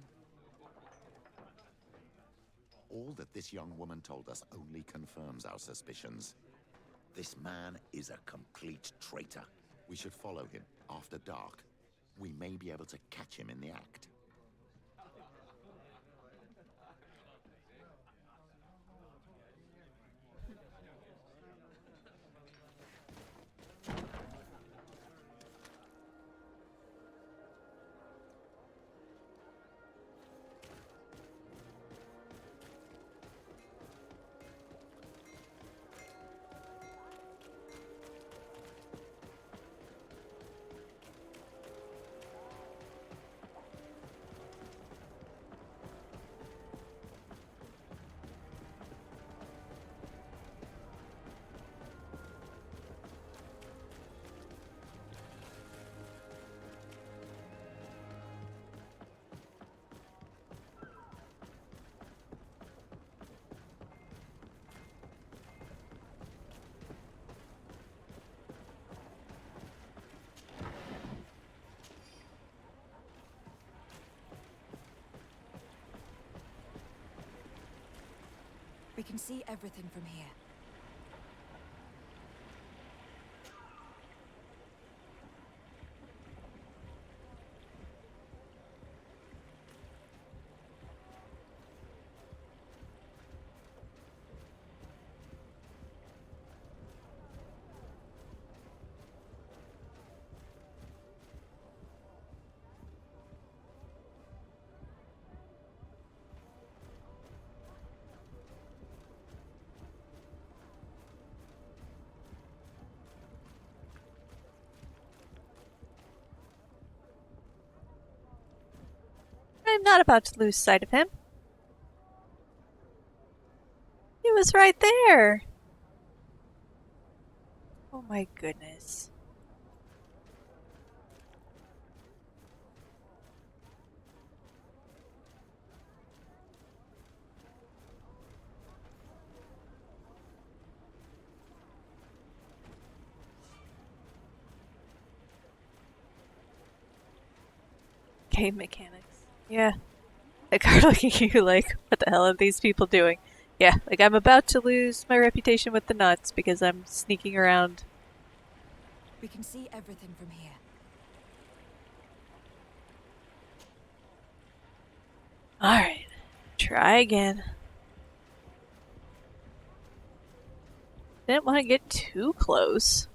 All that this young woman told us only confirms our suspicions. This man is a complete traitor. We should follow him after dark. We may be able to catch him in the act. We can see everything from here. I'm not about to lose sight of him. He was right there. Oh my goodness. Game mechanics. Yeah. Like, are looking at you like, what the hell are these people doing? Yeah, like I'm about to lose my reputation with the nuts because I'm sneaking around. We can see everything from here. Alright. Try again. Didn't want to get too close.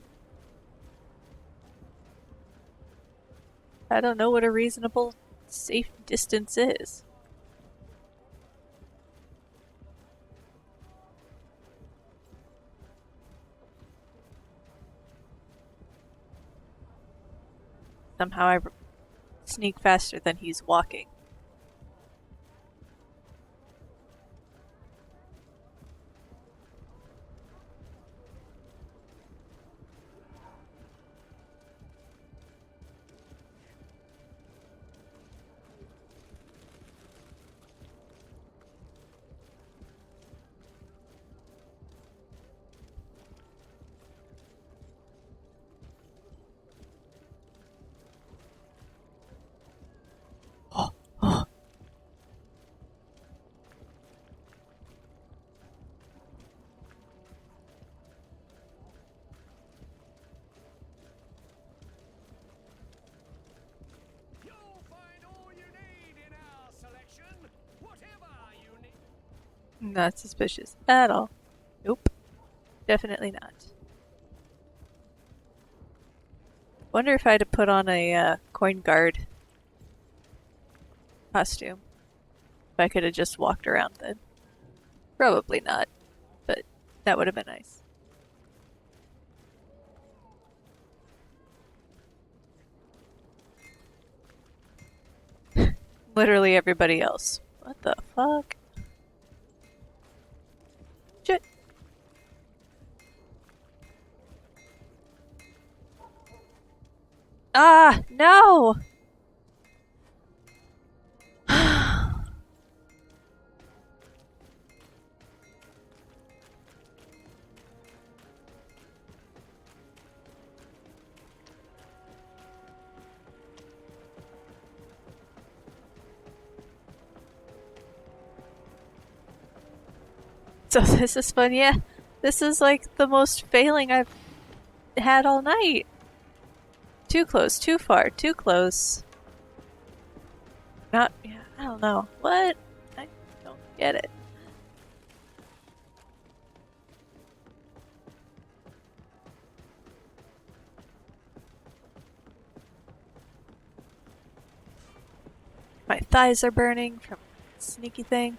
I don't know what a reasonable, safe distance is. Somehow I sneak faster than he's walking. Not suspicious at all. Nope. Definitely not. Wonder if I had to put on a coin guard costume. If I could have just walked around then. Probably not, but that would have been nice. Literally everybody else. What the fuck? Shit. Ah, no! So this is fun, yeah. This is like the most failing I've had all night. Too close, too far, too close. Not, yeah, I don't know. What? I don't get it. My thighs are burning from sneaky thing.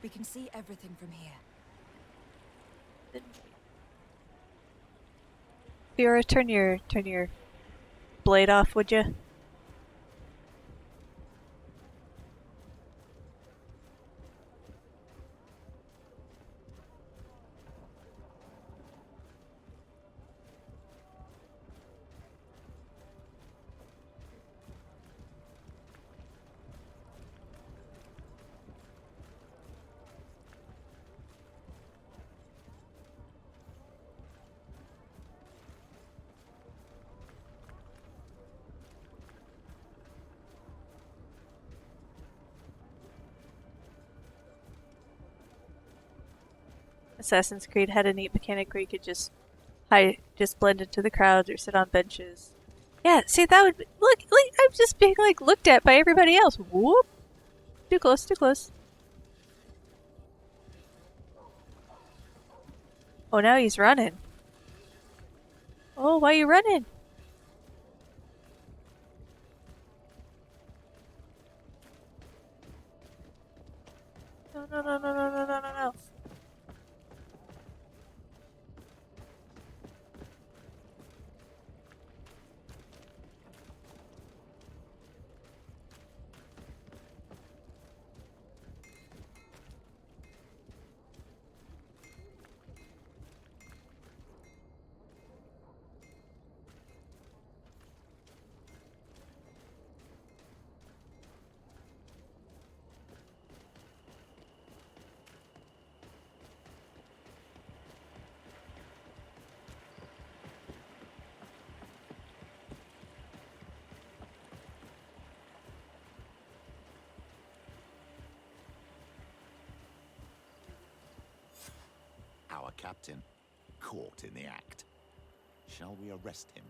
We can see everything from here. Fiora, turn your blade off, would you? Assassin's Creed had a neat mechanic where you could just blend into the crowd or sit on benches. Yeah, see that would be, look, I'm just being like looked at by everybody else. Whoop! Too close, too close. Oh, now he's running. Oh, why are you running? No, no, no, no, no, no, no, no, no. captain, caught in the act. Shall we arrest him?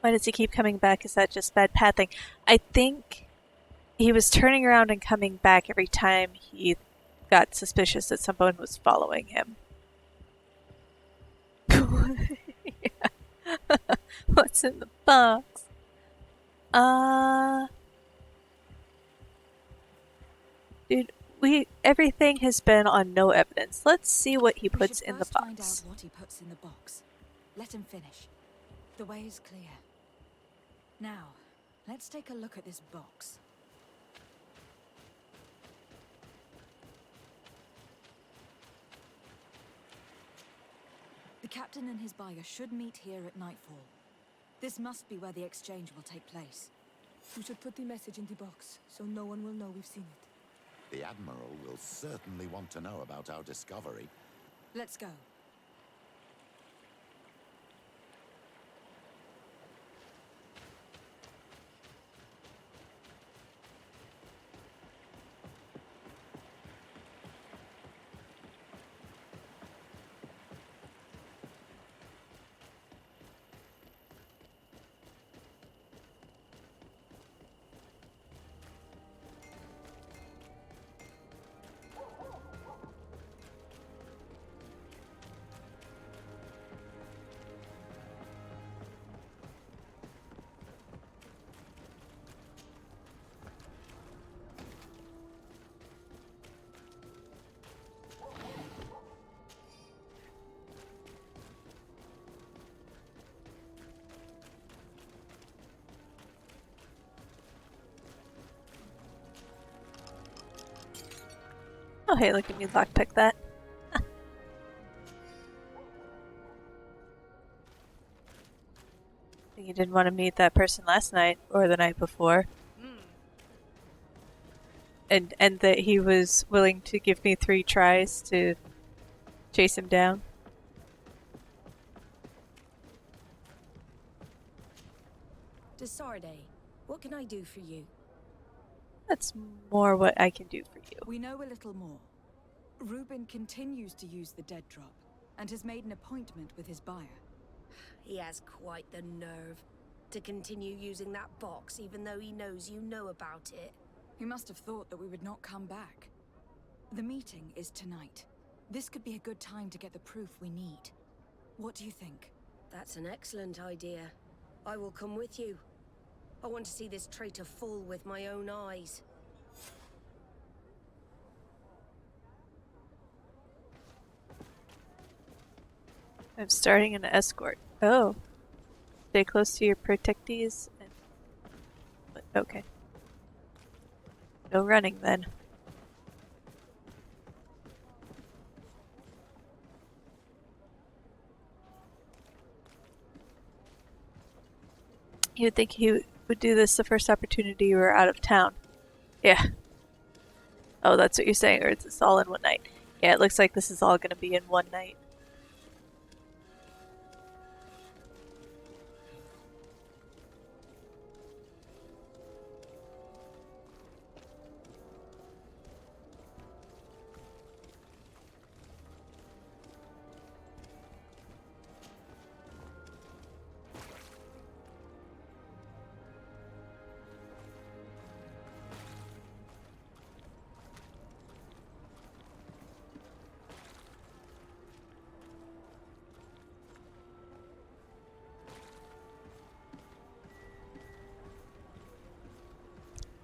Why does he keep coming back? Is that just bad pathing? I think he was turning around and coming back every time he got suspicious that someone was following him. What's in the box? Dude, everything has been on no evidence. Let's see what he puts in the box. Find out what he puts in the box. Let him finish. The way is clear. Now, let's take a look at this box. The captain and his buyer should meet here at nightfall. This must be where the exchange will take place. We should put the message in the box, so no one will know we've seen it. The Admiral will certainly want to know about our discovery. Let's go. Oh hey, look at me lockpick that. You didn't want to meet that person last night or the night before. And that he was willing to give me 3 tries to chase him down. Desarde, what can I do for you? That's more what I can do for you. We know a little more. Reuben continues to use the dead drop and has made an appointment with his buyer. He has quite the nerve to continue using that box even though he knows you know about it. He must have thought that we would not come back. The meeting is tonight. This could be a good time to get the proof we need. What do you think? That's an excellent idea. I will come with you. I want to see this traitor fall with my own eyes. I'm starting an escort. Oh. Stay close to your protectees. Okay. No running then. You'd think he would do this the first opportunity you were out of town. Yeah. Oh, that's what you're saying, or it's all in one night. Yeah, it looks like this is all gonna be in one night.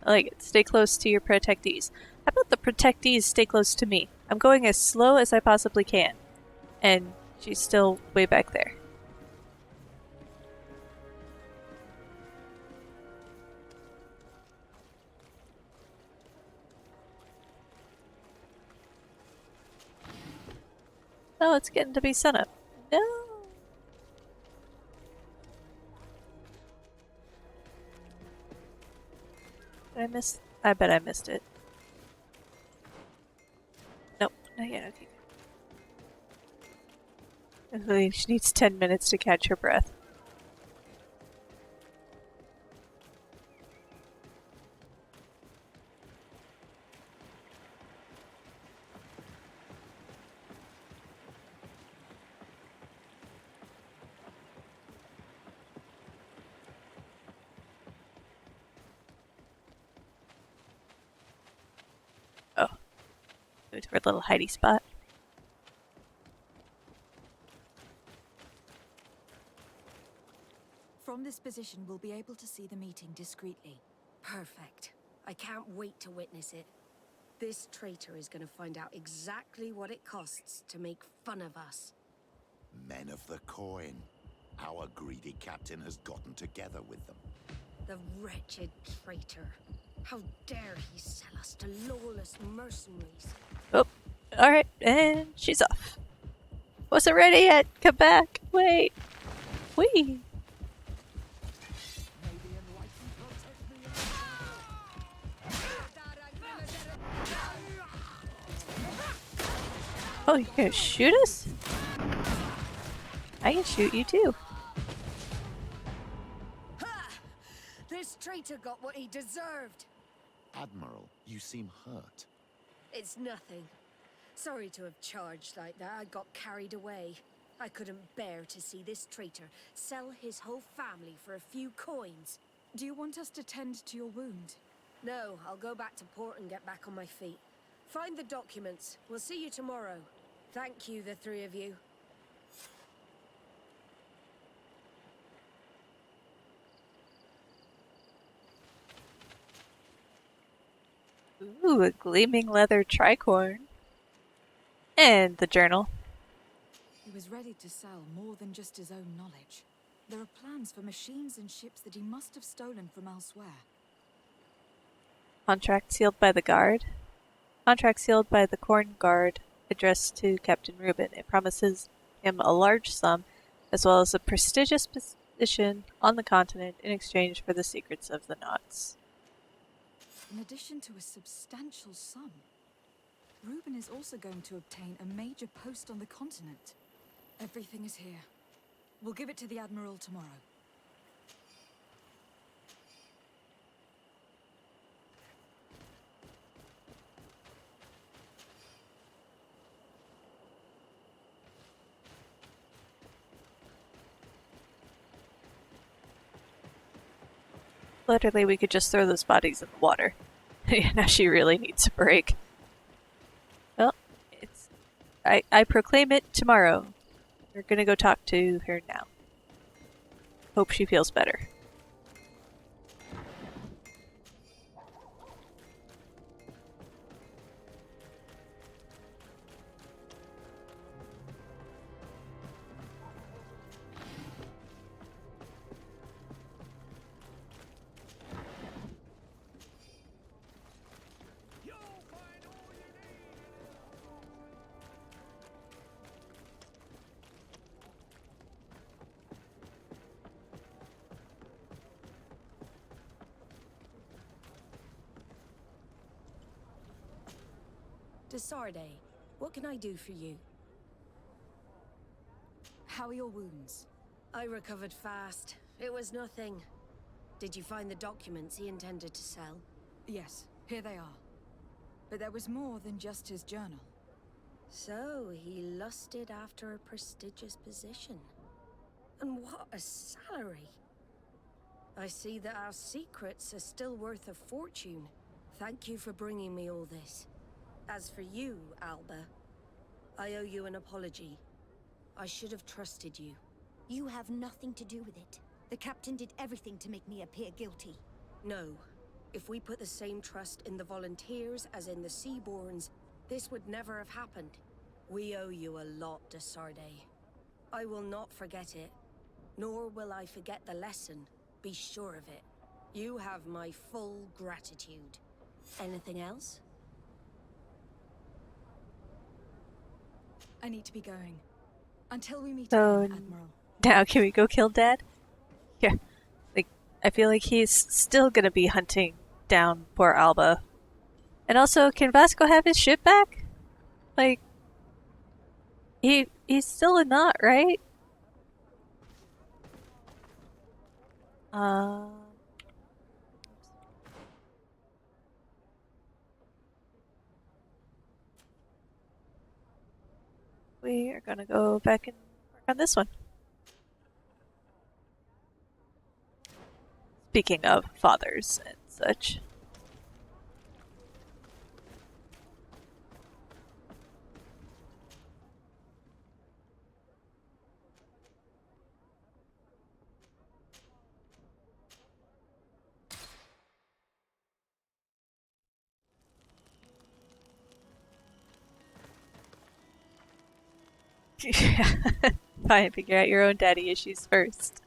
I like it. Stay close to your protectees. How about the protectees stay close to me? I'm going as slow as I possibly can. And she's still way back there. Oh, it's getting to be sunup. No! Did I miss? I bet I missed it. Nope, not yet. Okay. I believe she needs 10 minutes to catch her breath. Going to our little hidey spot. From this position, we'll be able to see the meeting discreetly. Perfect. I can't wait to witness it. This traitor is going to find out exactly what it costs to make fun of us. Men of the coin. Our greedy captain has gotten together with them. The wretched traitor. How dare he sell us to lawless mercenaries? Oh, alright, and she's off. Wasn't ready yet. Come back. Wait. Whee. Oh, you're gonna shoot us? I can shoot you too. Ha! This traitor got what he deserved. Admiral, you seem hurt. It's nothing. Sorry to have charged like that. I got carried away. I couldn't bear to see this traitor sell his whole family for a few coins. Do you want us to tend to your wound? No, I'll go back to port and get back on my feet. Find the documents. We'll see you tomorrow. Thank you, the three of you. Ooh, a gleaming leather tricorn. And the journal. He was ready to sell more than just his own knowledge. There are plans for machines and ships that he must have stolen from elsewhere. Contract sealed by the guard. Contract sealed by the Corn Guard, addressed to Captain Reuben. It promises him a large sum, as well as a prestigious position on the continent in exchange for the secrets of the knots. In addition to a substantial sum, Reuben is also going to obtain a major post on the continent. Everything is here. We'll give it to the Admiral tomorrow. Literally, we could just throw those bodies in the water. Now she really needs a break. Well, I proclaim it tomorrow. We're gonna go talk to her now. Hope she feels better. Desarde, what can I do for you? How are your wounds? I recovered fast. It was nothing. Did you find the documents he intended to sell? Yes, here they are. But there was more than just his journal. So, he lusted after a prestigious position. And what a salary! I see that our secrets are still worth a fortune. Thank you for bringing me all this. As for you, Alba, I owe you an apology. I should have trusted you. You have nothing to do with it. The captain did everything to make me appear guilty. No. If we put the same trust in the volunteers as in the Seaborns, this would never have happened. We owe you a lot, Desarde. I will not forget it, nor will I forget the lesson. Be sure of it. You have my full gratitude. Anything else? I need to be going. Until we meet So again, Admiral. now can we go kill Dad? Yeah. Like, I feel like he's still gonna be hunting down poor Alba. And also, can Vasco have his ship back? Like, he's still a knot, right? We are gonna go back and work on this one. Speaking of fathers and such. Yeah. Fine, figure out your own daddy issues first.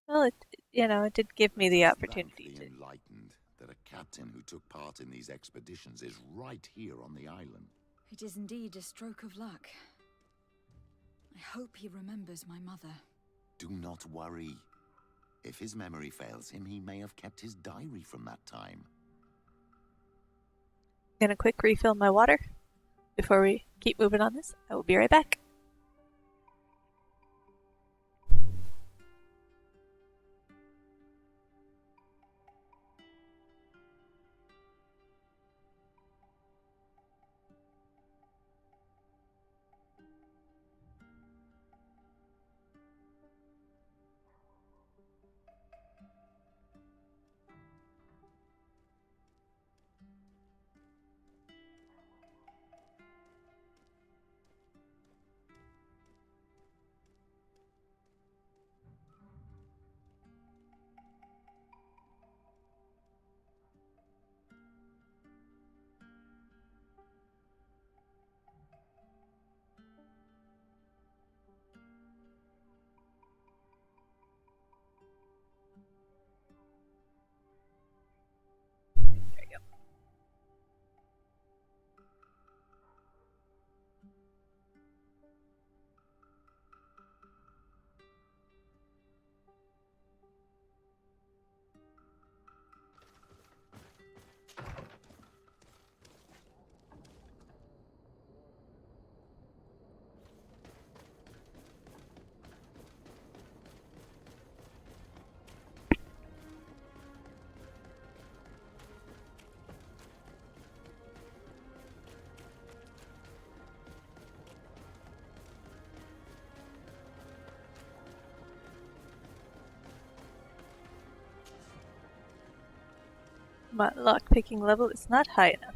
Well, it did give me the opportunity to. Enlightened that a captain who took part in these expeditions is right here on the island. It is indeed a stroke of luck. I hope he remembers my mother. Do not worry. If his memory fails him, he may have kept his diary from that time. Gonna quick refill my water before we keep moving on this. I will be right back. My lockpicking level is not high enough.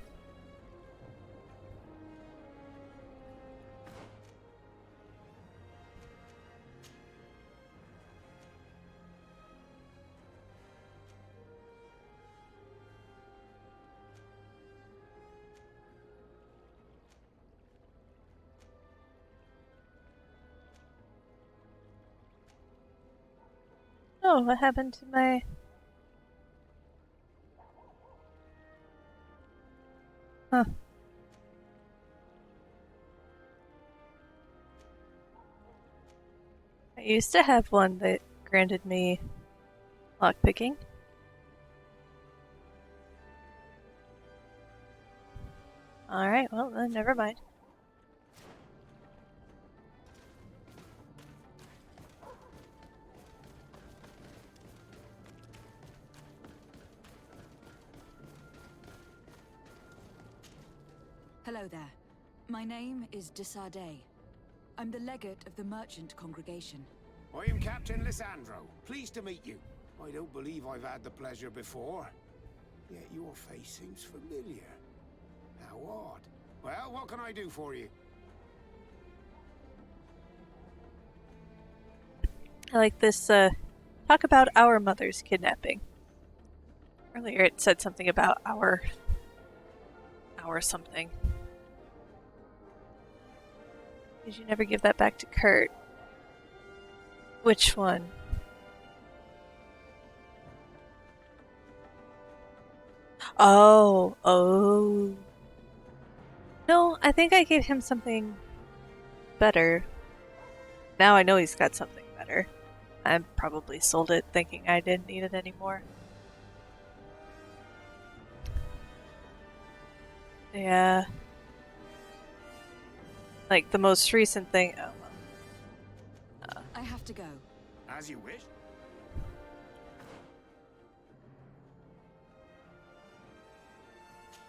Oh, what happened to my... Huh. I used to have one that granted me lockpicking. Alright, well then never mind. Hello there. My name is Desade. I'm the legate of the merchant congregation. I am Captain Lysandro. Pleased to meet you. I don't believe I've had the pleasure before. Yet your face seems familiar. How odd. Well, what can I do for you? I like this, talk about our mother's kidnapping. Earlier it said something about our something. Did you never give that back to Kurt? Which one? Oh. No, I think I gave him something better. Now I know he's got something better. I probably sold it thinking I didn't need it anymore. Yeah. Like the most recent thing. Oh, well. I have to go. As you wish.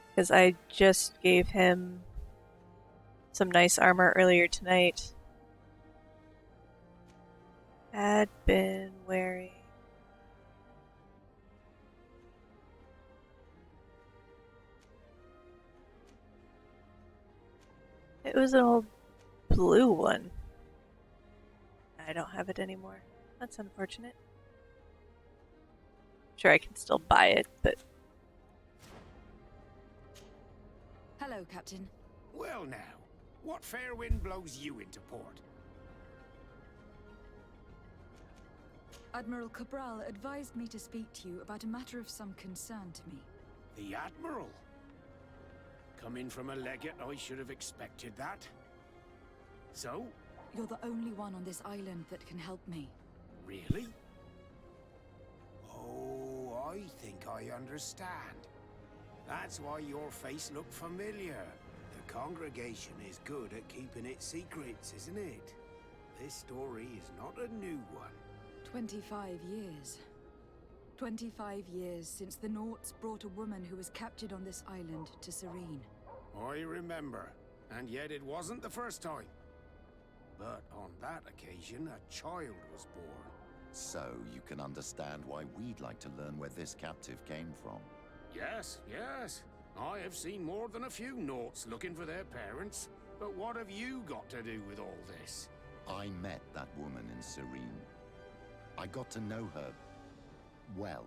Because I just gave him some nice armor earlier tonight. Had been wearing... It was an old blue one. I don't have it anymore. That's unfortunate. Sure, I can still buy it, but... Hello, Captain. Well now, what fair wind blows you into port? Admiral Cabral advised me to speak to you about a matter of some concern to me. The Admiral? Coming from a legate, I should have expected that. So? You're the only one on this island that can help me. Really? Oh, I think I understand. That's why your face looked familiar. The congregation is good at keeping its secrets, isn't it? This story is not a new one. 25 years. 25 years since the Naughts brought a woman who was captured on this island to Serene. I remember, and yet it wasn't the first time. But on that occasion, a child was born. So you can understand why we'd like to learn where this captive came from. Yes, yes. I have seen more than a few Naughts looking for their parents. But what have you got to do with all this? I met that woman in Serene. I got to know her well.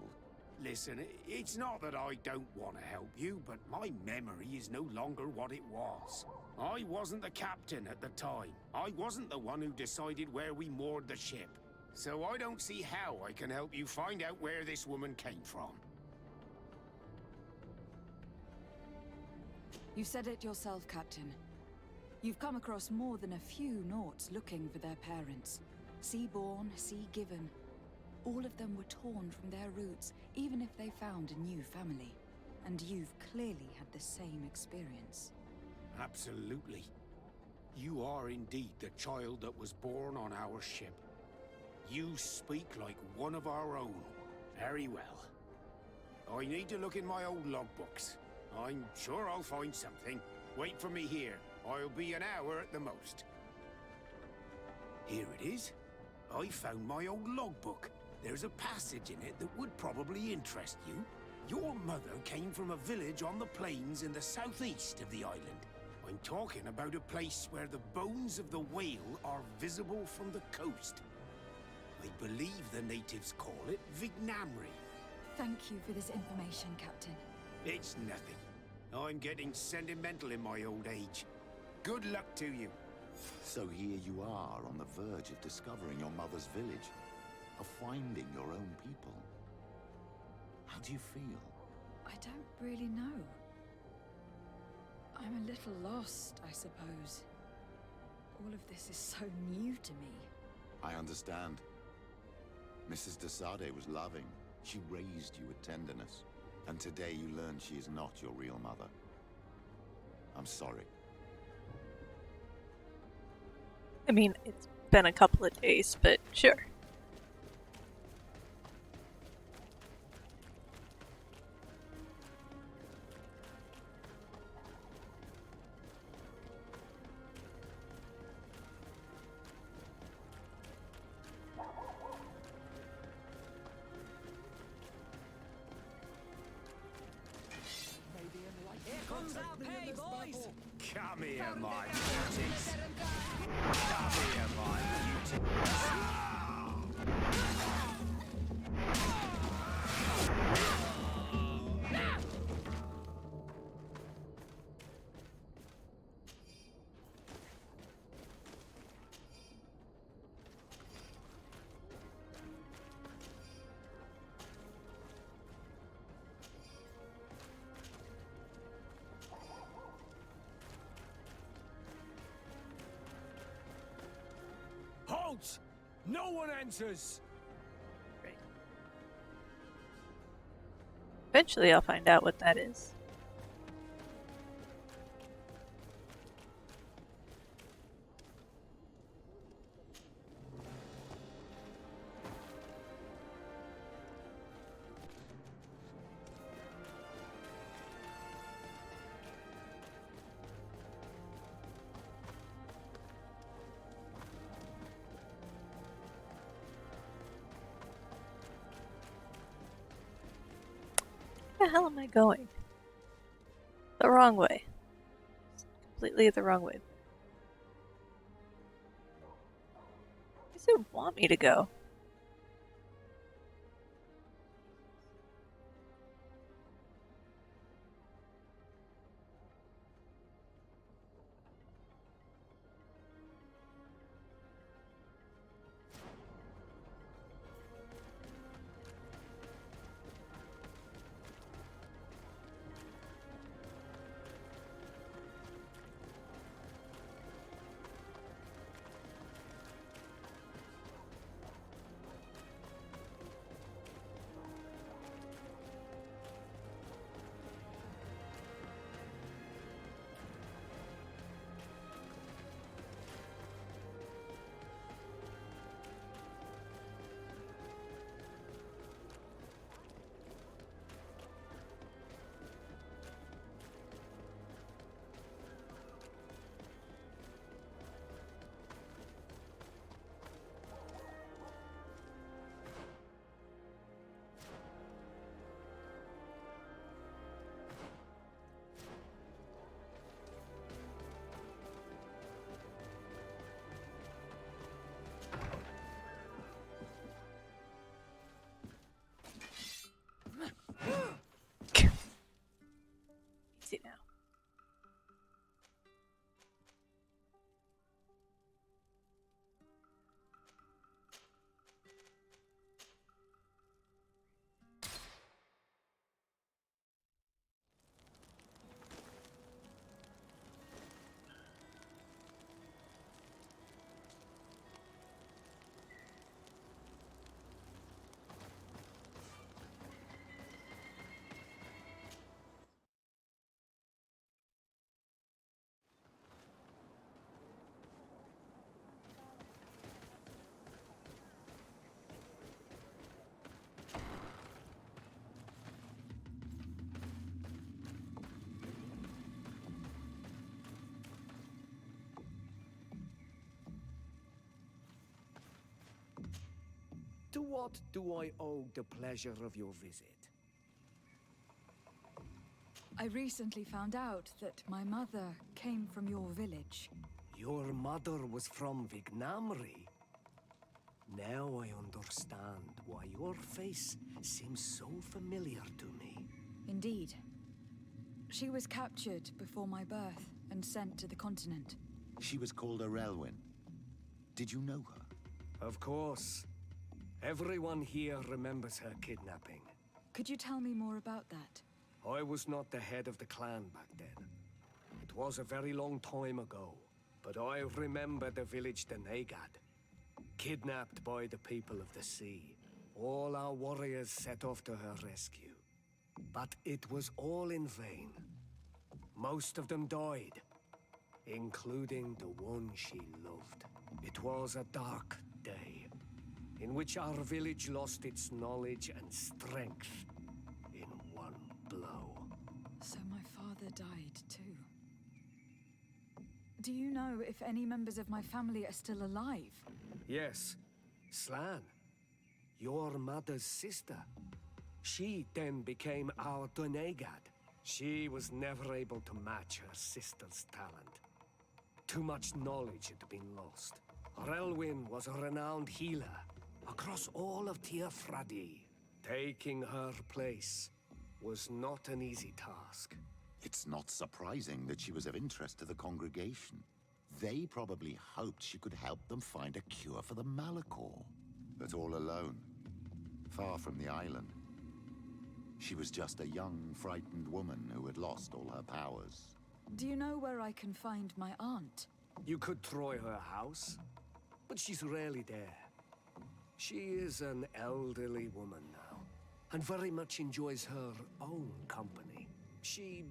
Listen, it's not that I don't want to help you, but my memory is no longer what it was. I wasn't the captain at the time. I wasn't the one who decided where we moored the ship. So I don't see how I can help you find out where this woman came from. You said it yourself, Captain. You've come across more than a few Naughts looking for their parents. Sea-born, sea-given. All of them were torn from their roots, even if they found a new family. And you've clearly had the same experience. Absolutely. You are indeed the child that was born on our ship. You speak like one of our own. Very well. I need to look in my old logbooks. I'm sure I'll find something. Wait for me here. I'll be an hour at the most. Here it is. I found my old logbook. There's a passage in it that would probably interest you. Your mother came from a village on the plains in the southeast of the island. I'm talking about a place where the bones of the whale are visible from the coast. I believe the natives call it Vignamri. Thank you for this information, Captain. It's nothing. I'm getting sentimental in my old age. Good luck to you. So here you are on the verge of discovering your mother's village, of finding your own people. How do you feel? I don't really know. I'm a little lost, I suppose. All of this is so new to me. I understand. Mrs. de Sade was loving. She raised you with tenderness. And today you learn she is not your real mother. I'm sorry. I mean, it's been a couple of days, but sure. Here comes our pay, boys! Come here, my beauties. Come here, my beauties. Halt! No one enters! Eventually I'll find out what that is. Where the hell am I going? The wrong way. Completely the wrong way. Where does it want me to go? To what do I owe the pleasure of your visit? I recently found out that my mother came from your village. Your mother was from Vignamri? Now I understand why your face seems so familiar to me. Indeed. She was captured before my birth and sent to the continent. She was called Arelwyn. Did you know her? Of course. Everyone here remembers her kidnapping. Could you tell me more about that? I was not the head of the clan back then. It was a very long time ago. But I remember the village Denegad. Kidnapped by the people of the sea. All our warriors set off to her rescue. But it was all in vain. Most of them died, including the one she loved. It was a dark day, in which our village lost its knowledge and strength in one blow. So my father died too. Do you know if any members of my family are still alive? Yes, Slan, your mother's sister. She then became our Donegad. She was never able to match her sister's talent. Too much knowledge had been lost. Relwyn was a renowned healer across all of Teofradi. Taking her place was not an easy task. It's not surprising that she was of interest to the congregation. They probably hoped she could help them find a cure for the Malachor. But all alone, far from the island. She was just a young, frightened woman who had lost all her powers. Do you know where I can find my aunt? You could try her house, but she's rarely there. She is an elderly woman now, and very much enjoys her own company. She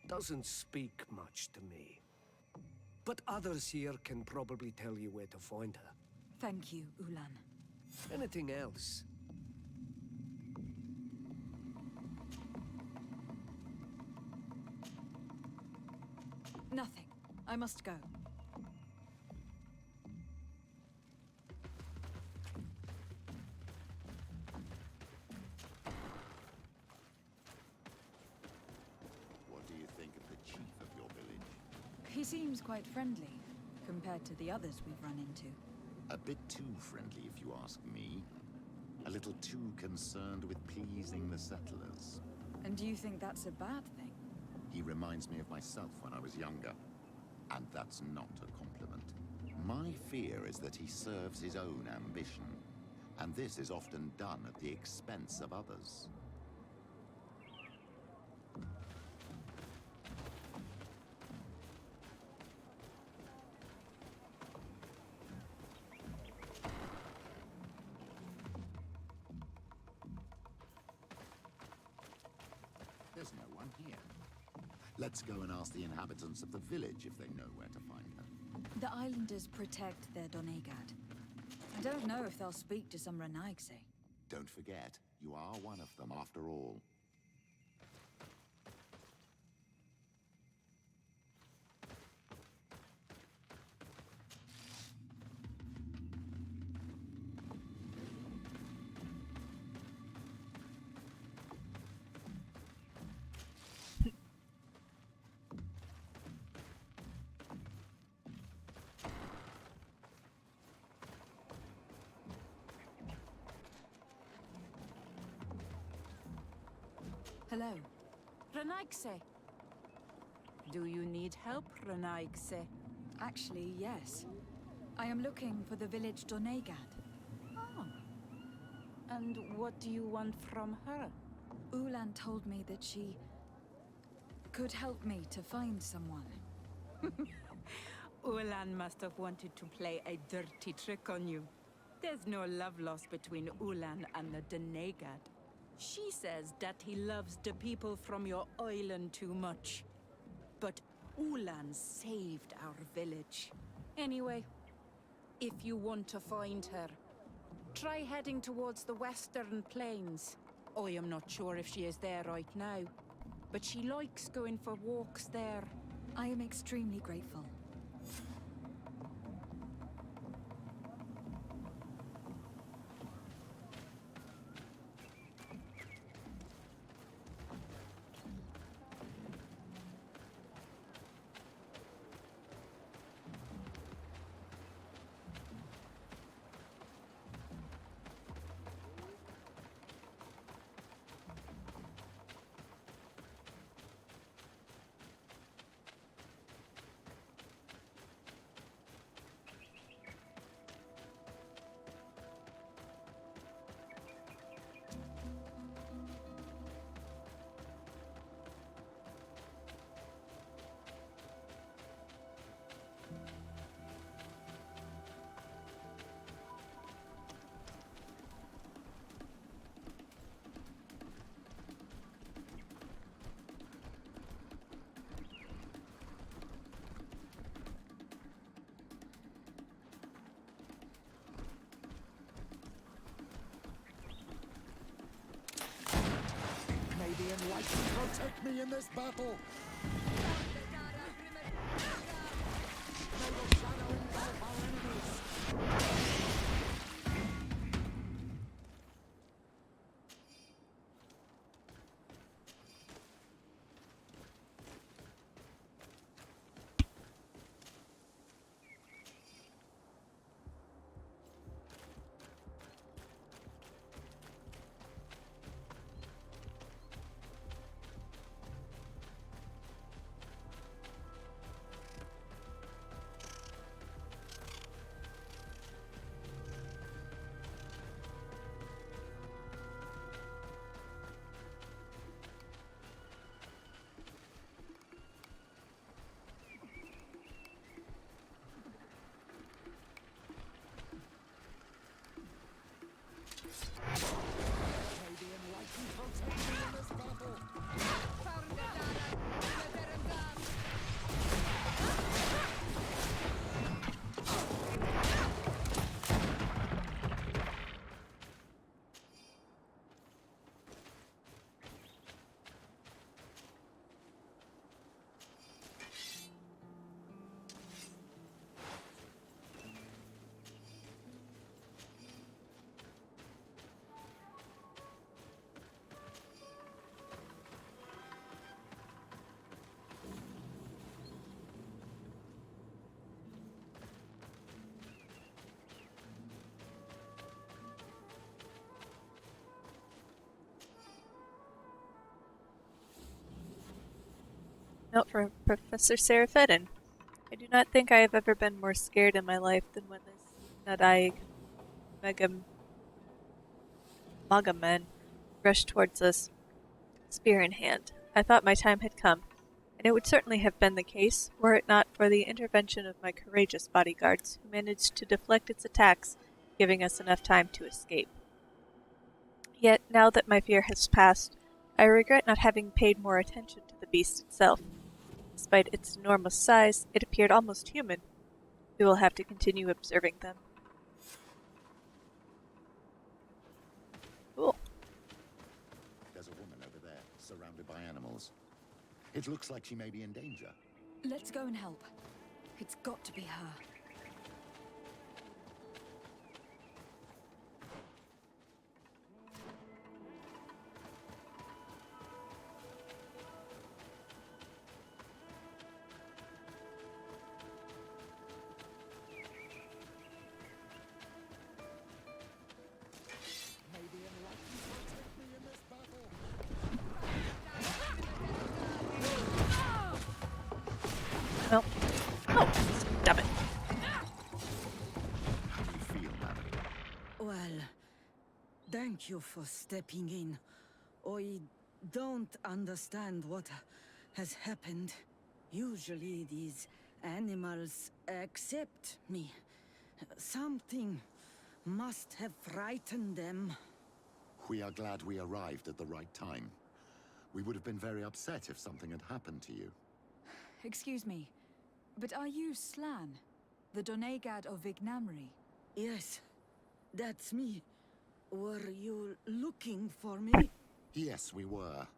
doesn't speak much to me. But others here can probably tell you where to find her. Thank you, Ulan. Anything else? Nothing. I must go. What do you think of the chief of your village? He seems quite friendly, compared to the others we've run into. A bit too friendly, if you ask me. A little too concerned with pleasing the settlers. And do you think that's a bad thing? He reminds me of myself when I was younger. And that's not a compliment. My fear is that he serves his own ambition. And this is often done at the expense of others. There's no one here. Let's go and ask the inhabitants of the village if they know where to find her. The islanders protect their Donegad. I don't know if they'll speak to some Renaigse. Don't forget, you are one of them after all. Hello. Renaigse. Do you need help, Renaigse? Actually, yes. I am looking for the village Donegad. Oh. And what do you want from her? Ulan told me that she could help me to find someone. Ulan must have wanted to play a dirty trick on you. There's no love lost between Ulan and the Donegad. She says that he loves the people from your island too much. But Ulan saved our village. Anyway, if you want to find her, try heading towards the western plains. I am not sure if she is there right now, but she likes going for walks there. I am extremely grateful. protect me in this battle! May the shadow engulf our enemies! Note from Professor Seraphin. I do not think I have ever been more scared in my life than when this Nadaig Magamen rushed towards us, spear in hand. I thought my time had come, and it would certainly have been the case were it not for the intervention of my courageous bodyguards, who managed to deflect its attacks, giving us enough time to escape. Yet, now that my fear has passed, I regret not having paid more attention to the beast itself. Despite its enormous size, it appeared almost human. We will have to continue observing them. Cool. There's a woman over there, surrounded by animals. It looks like she may be in danger. Let's go and help. It's got to be her. Well, oh, damn it. Well, thank you for stepping in. I don't understand what has happened. Usually these animals accept me. Something must have frightened them. We are glad we arrived at the right time. We would have been very upset if something had happened to you. Excuse me, but are you Slan, the Donegad of Vignamri? Yes, that's me. Were you looking for me? Yes, we were.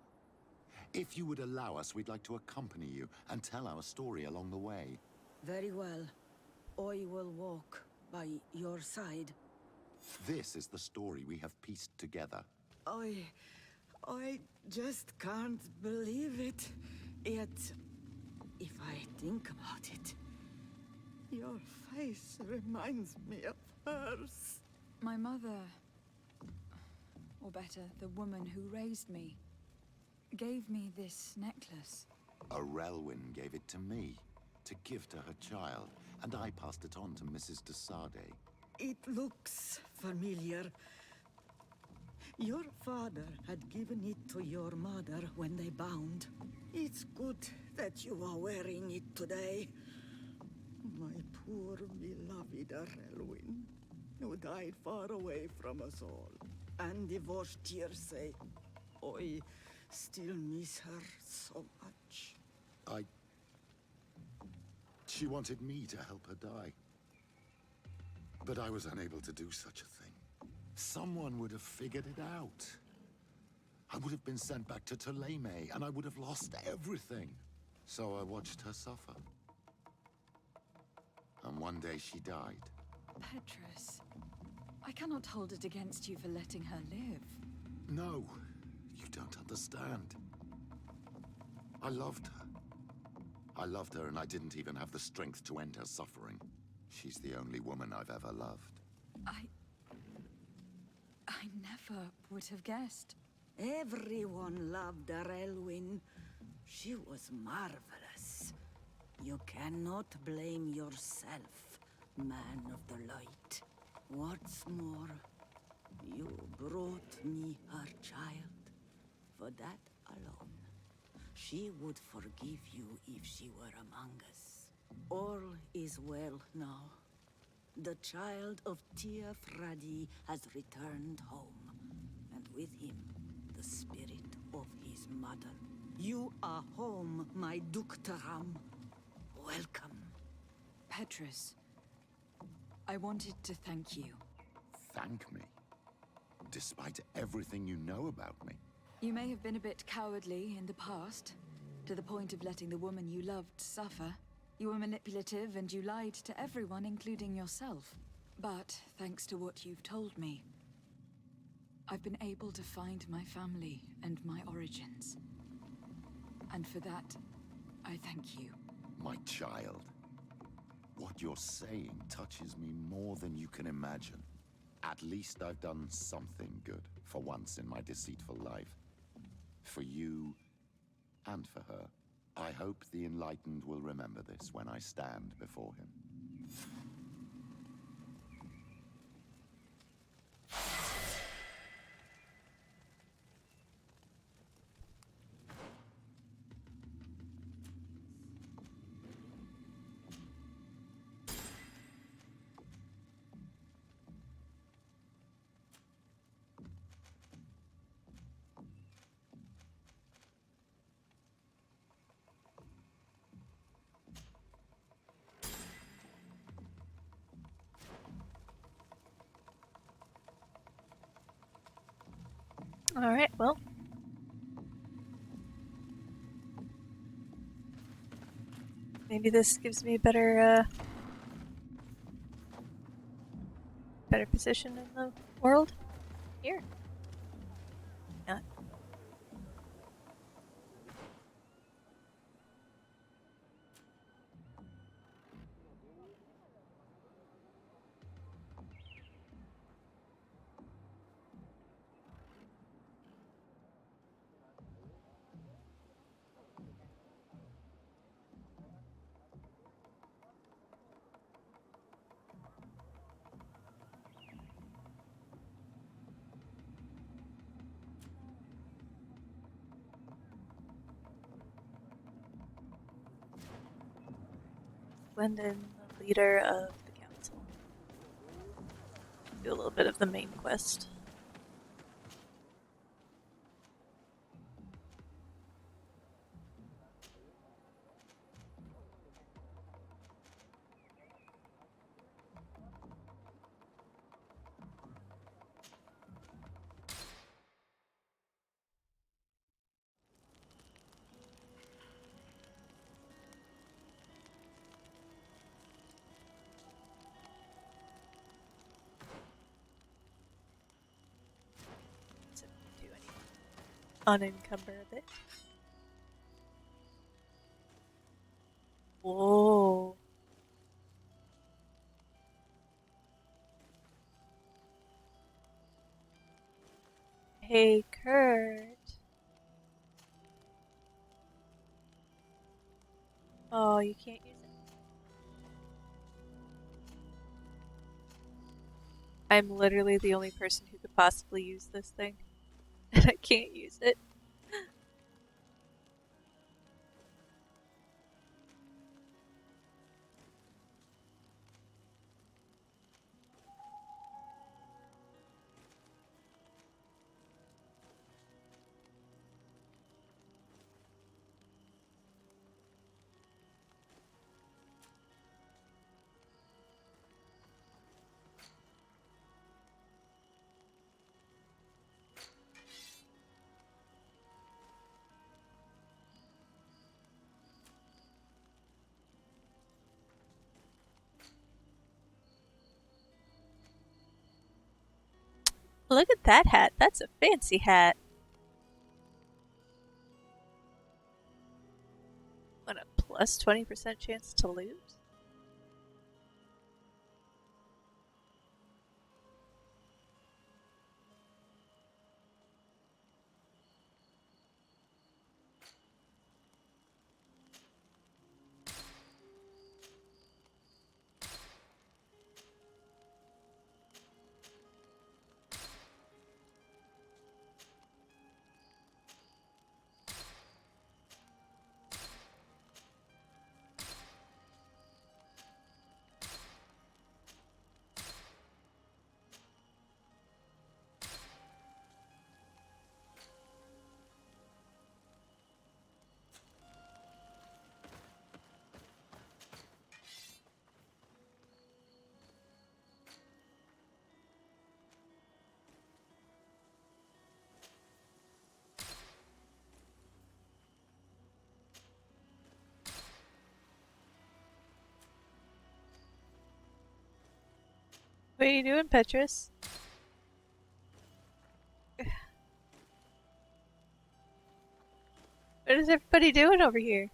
If you would allow us, we'd like to accompany you and tell our story along the way. Very well. I will walk by your side. This is the story we have pieced together. I just can't believe it. Yet, if I think about it, your face reminds me of hers. My mother, or better, the woman who raised me, gave me this necklace. A Relwyn gave it to me, to give to her child, and I passed it on to Mrs. de Sade. It looks familiar. Your father had given it to your mother when they bound. It's good that you are wearing it today. My poor beloved Relwyn, who died far away from us all. And divorced Tierce. I still miss her so much. She wanted me to help her die. But I was unable to do such a thing. Someone would have figured it out. I would have been sent back to Tuleme, and I would have lost everything. So I watched her suffer. And one day she died. Petrus, I cannot hold it against you for letting her live. No, you don't understand. I loved her. I loved her, and I didn't even have the strength to end her suffering. She's the only woman I've ever loved. I never would have guessed. Everyone loved our Elwyn. She was marvelous. You cannot blame yourself, man of the light. What's more, you brought me her child. For that alone, she would forgive you if she were among us. All is well now. The child of Tia Fradi has returned home, and with him, the spirit of his mother. You are home, my Duktaram. Welcome. Petrus, I wanted to thank you. Thank me? Despite everything you know about me? You may have been a bit cowardly in the past, to the point of letting the woman you loved suffer. You were manipulative and you lied to everyone, including yourself. But thanks to what you've told me, I've been able to find my family and my origins. And for that, I thank you. My child. What you're saying touches me more than you can imagine. At least I've done something good for once in my deceitful life. For you and for her. I hope the Enlightened will remember this when I stand before him. Alright, well. Maybe this gives me a better position in the world? Here. Yeah. Glendon, the leader of the council. Do a little bit of the main quest. Unencumber a bit. Whoa. Hey, Kurt. Oh, you can't use it? I'm literally the only person who could possibly use this thing. And I can't use it. Look at that hat. That's a fancy hat. What, a plus 20% chance to lose? What are you doing, Petrus? What is everybody doing over here?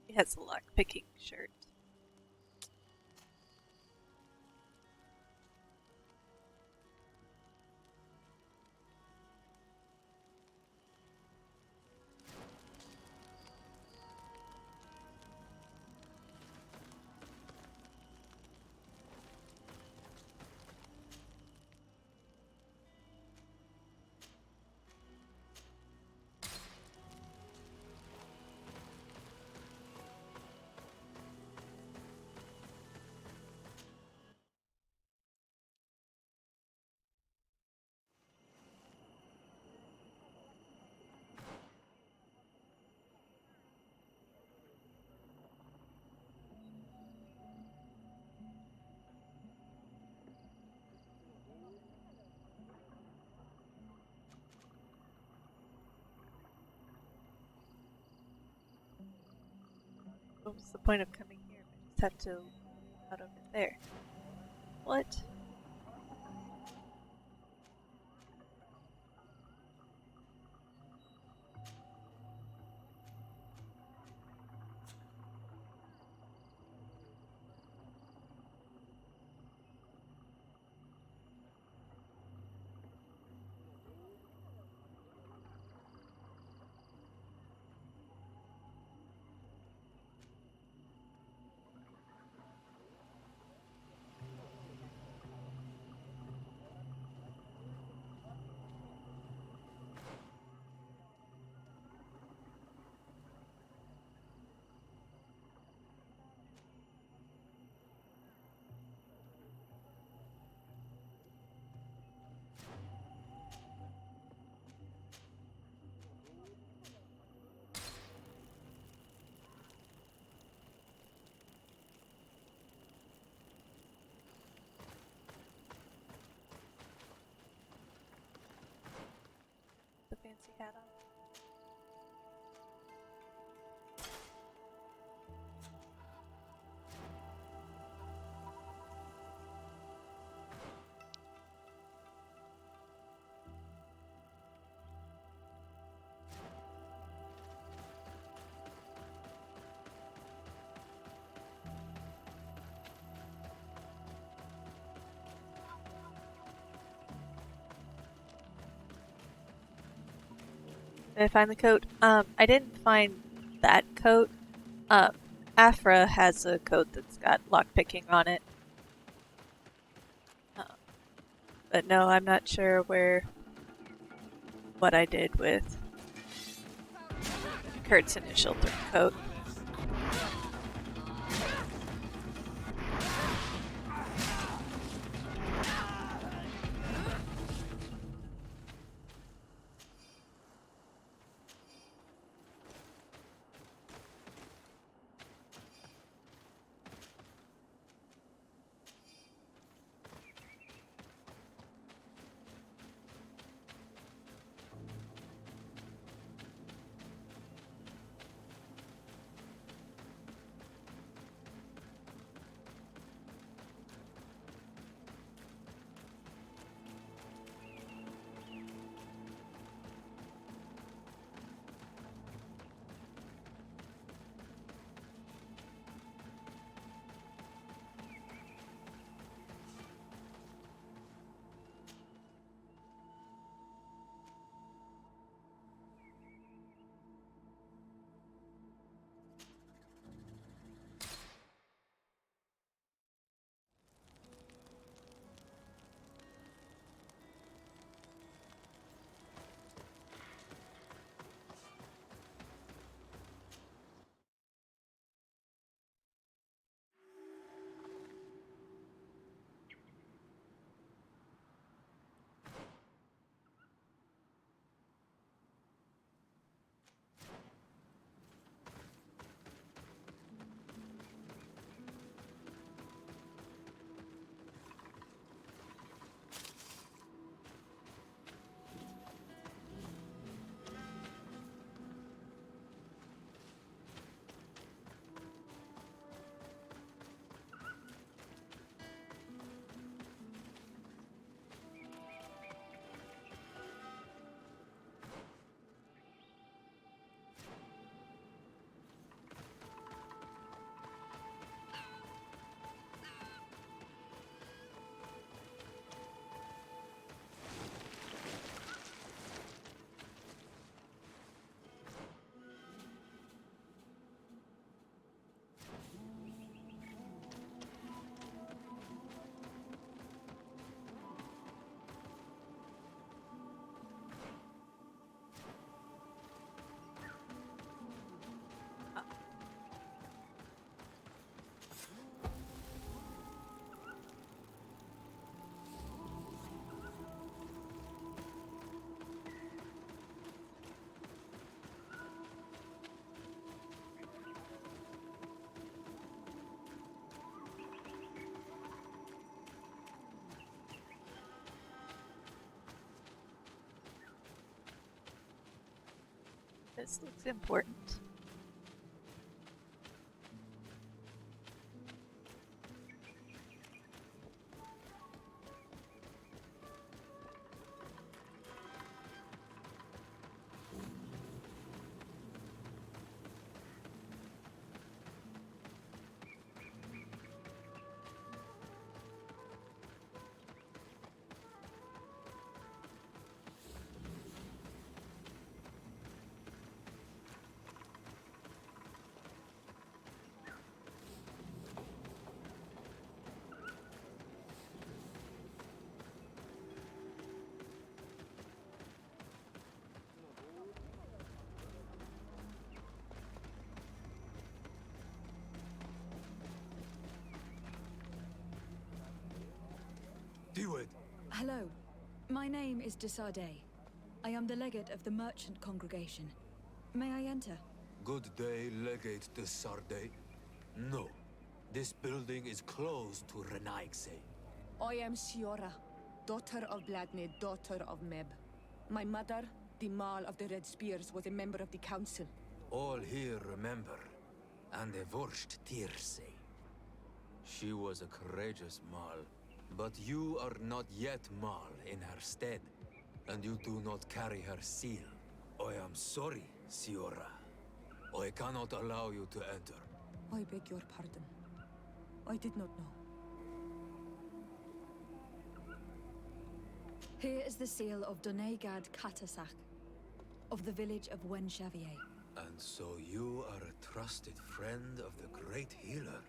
He has a lock-picking shirt. What was the point of coming here? I just have to out over there. What? The fancy hat on. Did I find the coat? I didn't find that coat. Afra has a coat that's got lockpicking on it. But no, I'm not sure what I did with Kurt's initial coat. This looks important. Hello. My name is Desardet. I am the legate of the merchant congregation. May I enter? Good day, Legate de Sardet. No, this building is closed to Renaigse. I am Siora, daughter of Bladne, daughter of Meb. My mother, the Mal of the Red Spears, was a member of the council. All here remember, and the Vorst Tirse. She was a courageous Mal, but you are not yet Mal in her stead, and you do not carry her seal. I am sorry, Siora. I cannot allow you to enter. I beg your pardon. I did not know. Here is the seal of Donegad Katasach, of the village of Wenchavier. And so you are a trusted friend of the great healer.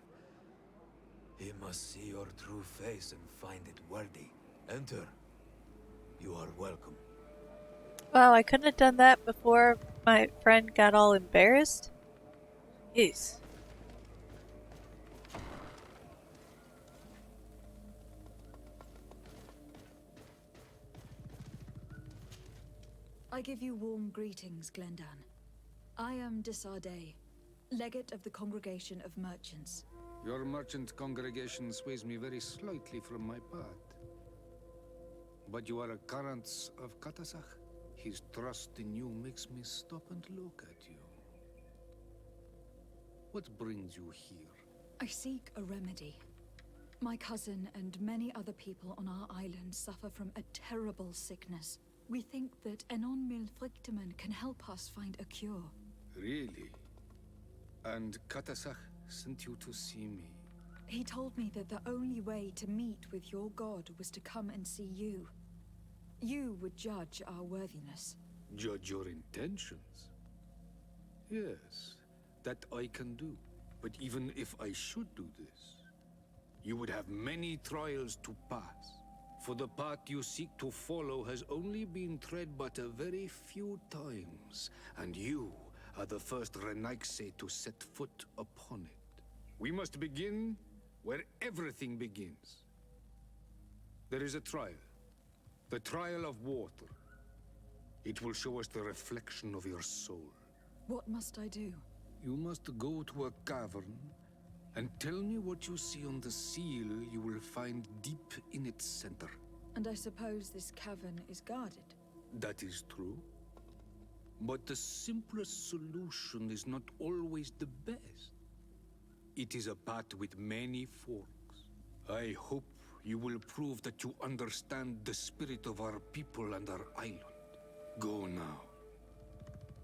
He must see your true face and find it worthy. Enter. You are welcome. Well, I couldn't have done that before my friend got all embarrassed. Jeez. I give you warm greetings, Glendan. I am Desardet, legate of the Congregation of Merchants. Your merchant congregation sways me very slightly from my path. But you are a current of Katasach. His trust in you makes me stop and look at you. What brings you here? I seek a remedy. My cousin and many other people on our island suffer from a terrible sickness. We think that Enon Milfrictiman can help us find a cure. Really? And Katasach sent you to see me? He told me that the only way to meet with your god was to come and see you. You would judge our worthiness. Judge your intentions? Yes, that I can do. But even if I should do this, you would have many trials to pass. For the path you seek to follow has only been tread but a very few times, and you are the first Renaigse to set foot upon it. We must begin where everything begins. There is a trial. The trial of water. It will show us the reflection of your soul. What must I do? You must go to a cavern and tell me what you see on the seal you will find deep in its center. And I suppose this cavern is guarded? That is true. But the simplest solution is not always the best. It is a path with many forks. I hope you will prove that you understand the spirit of our people and our island. Go now.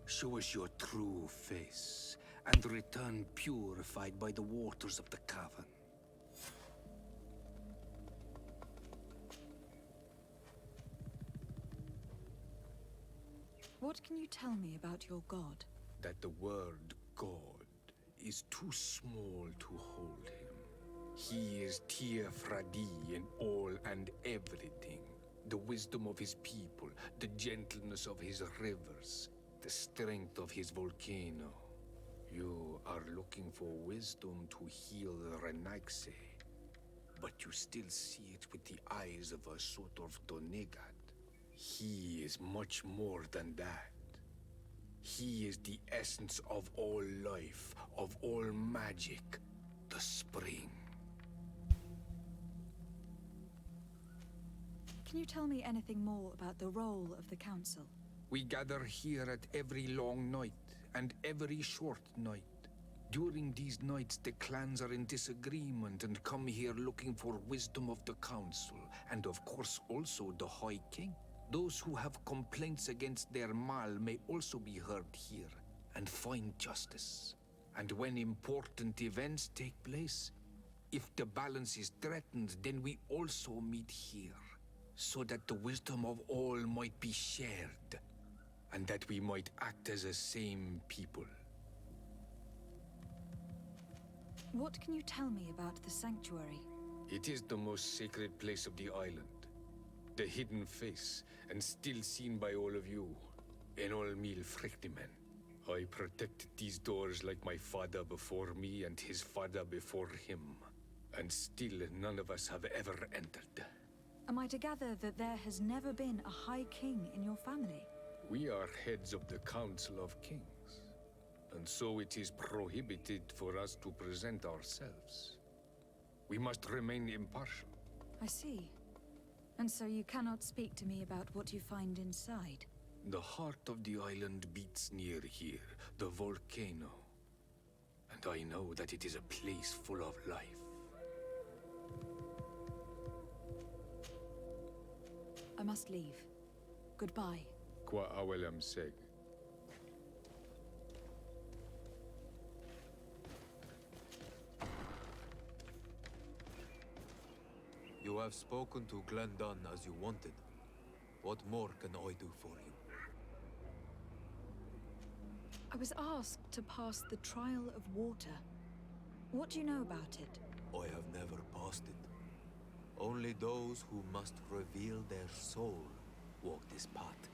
Show us your true face, and return purified by the waters of the cavern. What can you tell me about your god? That the word God is too small to hold him. He is Tir Fradi in all and everything. The wisdom of his people, the gentleness of his rivers, the strength of his volcano. You are looking for wisdom to heal the Renaigse, but you still see it with the eyes of a sort of Donegat. He is much more than that. He is the essence of all life, of all magic, the spring. Can you tell me anything more about the role of the council? We gather here at every long night and every short night. During these nights, the clans are in disagreement and come here looking for wisdom of the council, and of course also the High King. Those who have complaints against their Mal may also be heard here and find justice. And when important events take place, if the balance is threatened, then we also meet here, so that the wisdom of all might be shared, and that we might act as a same people. What can you tell me about the sanctuary? It is the most sacred place of the island. The hidden face, and still seen by all of you. Enol Mil Frictimen. I protected these doors like my father before me and his father before him. And still none of us have ever entered. Am I to gather that there has never been a High King in your family? We are heads of the Council of Kings, and so it is prohibited for us to present ourselves. We must remain impartial. I see. And so you cannot speak to me about what you find inside? The heart of the island beats near here, the volcano. And I know that it is a place full of life. I must leave. Goodbye. Qua awelem seg. You have spoken to Glendon as you wanted. What more can I do for you? I was asked to pass the trial of water. What do you know about it? I have never passed it. Only those who must reveal their soul walk this path.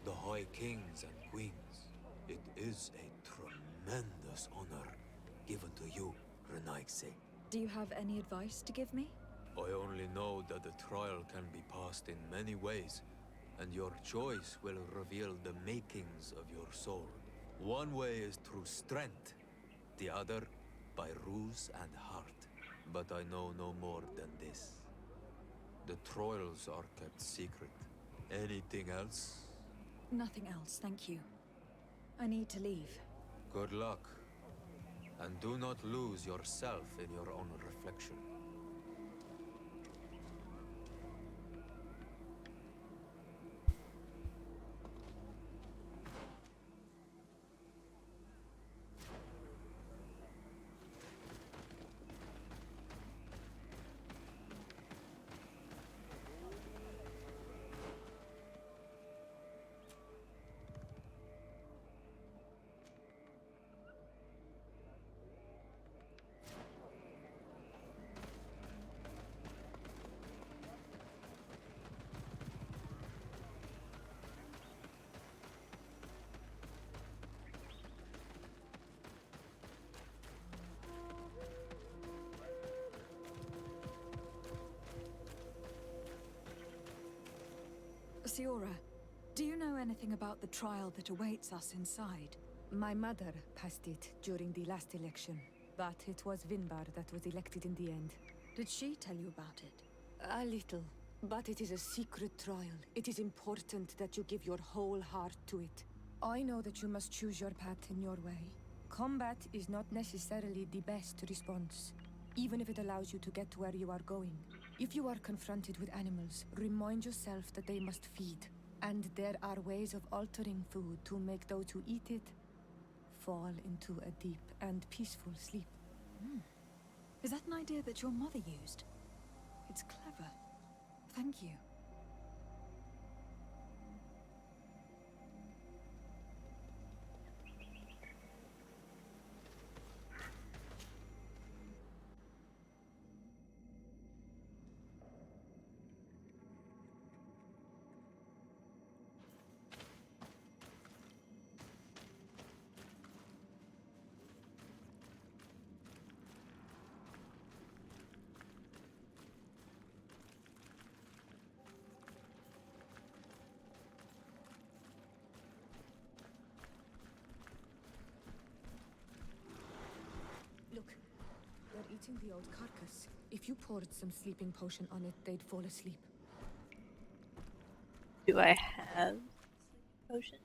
The High Kings and Queens. It is a tremendous honor given to you, Renaigse. Do you have any advice to give me? I only know that the trial can be passed in many ways, and your choice will reveal the makings of your soul. One way is through strength, the other by ruse and heart. But I know no more than this. The trials are kept secret. Anything else? Nothing else, thank you. I need to leave. Good luck. And do not lose yourself in your own reflection. Siora, do you know anything about the trial that awaits us inside? My mother passed it during the last election, but it was Vinbar that was elected in the end. Did she tell you about it? A little, but it is a secret trial. It is important that you give your whole heart to it. I know that you must choose your path in your way. Combat is not necessarily the best response, even if it allows you to get to where you are going. If you are confronted with animals, remind yourself that they must feed, and there are ways of altering food to make those who eat it fall into a deep and peaceful sleep. Is that an idea that your mother used? It's clever. Thank you. Look, they're eating the old carcass. If you poured some sleeping potion on it, they'd fall asleep. Do I have potion?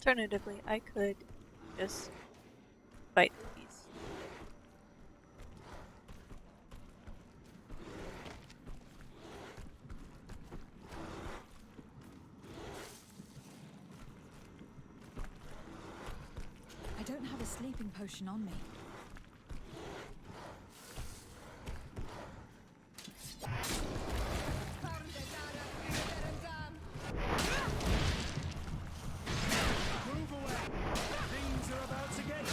Alternatively, I could just fight the beast. I don't have a sleeping potion on me. Move away! Things are about to get...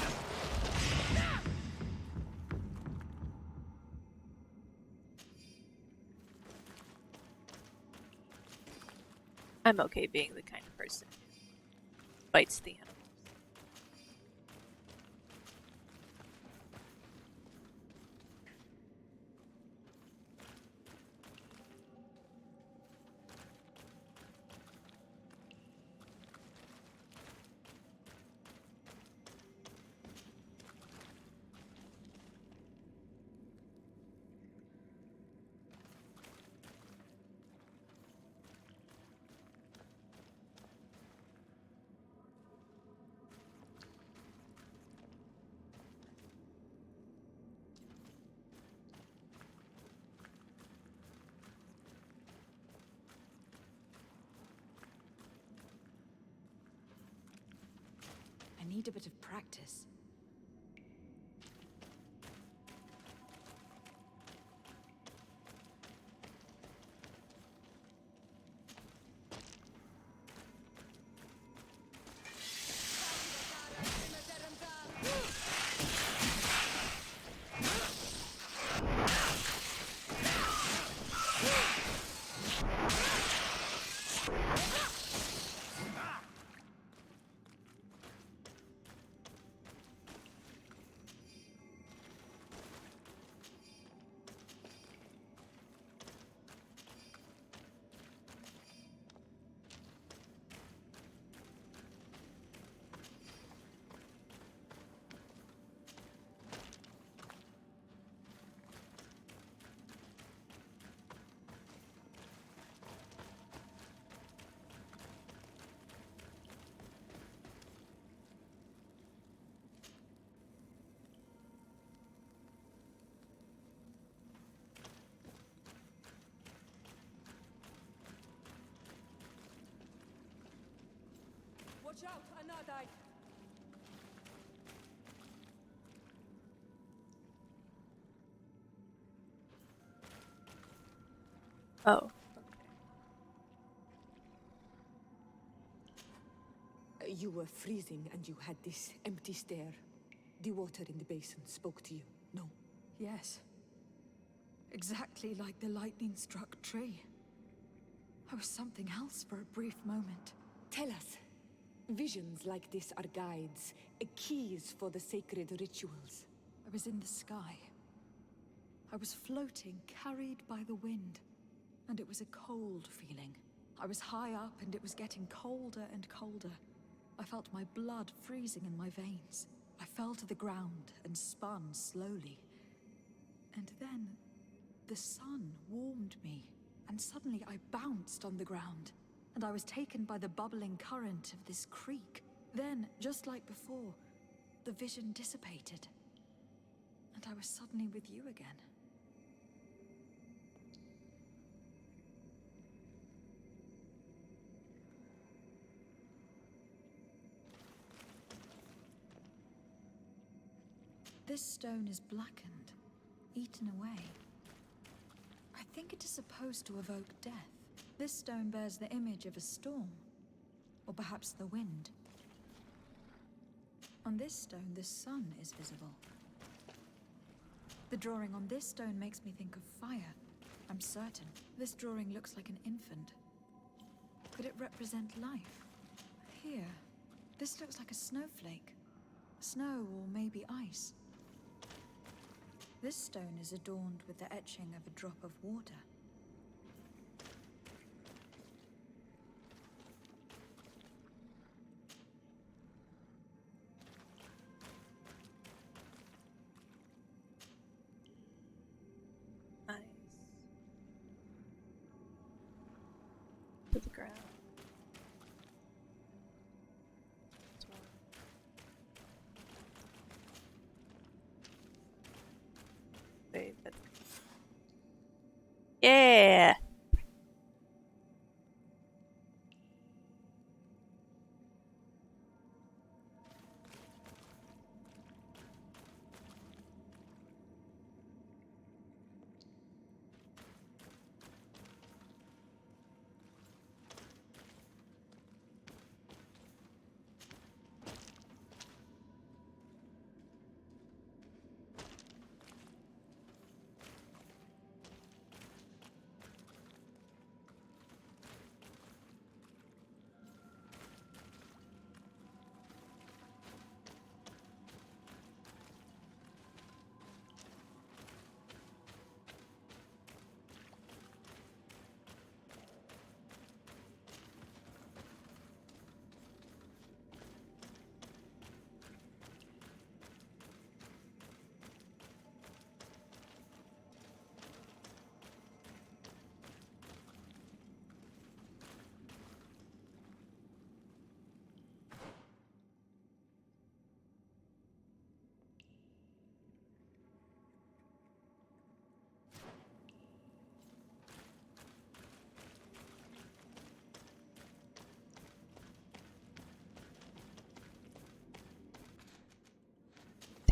I'm okay being the kind of person who fights the animals. I need a bit of practice. Watch out, another. Oh. You were freezing and you had this empty stare. The water in the basin spoke to you, no? Yes. Exactly like the lightning-struck tree. I was something else for a brief moment. Tell us. Visions like this are guides, keys for the sacred rituals. I was in the sky. I was floating, carried by the wind. And it was a cold feeling. I was high up and it was getting colder and colder. I felt my blood freezing in my veins. I fell to the ground and spun slowly. And then, the sun warmed me, and suddenly I bounced on the ground, and I was taken by the bubbling current of this creek. Then, just like before, the vision dissipated, and I was suddenly with you again. This stone is blackened, eaten away. I think it is supposed to evoke death. This stone bears the image of a storm, or perhaps the wind. On this stone, the sun is visible. The drawing on this stone makes me think of fire. I'm certain. This drawing looks like an infant. Could it represent life? Here, this looks like a snowflake. Snow or maybe ice. This stone is adorned with the etching of a drop of water. Nice. To the ground.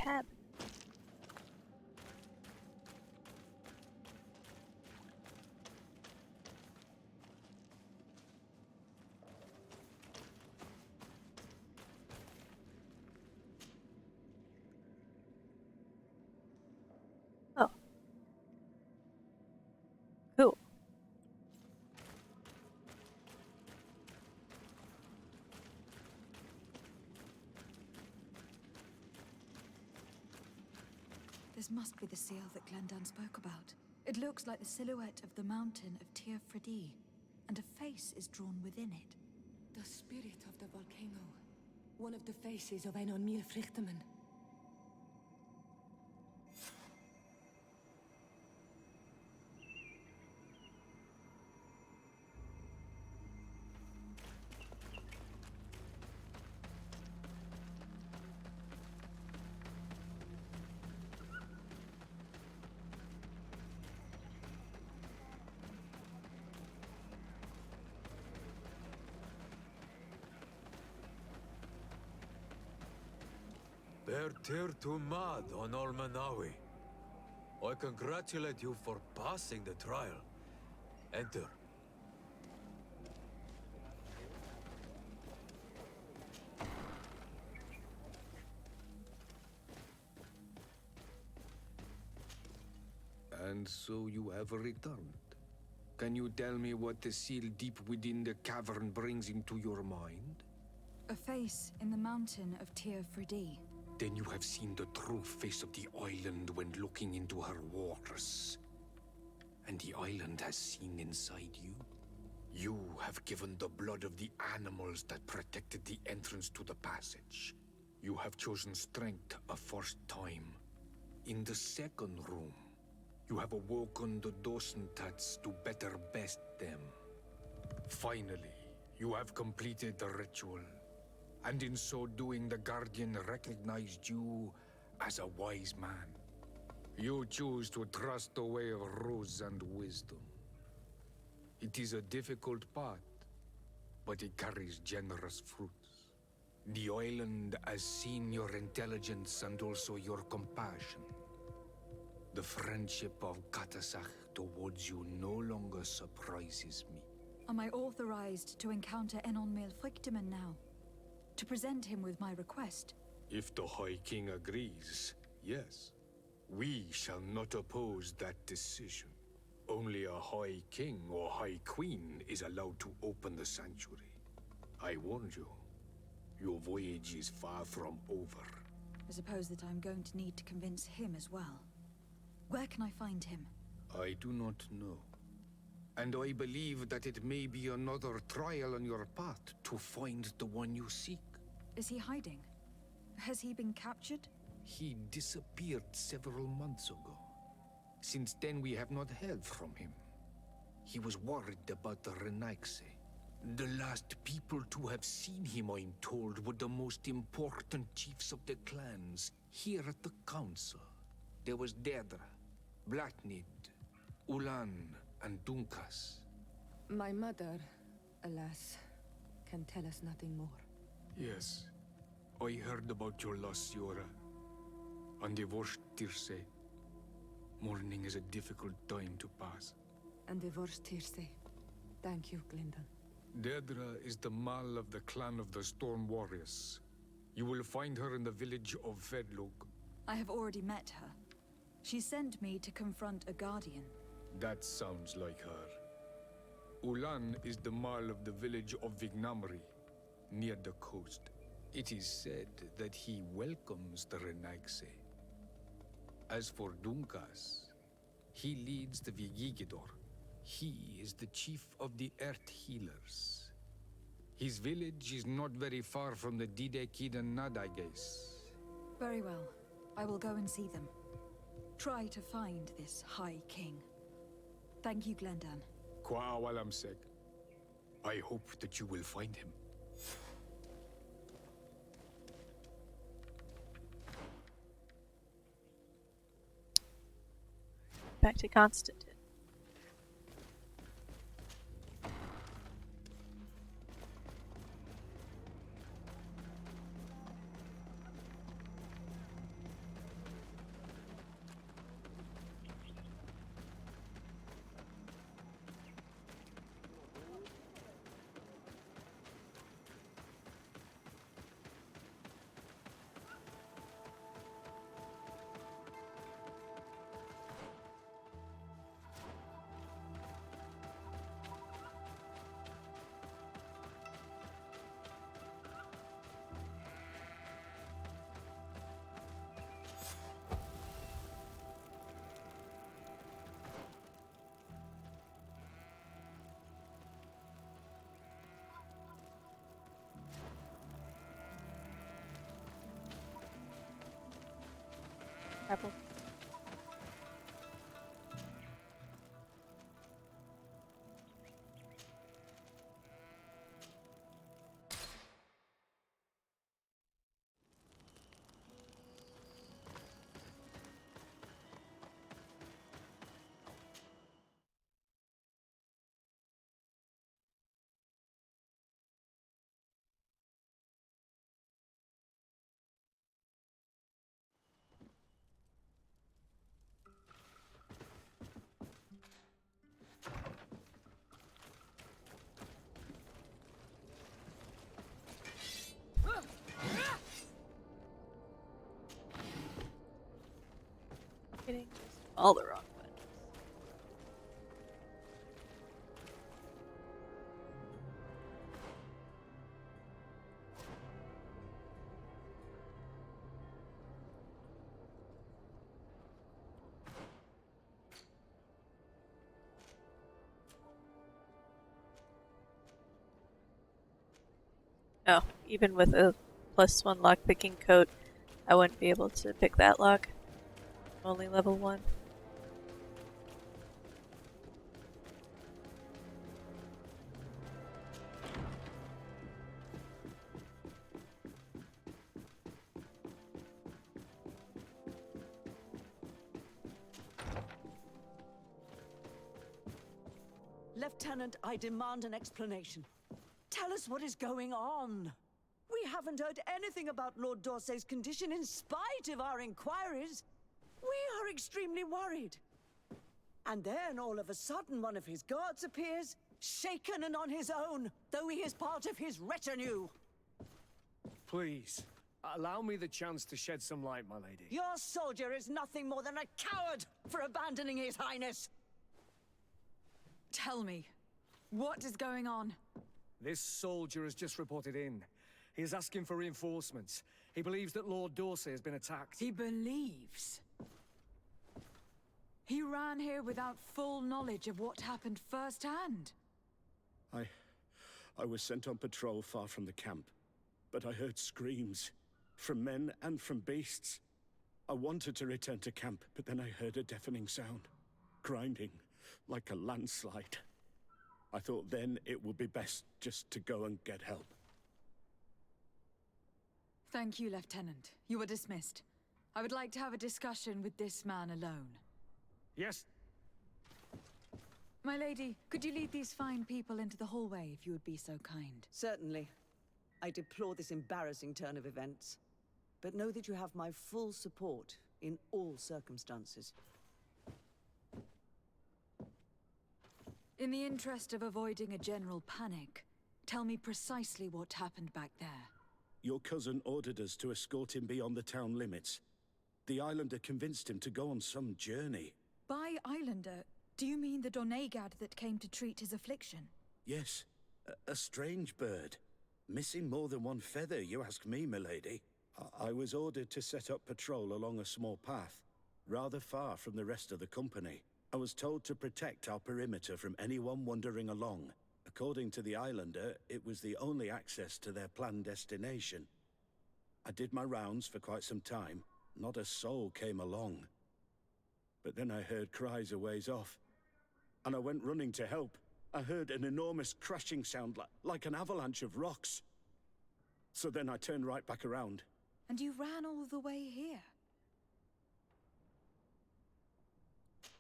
tab. Oh. Cool. This must be the seal that Glendan spoke about. It looks like the silhouette of the mountain of Tir Fredi, and a face is drawn within it. The spirit of the volcano. One of the faces of Einon Milfrichtemann. Ber tir to mad on Olmanawi. I congratulate you for passing the trial. Enter. And so you have returned. Can you tell me what the seal deep within the cavern brings into your mind? A face in the mountain of Tir Fredi. Then you have seen the true face of the island when looking into her waters. And the island has seen inside you. You have given the blood of the animals that protected the entrance to the passage. You have chosen strength a first time. In the second room, you have awoken the Dosentats to better best them. Finally, you have completed the ritual. And in so doing, the Guardian recognized you as a wise man. You choose to trust the way of rules and wisdom. It is a difficult path, but it carries generous fruits. The island has seen your intelligence and also your compassion. The friendship of Katasach towards you no longer surprises me. Am I authorized to encounter Enon Milfrichtemann now? To present him with my request? If the High King agrees, yes. We shall not oppose that decision. Only a High King or High Queen is allowed to open the sanctuary. I warned you. Your voyage is far from over. I suppose that I'm going to need to convince him as well. Where can I find him? I do not know. And I believe that it may be another trial on your path to find the one you seek. Is he hiding? Has he been captured? He disappeared several months ago. Since then, we have not heard from him. He was worried about the Renaigse. The last people to have seen him, I'm told, were the most important chiefs of the clans here at the council. There was Deirdre, Blatnid, Ulan, and Dunkas. My mother, alas, can tell us nothing more. Yes, I heard about your loss, Yora. And divorced Tirce. Mourning is a difficult time to pass. And divorced Tirce. Thank you, Glendan. Deirdre is the Mal of the clan of the Storm Warriors. You will find her in the village of Vedlog. I have already met her. She sent me to confront a guardian. That sounds like her. Ulan is the Mal of the village of Vignamri, near the coast. It is said that he welcomes the Renaigse. As for Dunkas, he leads the Vigigidor. He is the chief of the Earth Healers. His village is not very far from the Didekid and Nadages. Very well. I will go and see them. Try to find this High King. Thank you, Glendan. Kwa Walamsek. I hope that you will find him. Back to Constantine. Apple. Hitting all the wrong buttons. Oh, even with a +1 lockpicking coat, I wouldn't be able to pick that lock. I'm only level 1. Lieutenant, I demand an explanation. Tell us what is going on. We haven't heard anything about Lord D'Orsay's condition in spite of our inquiries. We are extremely worried. And then all of a sudden one of his guards appears, shaken and on his own, though he is part of his retinue. Please, allow me the chance to shed some light, my lady. Your soldier is nothing more than a coward for abandoning his highness. Tell me, what is going on? This soldier has just reported in. He is asking for reinforcements. He believes that Lord D'Orsay has been attacked. He believes? He ran here without full knowledge of what happened firsthand. I was sent on patrol far from the camp, but I heard screams from men and from beasts. I wanted to return to camp, but then I heard a deafening sound, grinding like a landslide. I thought then it would be best just to go and get help. Thank you, Lieutenant. You are dismissed. I would like to have a discussion with this man alone. Yes? My lady, could you lead these fine people into the hallway if you would be so kind? Certainly. I deplore this embarrassing turn of events, but know that you have my full support in all circumstances. In the interest of avoiding a general panic, tell me precisely what happened back there. Your cousin ordered us to escort him beyond the town limits. The islander convinced him to go on some journey. By islander, do you mean the Donegad that came to treat his affliction? Yes, a strange bird. Missing more than one feather, you ask me, milady. I was ordered to set up patrol along a small path, rather far from the rest of the company. I was told to protect our perimeter from anyone wandering along. According to the islander, it was the only access to their planned destination. I did my rounds for quite some time. Not a soul came along. But then I heard cries a ways off, and I went running to help. I heard an enormous crashing sound like an avalanche of rocks. So then I turned right back around. And you ran all the way here?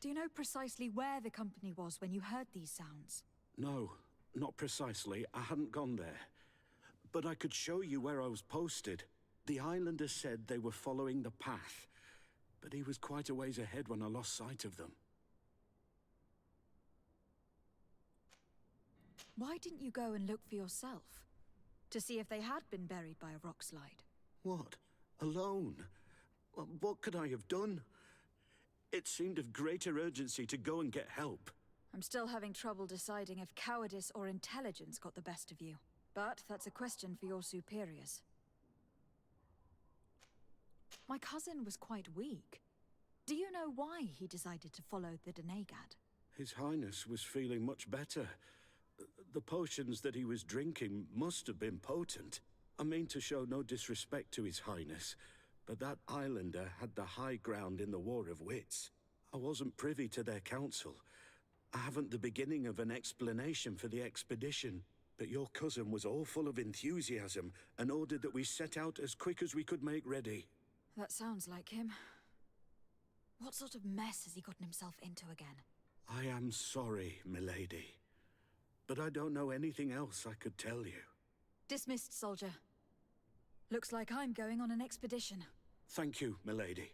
Do you know precisely where the company was when you heard these sounds? No, not precisely. I hadn't gone there. But I could show you where I was posted. The islander said they were following the path, but he was quite a ways ahead when I lost sight of them. Why didn't you go and look for yourself? To see if they had been buried by a rock slide? What? Alone? What could I have done? It seemed of greater urgency to go and get help. I'm still having trouble deciding if cowardice or intelligence got the best of you. But that's a question for your superiors. My cousin was quite weak. Do you know why he decided to follow the Donegad? His Highness was feeling much better. The potions that he was drinking must have been potent. I mean to show no disrespect to His Highness, But that islander had the high ground in the War of Wits. I wasn't privy to their counsel. I haven't the beginning of an explanation for the expedition. But your cousin was all full of enthusiasm and ordered that we set out as quick as we could make ready. That sounds like him. What sort of mess has he gotten himself into again? I am sorry, milady. But I don't know anything else I could tell you. Dismissed, soldier. Looks like I'm going on an expedition. Thank you, milady.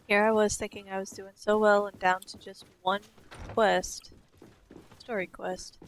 Here I was thinking I was doing so well and down to just one quest. Story quest.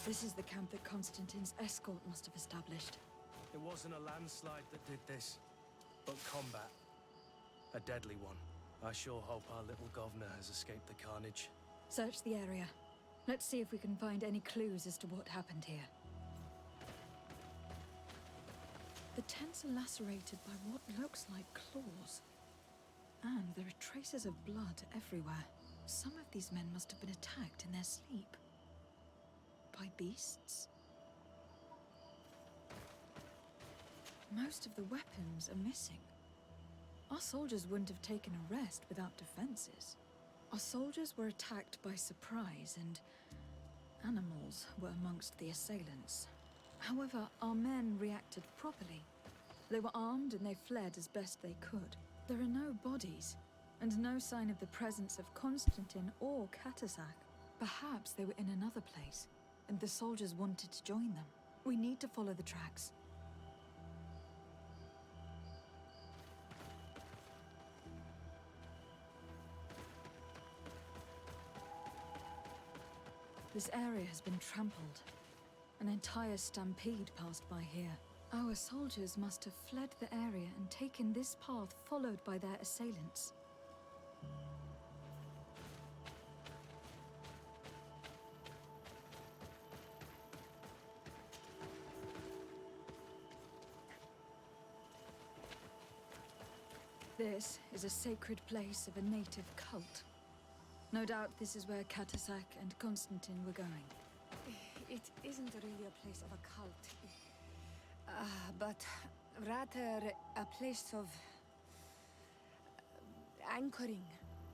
This is the camp that Constantine's escort must have established. It wasn't a landslide that did this, but combat. A deadly one. I sure hope our little governor has escaped the carnage. Search the area. Let's see if we can find any clues as to what happened here. The tents are lacerated by what looks like claws. And there are traces of blood everywhere. Some of these men must have been attacked in their sleep. By beasts? Most of the weapons are missing. Our soldiers wouldn't have taken a rest without defenses. Our soldiers were attacked by surprise, and animals were amongst the assailants. However, our men reacted properly. They were armed and they fled as best they could. There are no bodies, and no sign of the presence of Constantine or Katasak. Perhaps they were in another place, and the soldiers wanted to join them. We need to follow the tracks. This area has been trampled. An entire stampede passed by here. Our soldiers must have fled the area and taken this path followed by their assailants. This is a sacred place of a native cult. No doubt this is where Katasak and Constantine were going. It isn't really a place of a cult, but rather a place of anchoring.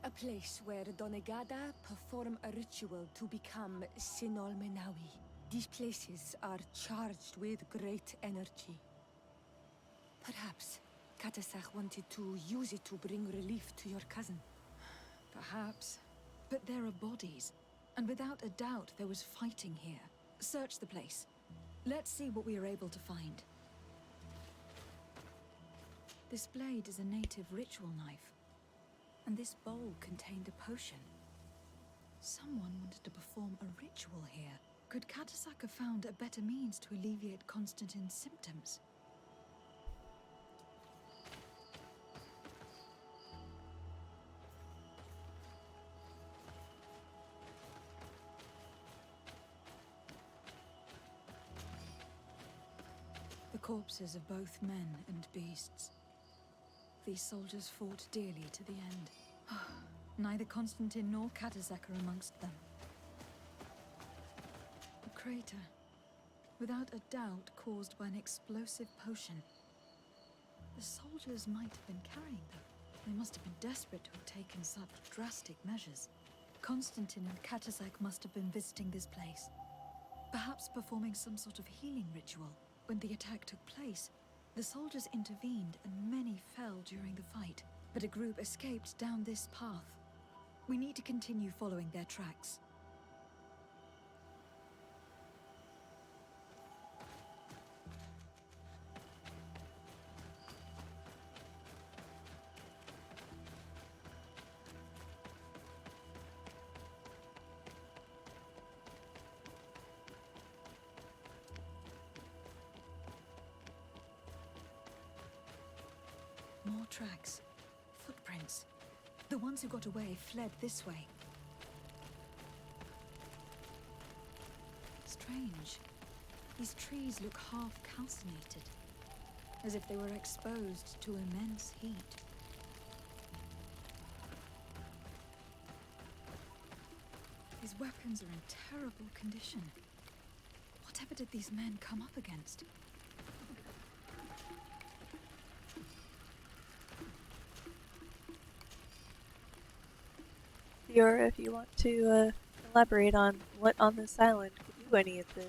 A place where Donegada perform a ritual to become Sinol Menawi. These places are charged with great energy. Perhaps Katasak wanted to use it to bring relief to your cousin. Perhaps. But there are bodies, and without a doubt there was fighting here. Search the place. Let's see what we are able to find. This blade is a native ritual knife, and this bowl contained a potion. Someone wanted to perform a ritual here. Could Katasak have found a better means to alleviate Constantine's symptoms? The corpses of both men and beasts. These soldiers fought dearly to the end. Neither Constantine nor Katasak are amongst them. A crater, without a doubt caused by an explosive potion. The soldiers might have been carrying them. They must have been desperate to have taken such drastic measures. Constantine and Katasak must have been visiting this place, perhaps performing some sort of healing ritual. When the attack took place, the soldiers intervened and many fell during the fight, but a group escaped down this path. We need to continue following their tracks. More tracks. Footprints. The ones who got away fled this way. Strange. These trees look half calcinated, as if they were exposed to immense heat. These weapons are in terrible condition. Whatever did these men come up against? Fiora, if you want to elaborate on what on this island could do any of this.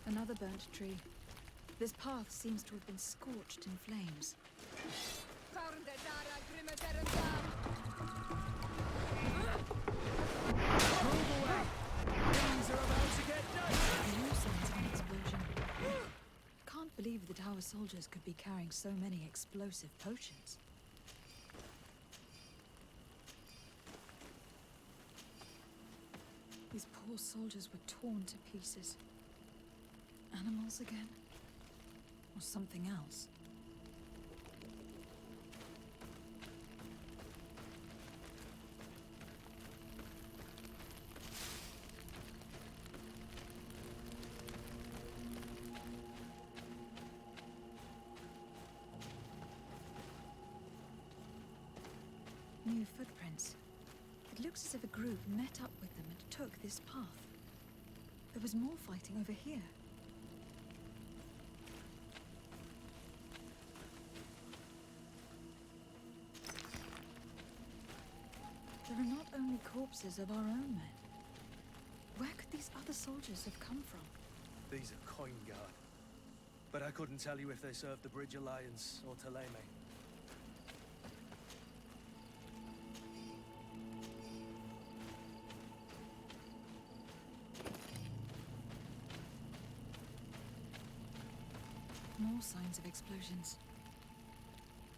Another burnt tree. This path seems to have been scorched in flames. Move away! Things are about to get done! New signs of an explosion. Can't believe that our soldiers could be carrying so many explosive potions. These poor soldiers were torn to pieces. Animals again? Or something else? New footprints. It looks as if a group met up with them and took this path. There was more fighting over here. There are not only corpses of our own men. Where could these other soldiers have come from? These are coin guard. But I couldn't tell you if they served the Bridge Alliance or Taleme. More signs of explosions.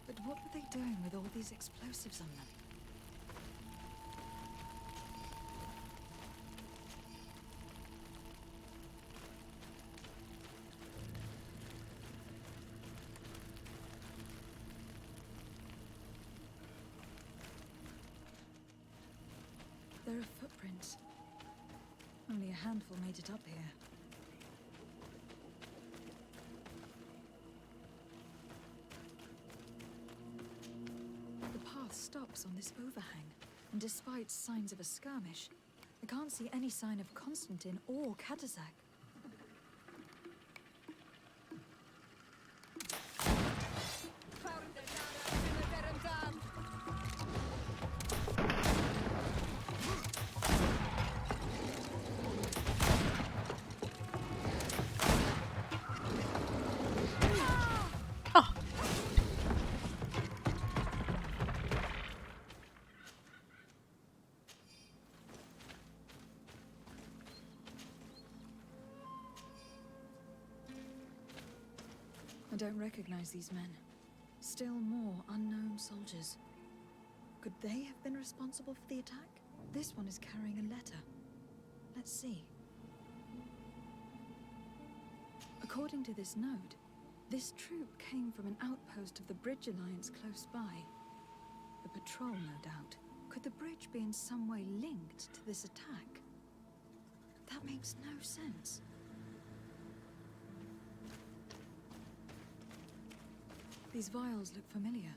But what were they doing with all these explosives on them? footprints. Only a handful made it up here. The path stops on this overhang, and despite signs of a skirmish, I can't see any sign of Constantine or Katazak. I don't recognize these men. Still more unknown soldiers. Could they have been responsible for the attack? This one is carrying a letter. Let's see. According to this note, this troop came from an outpost of the Bridge Alliance close by. The patrol, no doubt. Could the bridge be in some way linked to this attack? That makes no sense. These vials look familiar.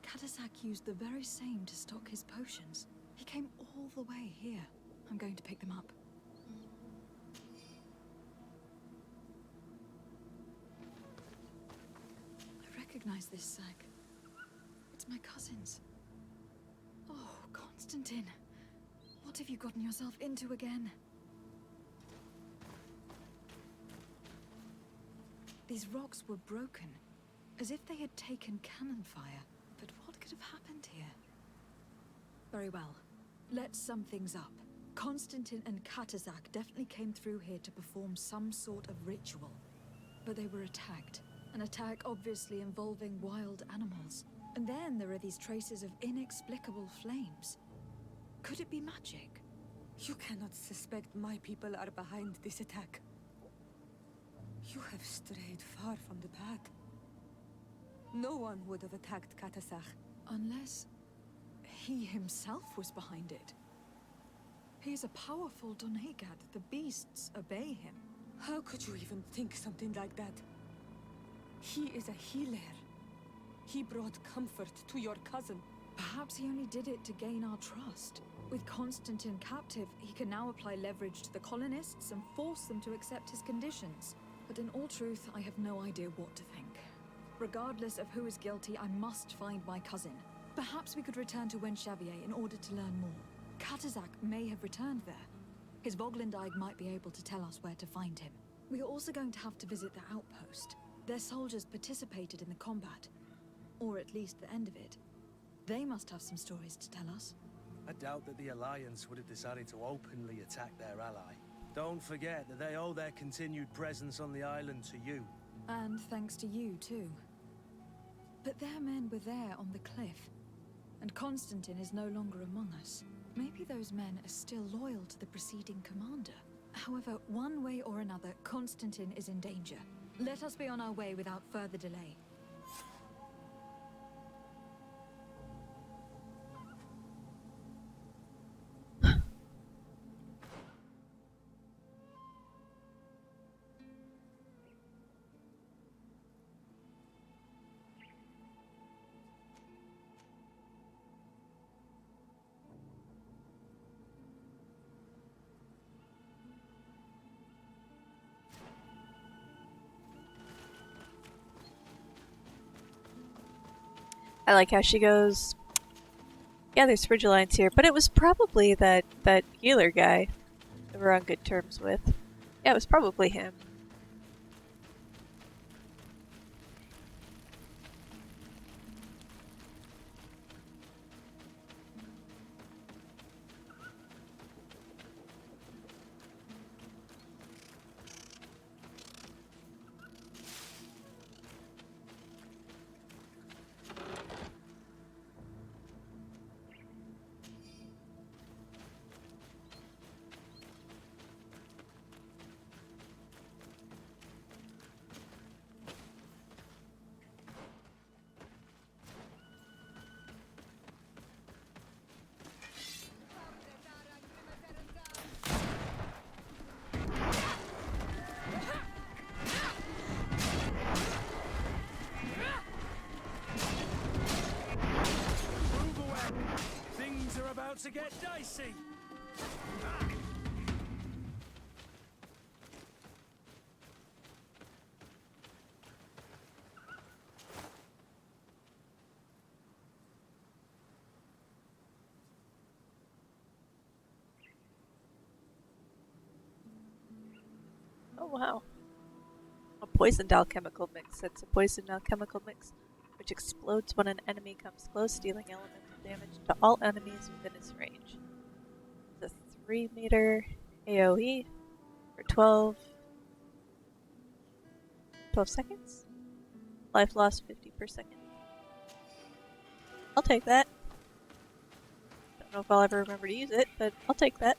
Katazak used the very same to stock his potions. He came all the way here. I'm going to pick them up. I recognize this sack. It's my cousin's. Oh, Constantine. What have you gotten yourself into again? These rocks were broken, as if they had taken cannon fire. But what could have happened here? Very well. Let's sum things up. Constantine and Katazak definitely came through here to perform some sort of ritual. But they were attacked. An attack obviously involving wild animals. And then there are these traces of inexplicable flames. Could it be magic? You cannot suspect my people are behind this attack. You have strayed far from the path. No one would have attacked Katazak. Unless he himself was behind it. He is a powerful Donegad. The beasts obey him. How could you even think something like that? He is a healer. He brought comfort to your cousin. Perhaps he only did it to gain our trust. With Constantine captive, he can now apply leverage to the colonists and force them to accept his conditions. But in all truth, I have no idea what to think. Regardless of who is guilty, I must find my cousin. Perhaps we could return to Wenchavier in order to learn more. Katazak may have returned there. His Voglendeig might be able to tell us where to find him. We are also going to have to visit the outpost. Their soldiers participated in the combat. Or at least the end of it. They must have some stories to tell us. I doubt that the Alliance would have decided to openly attack their ally. Don't forget that they owe their continued presence on the island to you. And thanks to you, too. But their men were there on the cliff. And Constantine is no longer among us. Maybe those men are still loyal to the preceding commander. However, one way or another, Constantine is in danger. Let us be on our way without further delay. I like how she goes, yeah, there's Bridge Alliance here, but it was probably that healer guy that we're on good terms with. Yeah, it was probably him. to get dicey. Oh wow. A poisoned alchemical mix. It's a poisoned alchemical mix which explodes when an enemy comes close, dealing elemental damage to all enemies within its range. It's a 3-meter AoE for 12 seconds. Life loss 50 per second. I'll take that. Don't know if I'll ever remember to use it, but I'll take that.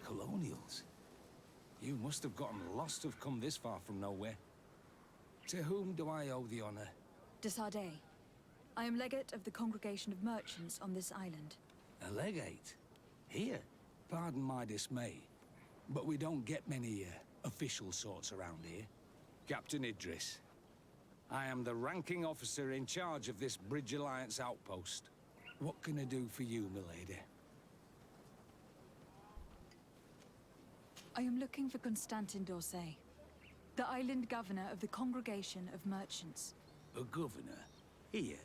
Colonials? You must have gotten lost to have come this far from nowhere. To whom do I owe the honor? De Sardet. I am legate of the Congregation of Merchants on this island. A legate? Here? Pardon my dismay, but we don't get many official sorts around here. Captain Idris. I am the ranking officer in charge of this Bridge Alliance outpost. What can I do for you, milady? I am looking for Constantin d'Orsay, the island governor of the Congregation of Merchants. A governor? Here?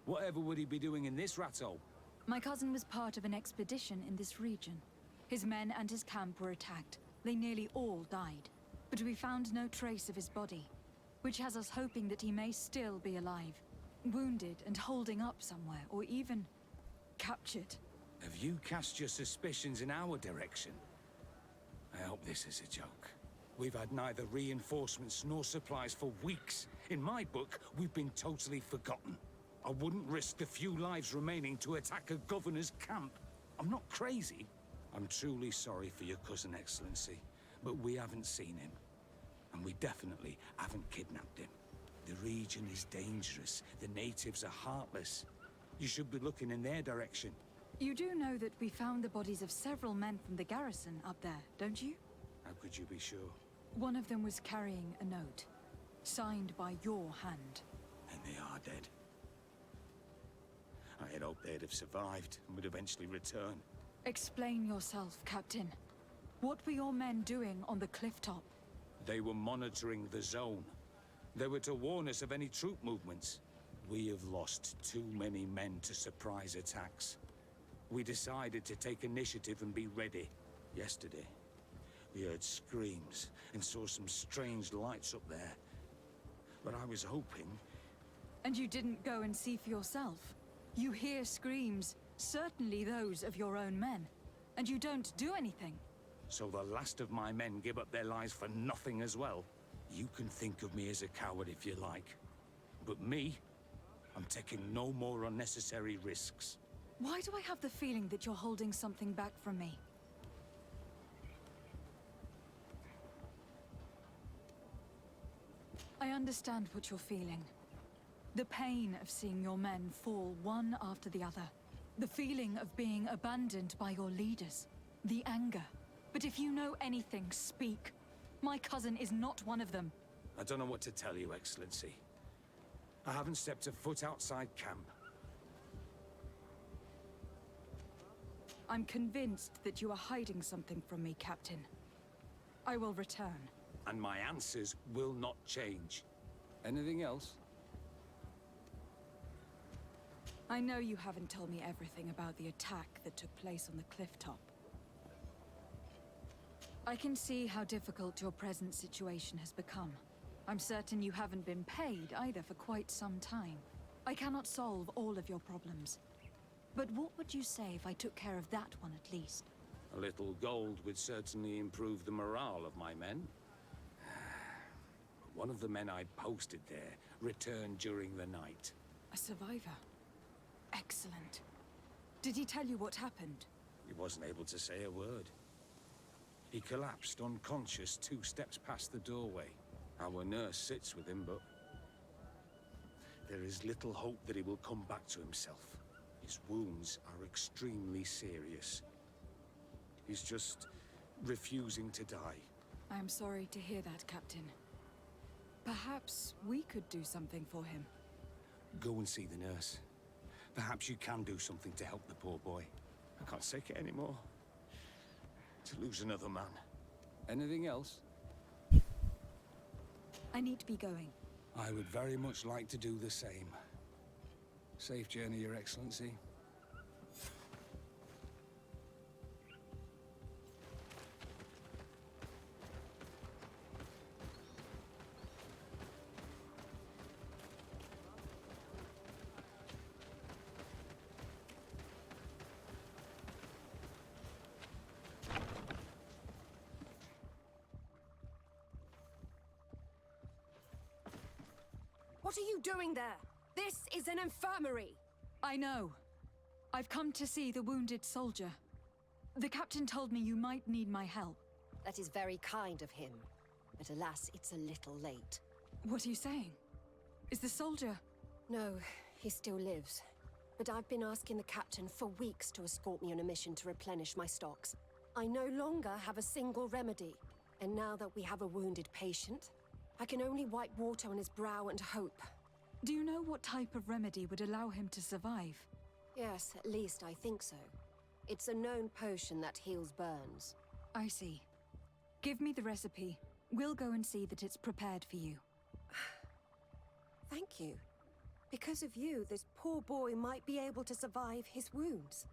Whatever would he be doing in this rat hole? My cousin was part of an expedition in this region. His men and his camp were attacked. They nearly all died. But we found no trace of his body, which has us hoping that he may still be alive, wounded and holding up somewhere, or even captured. Have you cast your suspicions in our direction? I hope this is a joke. We've had neither reinforcements nor supplies for weeks. In my book, we've been totally forgotten. I wouldn't risk the few lives remaining to attack a governor's camp. I'm not crazy. I'm truly sorry for your cousin, Excellency, but we haven't seen him. And we definitely haven't kidnapped him. The region is dangerous. The natives are heartless. You should be looking in their direction. You do know that we found the bodies of several men from the garrison up there, don't you? How could you be sure? One of them was carrying a note, signed by your hand. And they are dead. I had hoped they'd have survived and would eventually return. Explain yourself, Captain. What were your men doing on the cliff top? They were monitoring the zone. They were to warn us of any troop movements. We have lost too many men to surprise attacks. We decided to take initiative and be ready. Yesterday, we heard screams and saw some strange lights up there. But I was hoping... And you didn't go and see for yourself? You hear screams, certainly those of your own men, and you don't do anything. So the last of my men give up their lives for nothing as well? You can think of me as a coward if you like. But me, I'm taking no more unnecessary risks. Why do I have the feeling that you're holding something back from me? I understand what you're feeling. The pain of seeing your men fall one after the other. The feeling of being abandoned by your leaders. The anger. But if you know anything, speak. My cousin is not one of them. I don't know what to tell you, Excellency. I haven't stepped a foot outside camp. I'm convinced that you are hiding something from me, Captain. I will return. And my answers will not change. Anything else? I know you haven't told me everything about the attack that took place on the cliff top. I can see how difficult your present situation has become. I'm certain you haven't been paid either for quite some time. I cannot solve all of your problems. But what would you say if I took care of that one at least? A little gold would certainly improve the morale of my men. One of the men I posted there returned during the night. A survivor? Excellent. Did he tell you what happened? He wasn't able to say a word. He collapsed unconscious 2 steps past the doorway. Our nurse sits with him, but there is little hope that he will come back to himself. His wounds are extremely serious. He's just refusing to die. I am sorry to hear that, Captain. Perhaps we could do something for him. Go and see the nurse. Perhaps you can do something to help the poor boy. I can't take it anymore. To lose another man. Anything else? I need to be going. I would very much like to do the same. Safe journey, Your Excellency. What are you doing there? This is an infirmary! I know. I've come to see the wounded soldier. The captain told me you might need my help. That is very kind of him. But alas, it's a little late. What are you saying? Is the soldier... No, he still lives. But I've been asking the captain for weeks to escort me on a mission to replenish my stocks. I no longer have a single remedy. And now that we have a wounded patient, I can only wipe water on his brow and hope. Do you know what type of remedy would allow him to survive? Yes, at least I think so. It's a known potion that heals burns. I see. Give me the recipe. We'll go and see that it's prepared for you. Thank you. Because of you, this poor boy might be able to survive his wounds.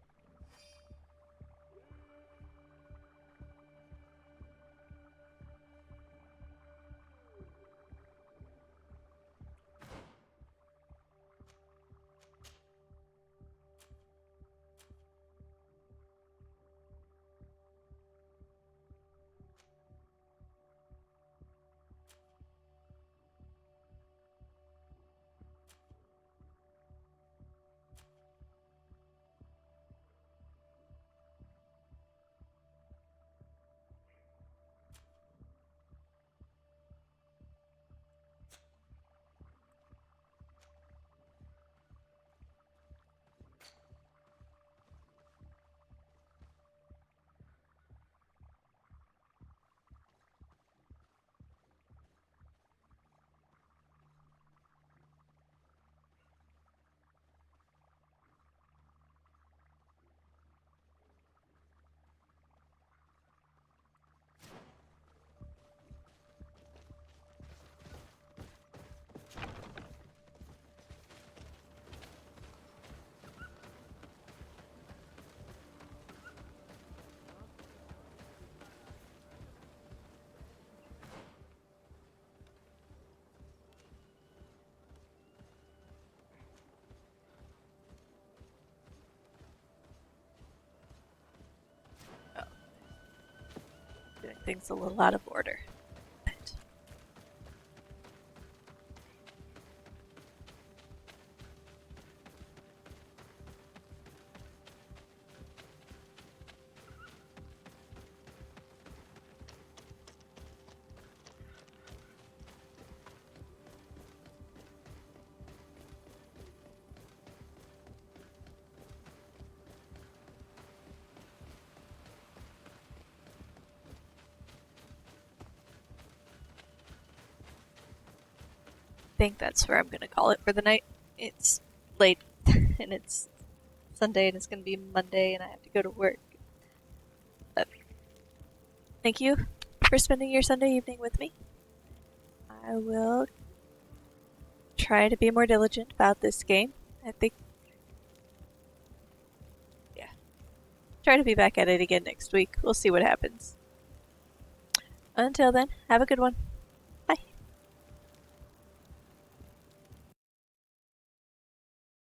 Doing things a little out of order. think that's where I'm going to call it for the night. It's late, and it's Sunday, and it's going to be Monday, and I have to go to work. But thank you for spending your Sunday evening with me. I will try to be more diligent about this game. I think, yeah. Try to be back at it again next week. We'll see what happens. Until then, have a good one.